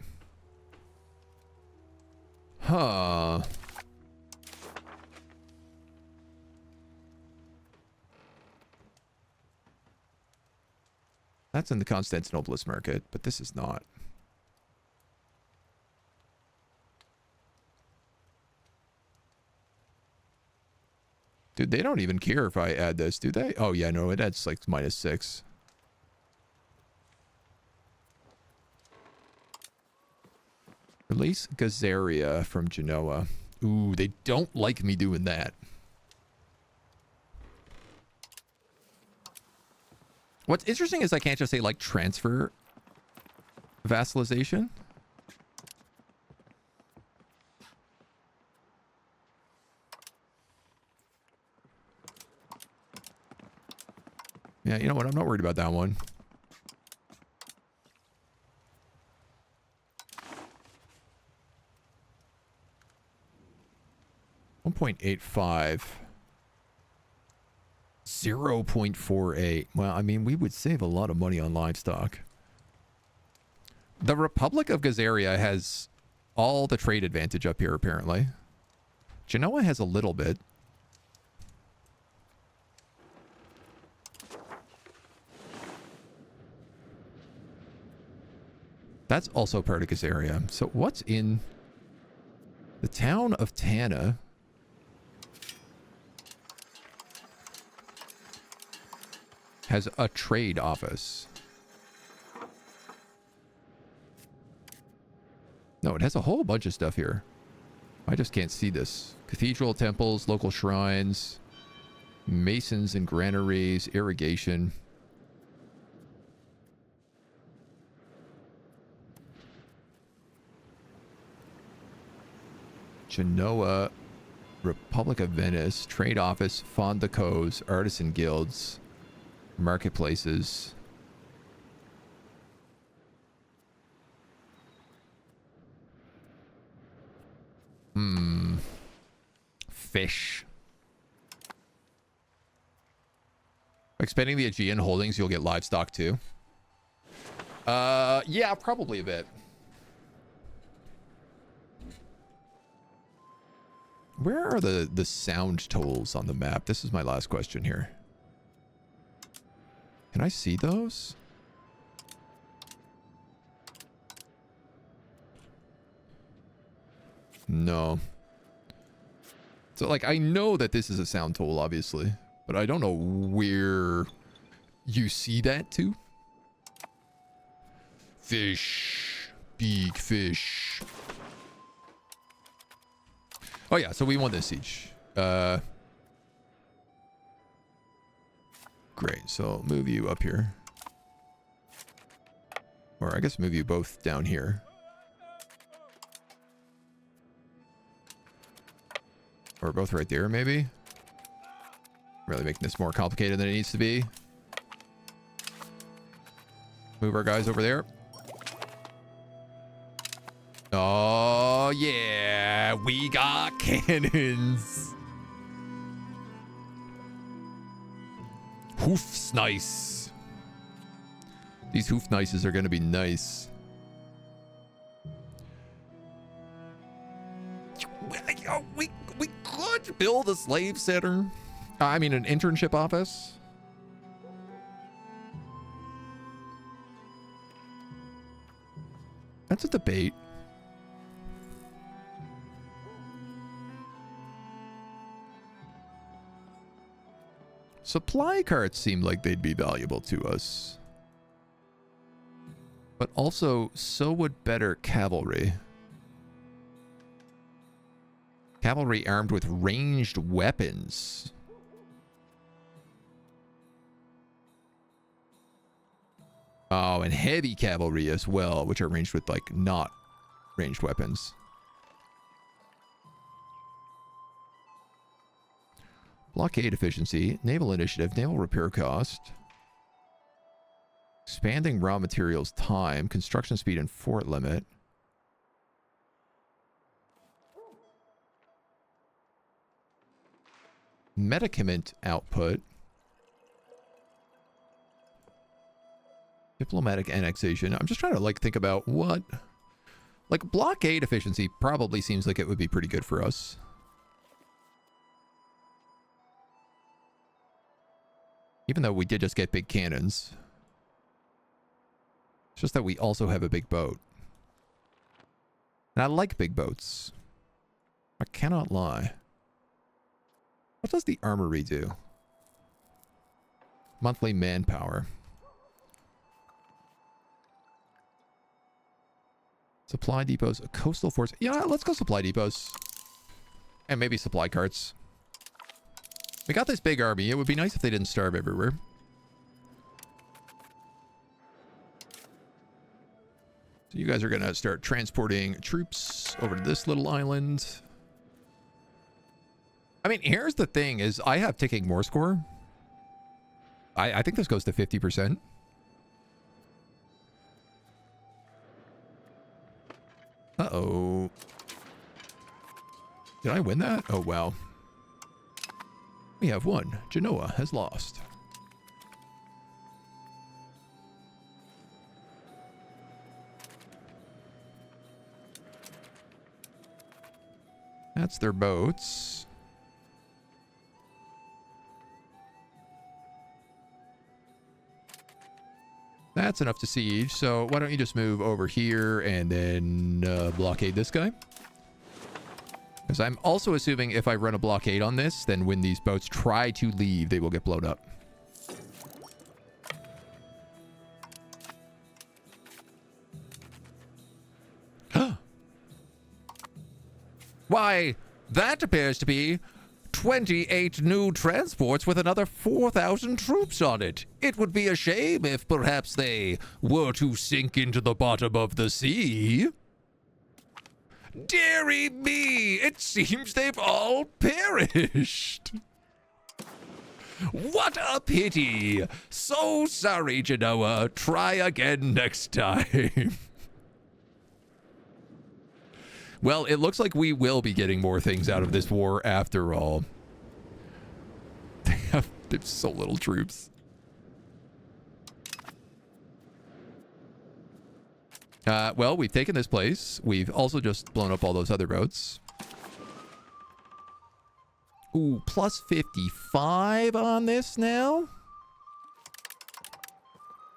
Speaker 1: Huh. That's in the Constantinopolis market, but this is not. Dude, they don't even care if I add this, do they? Oh, yeah, no, it adds like -6. Release Gazaria from Genoa. Ooh, they don't like me doing that. What's interesting is I can't just say, like, transfer vassalization. Yeah, you know what? I'm not worried about that one. $1.85. 0.48. Well, I mean, we would save a lot of money on livestock. The Republic of Gazaria has all the trade advantage up here, apparently. Genoa has a little bit. That's also part of Gazaria. So what's in the town of Tana? Has a trade office. No, it has a whole bunch of stuff here. I just can't see this. Cathedral, temples, local shrines, masons and granaries, irrigation. Genoa, Republic of Venice, trade office, fondacos, artisan guilds, marketplaces. Fish. Expanding the Aegean holdings, you'll get livestock too. Yeah, probably a bit. Where are the sound tolls on the map? This is my last question here. Can I see those? No. So, like, I know that this is a sound toll, obviously, but I don't know where you see that to. Fish. Big fish. Oh, yeah, so we won this siege. Great, so I'll move you up here. Or I guess move you both down here. Or both right there, maybe? Really making this more complicated than it needs to be. Move our guys over there. Oh, yeah. We got cannons. Hoofs nice. These hoof nices are going to be nice. We could build a slave center. I mean, an internship office. That's a debate. Supply carts seem like they'd be valuable to us. But also, so would better cavalry. Cavalry armed with ranged weapons. Oh, and heavy cavalry as well, which are ranged with, like, not ranged weapons. Blockade efficiency, naval initiative, naval repair cost. Expanding raw materials time, construction speed, and fort limit. Medicament output. Diplomatic annexation. I'm just trying to, like, think about what... Like, blockade efficiency probably seems like it would be pretty good for us. Even though we did just get big cannons. It's just that we also have a big boat. And I like big boats. I cannot lie. What does the armory do? Monthly manpower. Supply depots, a coastal force. Yeah, let's go supply depots. And maybe supply carts. We got this big army. It would be nice if they didn't starve everywhere. So you guys are going to start transporting troops over to this little island. I mean, here's the thing is I have ticking more score. I think this goes to 50%. Uh-oh. Did I win that? Oh, wow. We have won. Genoa has lost. That's their boats. That's enough to siege, so why don't you just move over here and then blockade this guy? Because I'm also assuming if I run a blockade on this, then when these boats try to leave, they will get blown up. Why, that appears to be 28 new transports with another 4,000 troops on it. It would be a shame if perhaps they were to sink into the bottom of the sea. Dearie me, it seems they've all perished. What a pity. So sorry, Genoa. Try again next time. Well, it looks like we will be getting more things out of this war after all. They have so little troops. Well, we've taken this place. We've also just blown up all those other boats. Ooh, plus 55 on this now?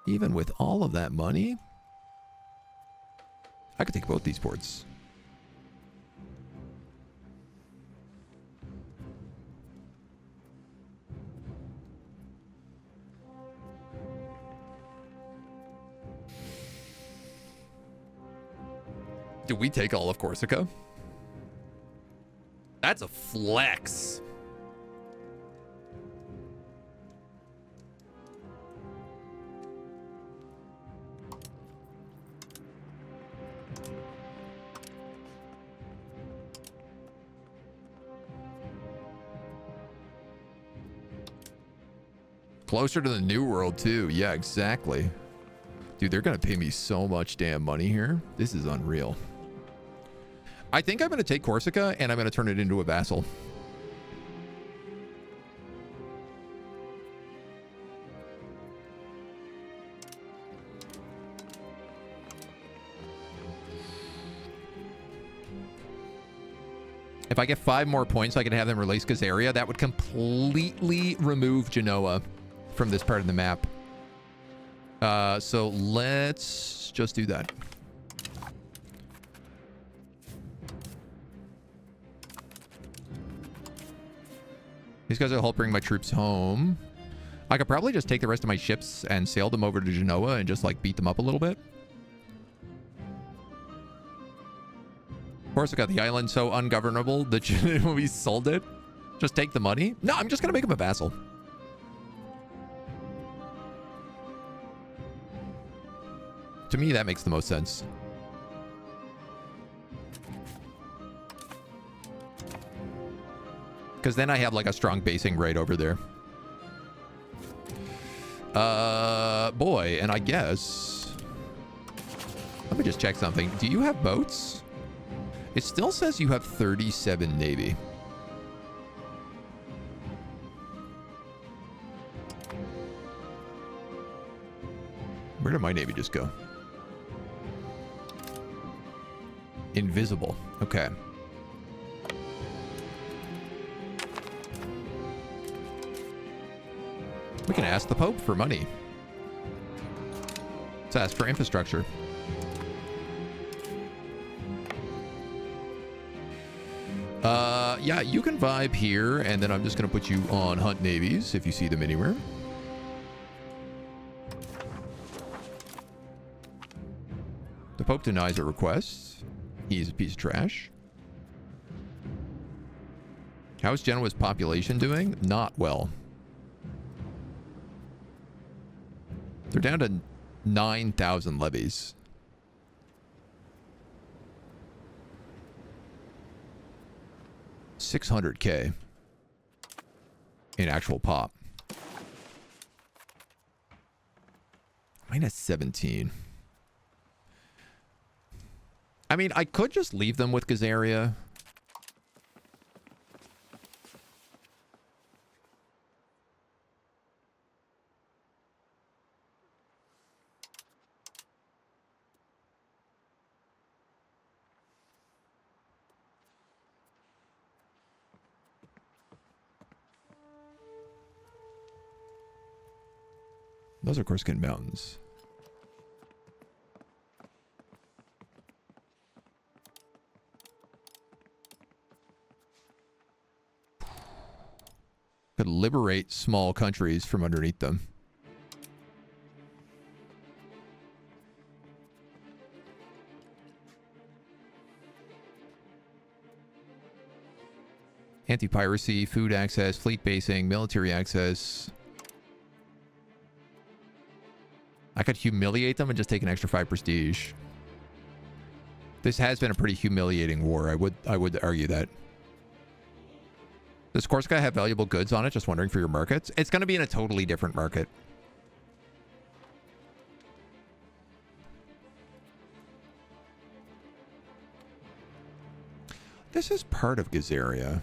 Speaker 1: Even with all of that money? I could take both these ports. Do we take all of Corsica? That's a flex. Closer to the New World, too. Yeah, exactly. Dude, they're going to pay me so much damn money here. This is unreal. I think I'm going to take Corsica and I'm going to turn it into a vassal. If I get 5 more points, I can have them release Gazaria. That would completely remove Genoa from this part of the map. So let's just do that. These guys will help bring my troops home. I could probably just take the rest of my ships and sail them over to Genoa and just like beat them up a little bit. Of course, I got the island so ungovernable that we sold it. Just take the money. No, I'm just going to make him a vassal. To me, that makes the most sense. Because then I have like a strong basing right over there. Boy, and I guess... Let me just check something. Do you have boats? It still says you have 37 Navy. Where did my Navy just go? Invisible. Okay. We can ask the Pope for money. Let's ask for infrastructure. Yeah, you can vibe here, and then I'm just going to put you on Hunt Navies if you see them anywhere. The Pope denies a request. He's a piece of trash. How is Genoa's population doing? Not well. They're down to 9,000 levies. $600K in actual pop. Minus 17. I mean, I could just leave them with Gazaria. Those are Corsican mountains. Could liberate small countries from underneath them. Anti-piracy, food access, fleet basing, military access. I could humiliate them and just take an extra 5 prestige. This has been a pretty humiliating war. I would argue that. Does Corsica have valuable goods on it? Just wondering for your markets. It's going to be in a totally different market. This is part of Gazaria.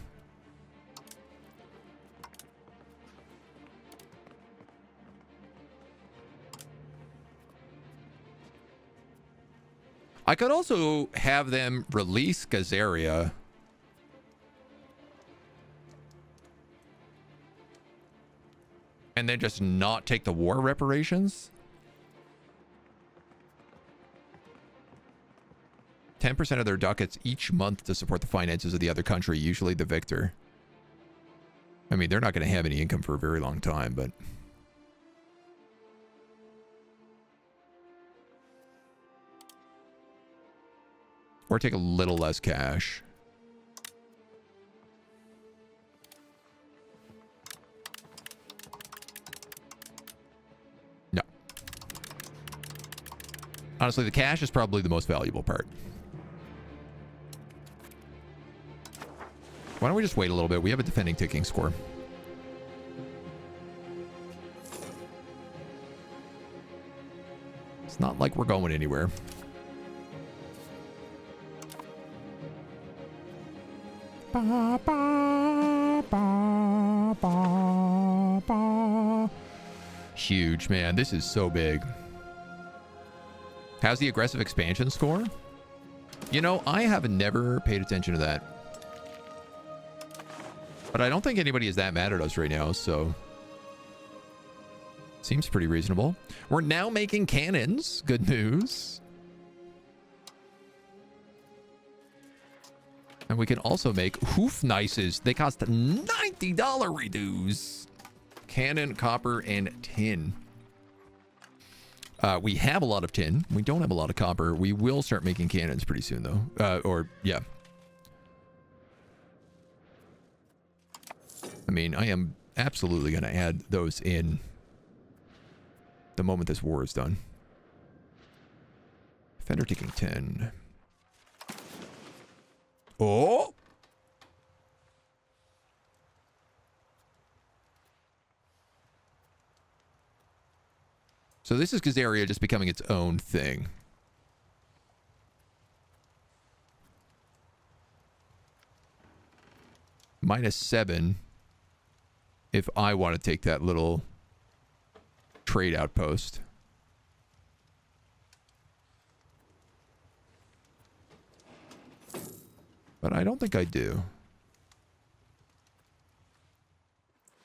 Speaker 1: I could also have them release Gazaria. And then just not take the war reparations. 10% of their ducats each month to support the finances of the other country, usually the victor. I mean, they're not going to have any income for a very long time, but... Or take a little less cash. No. Honestly, the cash is probably the most valuable part. Why don't we just wait a little bit? We have a defending ticking score. It's not like we're going anywhere. Ba, ba, ba, ba, ba. Huge, man. This is so big. How's the aggressive expansion score? You know, I have never paid attention to that. But I don't think anybody is that mad at us right now, so... Seems pretty reasonable. We're now making cannons. Good news. And we can also make hoofnices. They cost $90 reduce. Cannon, copper, and tin. We have a lot of tin. We don't have a lot of copper. We will start making cannons pretty soon, though. Yeah. I mean, I am absolutely going to add those in the moment this war is done. Defender taking 10. Oh! So this is Khazaria just becoming its own thing. -7 if I want to take that little trade outpost. But I don't think I do.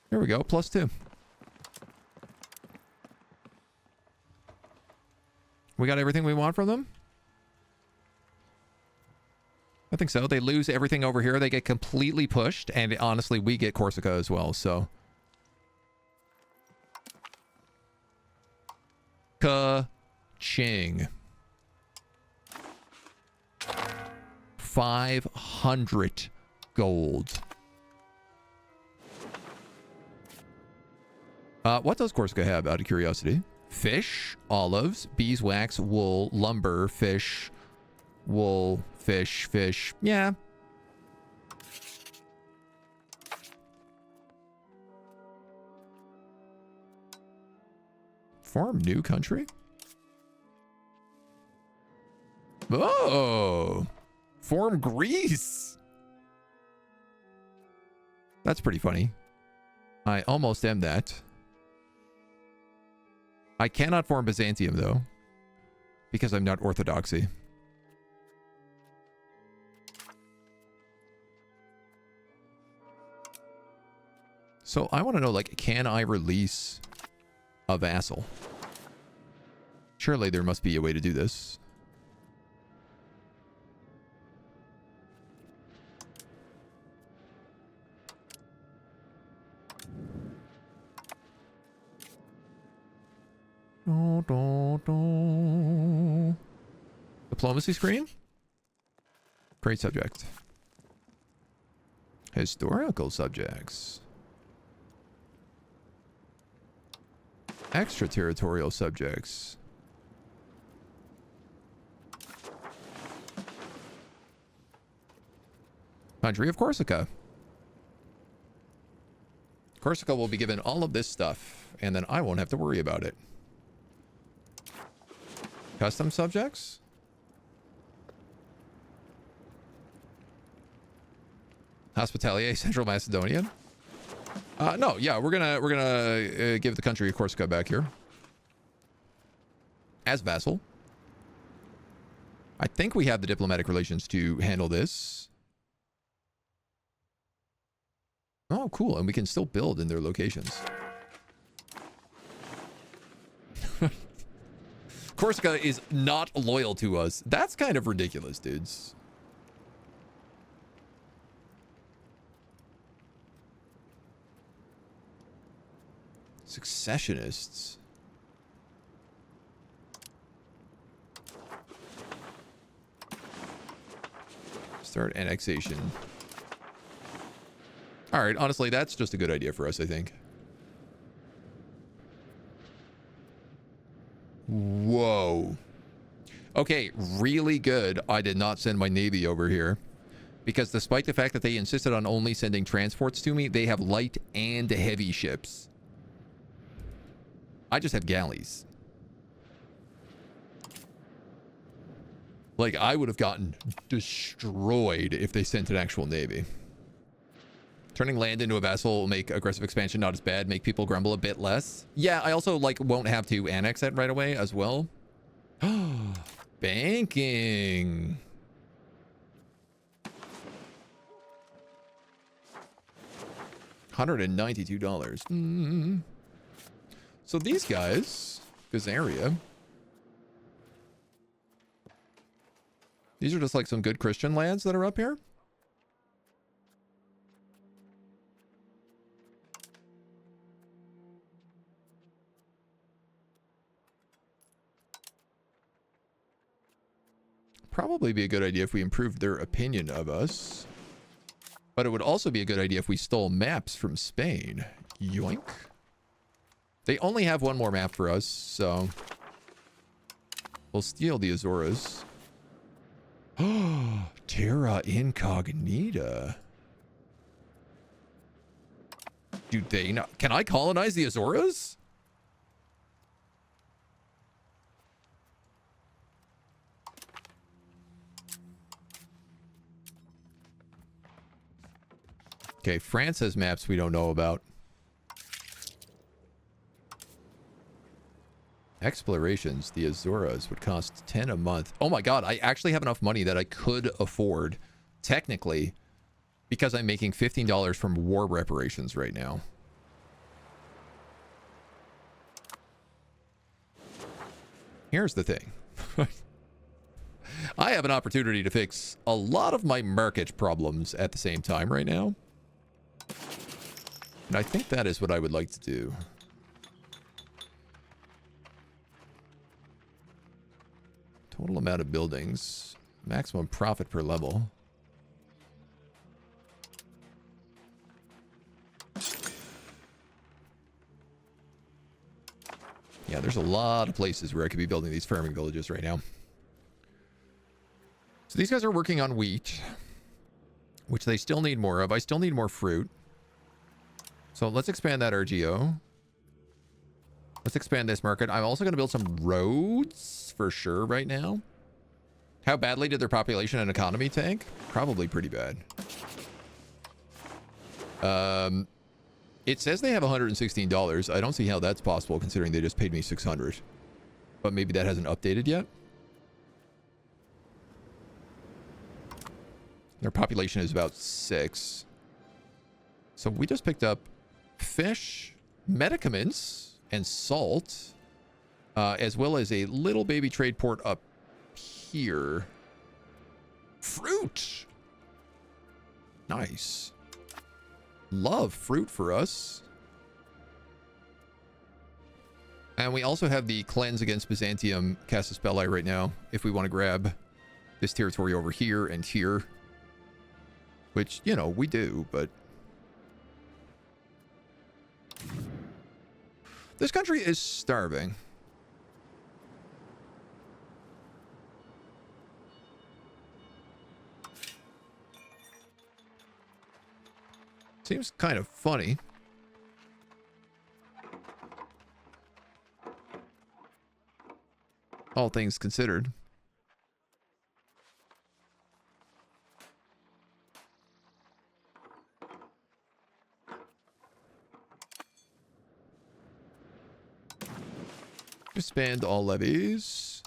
Speaker 1: There we go, +2. We got everything we want from them? I think so. They lose everything over here. They get completely pushed. And honestly, we get Corsica as well, so. Ka-ching. 500 gold. What does Corsica have, out of curiosity? Fish, olives, beeswax, wool, lumber, fish, wool, fish, fish. Yeah. Form new country? Oh! Form Greece! That's pretty funny. I almost am that. I cannot form Byzantium, though, because I'm not Orthodoxy. So I want to know, like, can I release a vassal? Surely there must be a way to do this. Diplomacy screen? Create subject. Historical subjects. Extraterritorial subjects. Country of Corsica. Corsica will be given all of this stuff, and then I won't have to worry about it. Custom subjects? Hospitalier, Central Macedonia. No, yeah, we're gonna give the country of Corsica back here as vassal. I think we have the diplomatic relations to handle this. Oh, cool, and we can still build in their locations. Corsica is not loyal to us. That's kind of ridiculous, dudes. Successionists. Start annexation. All right, honestly, that's just a good idea for us, I think. Whoa. Okay, really good. I did not send my navy over here. Because despite the fact that they insisted on only sending transports to me, they have light and heavy ships. I just have galleys. Like, I would have gotten destroyed if they sent an actual navy. Turning land into a vassal will make aggressive expansion not as bad, make people grumble a bit less. Yeah, I also like won't have to annex it right away as well. Banking. $192. So these guys, this area, these are just like some good Christian lands that are up here. Probably be a good idea if we improved their opinion of us. But it would also be a good idea if we stole maps from Spain. Yoink. They only have one more map for us, so we'll steal the Azores. Oh, Terra Incognita. Do they not? Can I colonize the Azores? Okay, France has maps we don't know about. Explorations, the Azores would cost 10 a month. Oh my god, I actually have enough money that I could afford, technically, because I'm making $15 from war reparations right now. Here's the thing. I have an opportunity to fix a lot of my market problems at the same time right now. And I think that is what I would like to do. Total amount of buildings. Maximum profit per level. Yeah, there's a lot of places where I could be building these farming villages right now. So these guys are working on wheat, which they still need more of. I still need more fruit. So let's expand that RGO. Let's expand this market. I'm also going to build some roads for sure right now. How badly did their population and economy tank? Probably pretty bad. It says they have $116. I don't see how that's possible considering they just paid me $600. But maybe that hasn't updated yet. Their population is about 6. So we just picked up fish, medicaments, and salt, as well as a little baby trade port up here. Fruit! Nice. Love fruit for us. And we also have the cleanse against Byzantium Casus Belli right now, if we want to grab this territory over here and here. Which, you know, we do, but this country is starving. Seems kind of funny. All things considered. Expand all levies.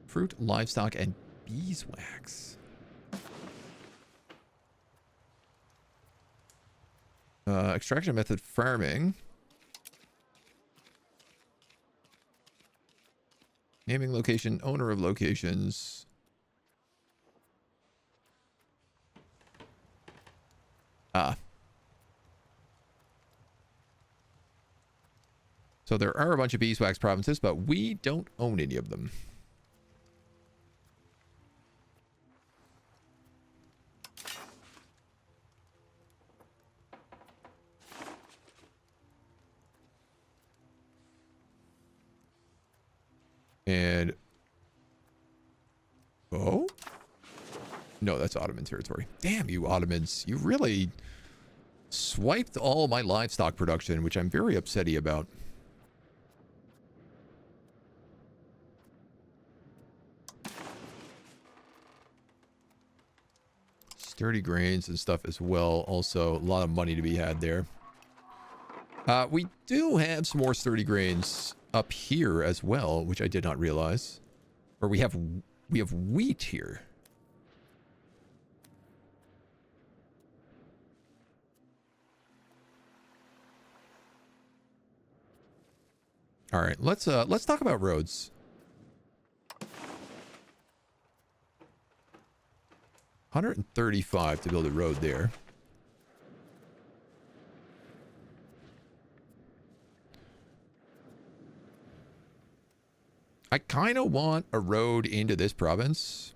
Speaker 1: Fruit, livestock, and beeswax. Extraction method farming. Naming location, owner of locations. So there are a bunch of beeswax provinces, but we don't own any of them. And oh no, that's Ottoman territory. Damn you Ottomans, you really swiped all my livestock production, which I'm very upsetty about. Sturdy grains and stuff as well. Also, a lot of money to be had there. We do have some more sturdy grains up here as well, which I did not realize. Or we have wheat here. All right, let's talk about roads. $135 to build a road there. I kind of want a road into this province.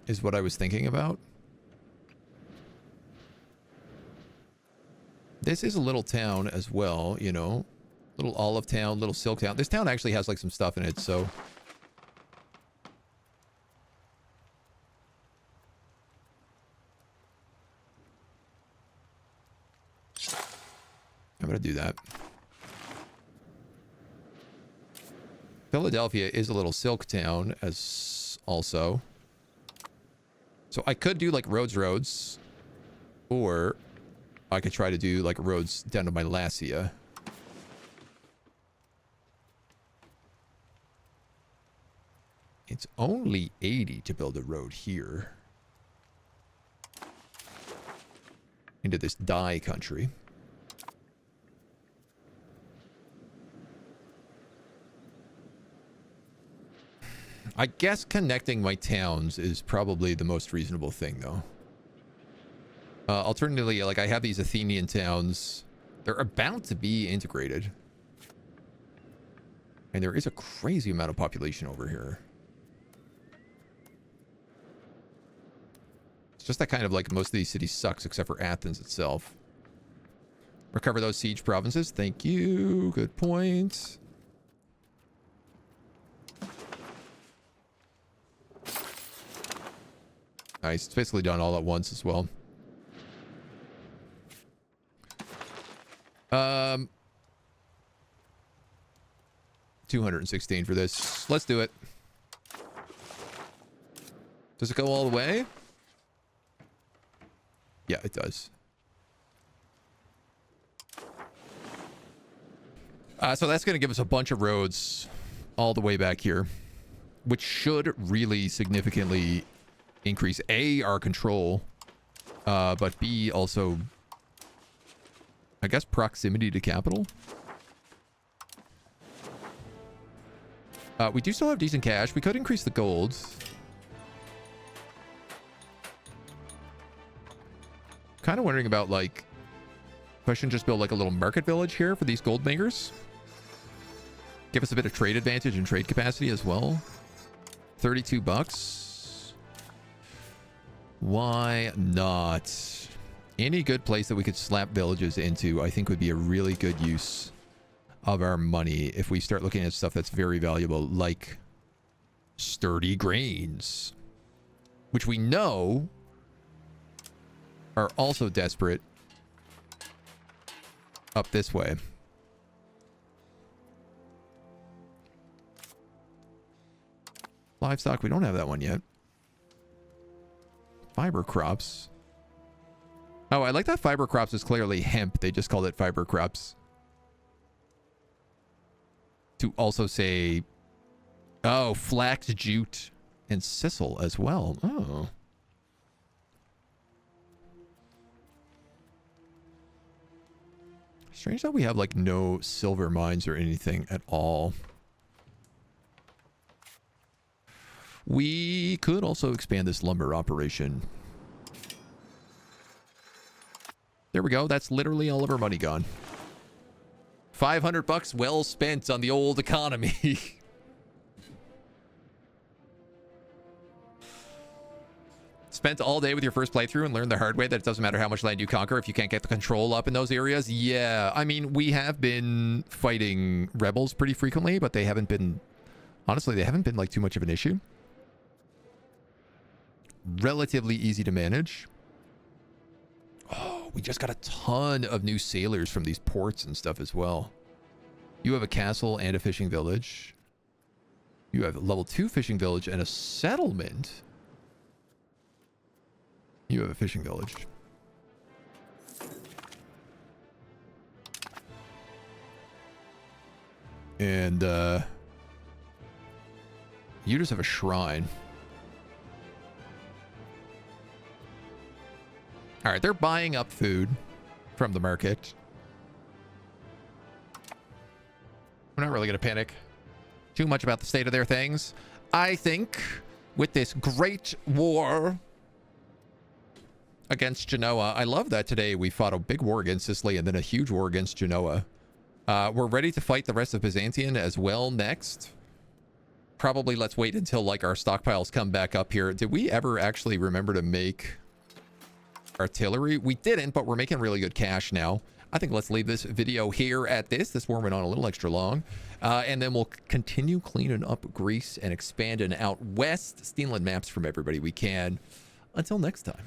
Speaker 1: Is what I was thinking about. This is a little town as well, you know. Little olive town, little silk town. This town actually has like some stuff in it, so... I'm going to do that. Philadelphia is a little silk town as also. So I could do like roads. Or I could try to do like roads down to Mylasia. It's only 80 to build a road here. Into this dye country. I guess connecting my towns is probably the most reasonable thing, though. Alternatively, like I have these Athenian towns. They're about to be integrated. And there is a crazy amount of population over here. It's just that kind of like most of these cities sucks except for Athens itself. Recover those siege provinces. Thank you. Good point. Nice. It's basically done all at once as well. 216 for this. Let's do it. Does it go all the way? Yeah, it does. So that's going to give us a bunch of roads all the way back here, which should really significantly increase A, our control, but B, also, I guess, proximity to capital. We do still have decent cash. We could increase the gold. Kind of wondering about, like, if I shouldn't just build, like, a little market village here for these gold makers. Give us a bit of trade advantage and trade capacity as well. 32 bucks. Why not? Any good place that we could slap villages into, I think would be a really good use of our money if we start looking at stuff that's very valuable, like sturdy grains, which we know are also desperate up this way. Livestock, we don't have that one yet. Fiber crops. Oh, I like that fiber crops is clearly hemp. They just called it fiber crops. To also say, oh, flax, jute, and sisal as well. Oh. Strange that we have like no silver mines or anything at all. We could also expand this lumber operation. There we go. That's literally all of our money gone. 500 bucks well spent on the old economy. Spent all day with your first playthrough and learned the hard way that it doesn't matter how much land you conquer if you can't get the control up in those areas. Yeah, I mean, we have been fighting rebels pretty frequently, but they haven't been... Honestly, they haven't been like too much of an issue. Relatively easy to manage. Oh, we just got a ton of new sailors from these ports and stuff as well. You have a castle and a fishing village. You have a level 2 fishing village and a settlement. You have a fishing village. And you just have a shrine. All right, they're buying up food from the market. We're not really going to panic too much about the state of their things. I think with this great war against Genoa, I love that today we fought a big war against Sicily and then a huge war against Genoa. We're ready to fight the rest of Byzantium as well next. Probably let's wait until like our stockpiles come back up here. Did we ever actually remember to make artillery? We didn't, but we're making really good cash now. I think let's leave this video here at this. This one went on a little extra long. And then we'll continue cleaning up Greece and expanding out west, stealing maps from everybody we can. Until next time.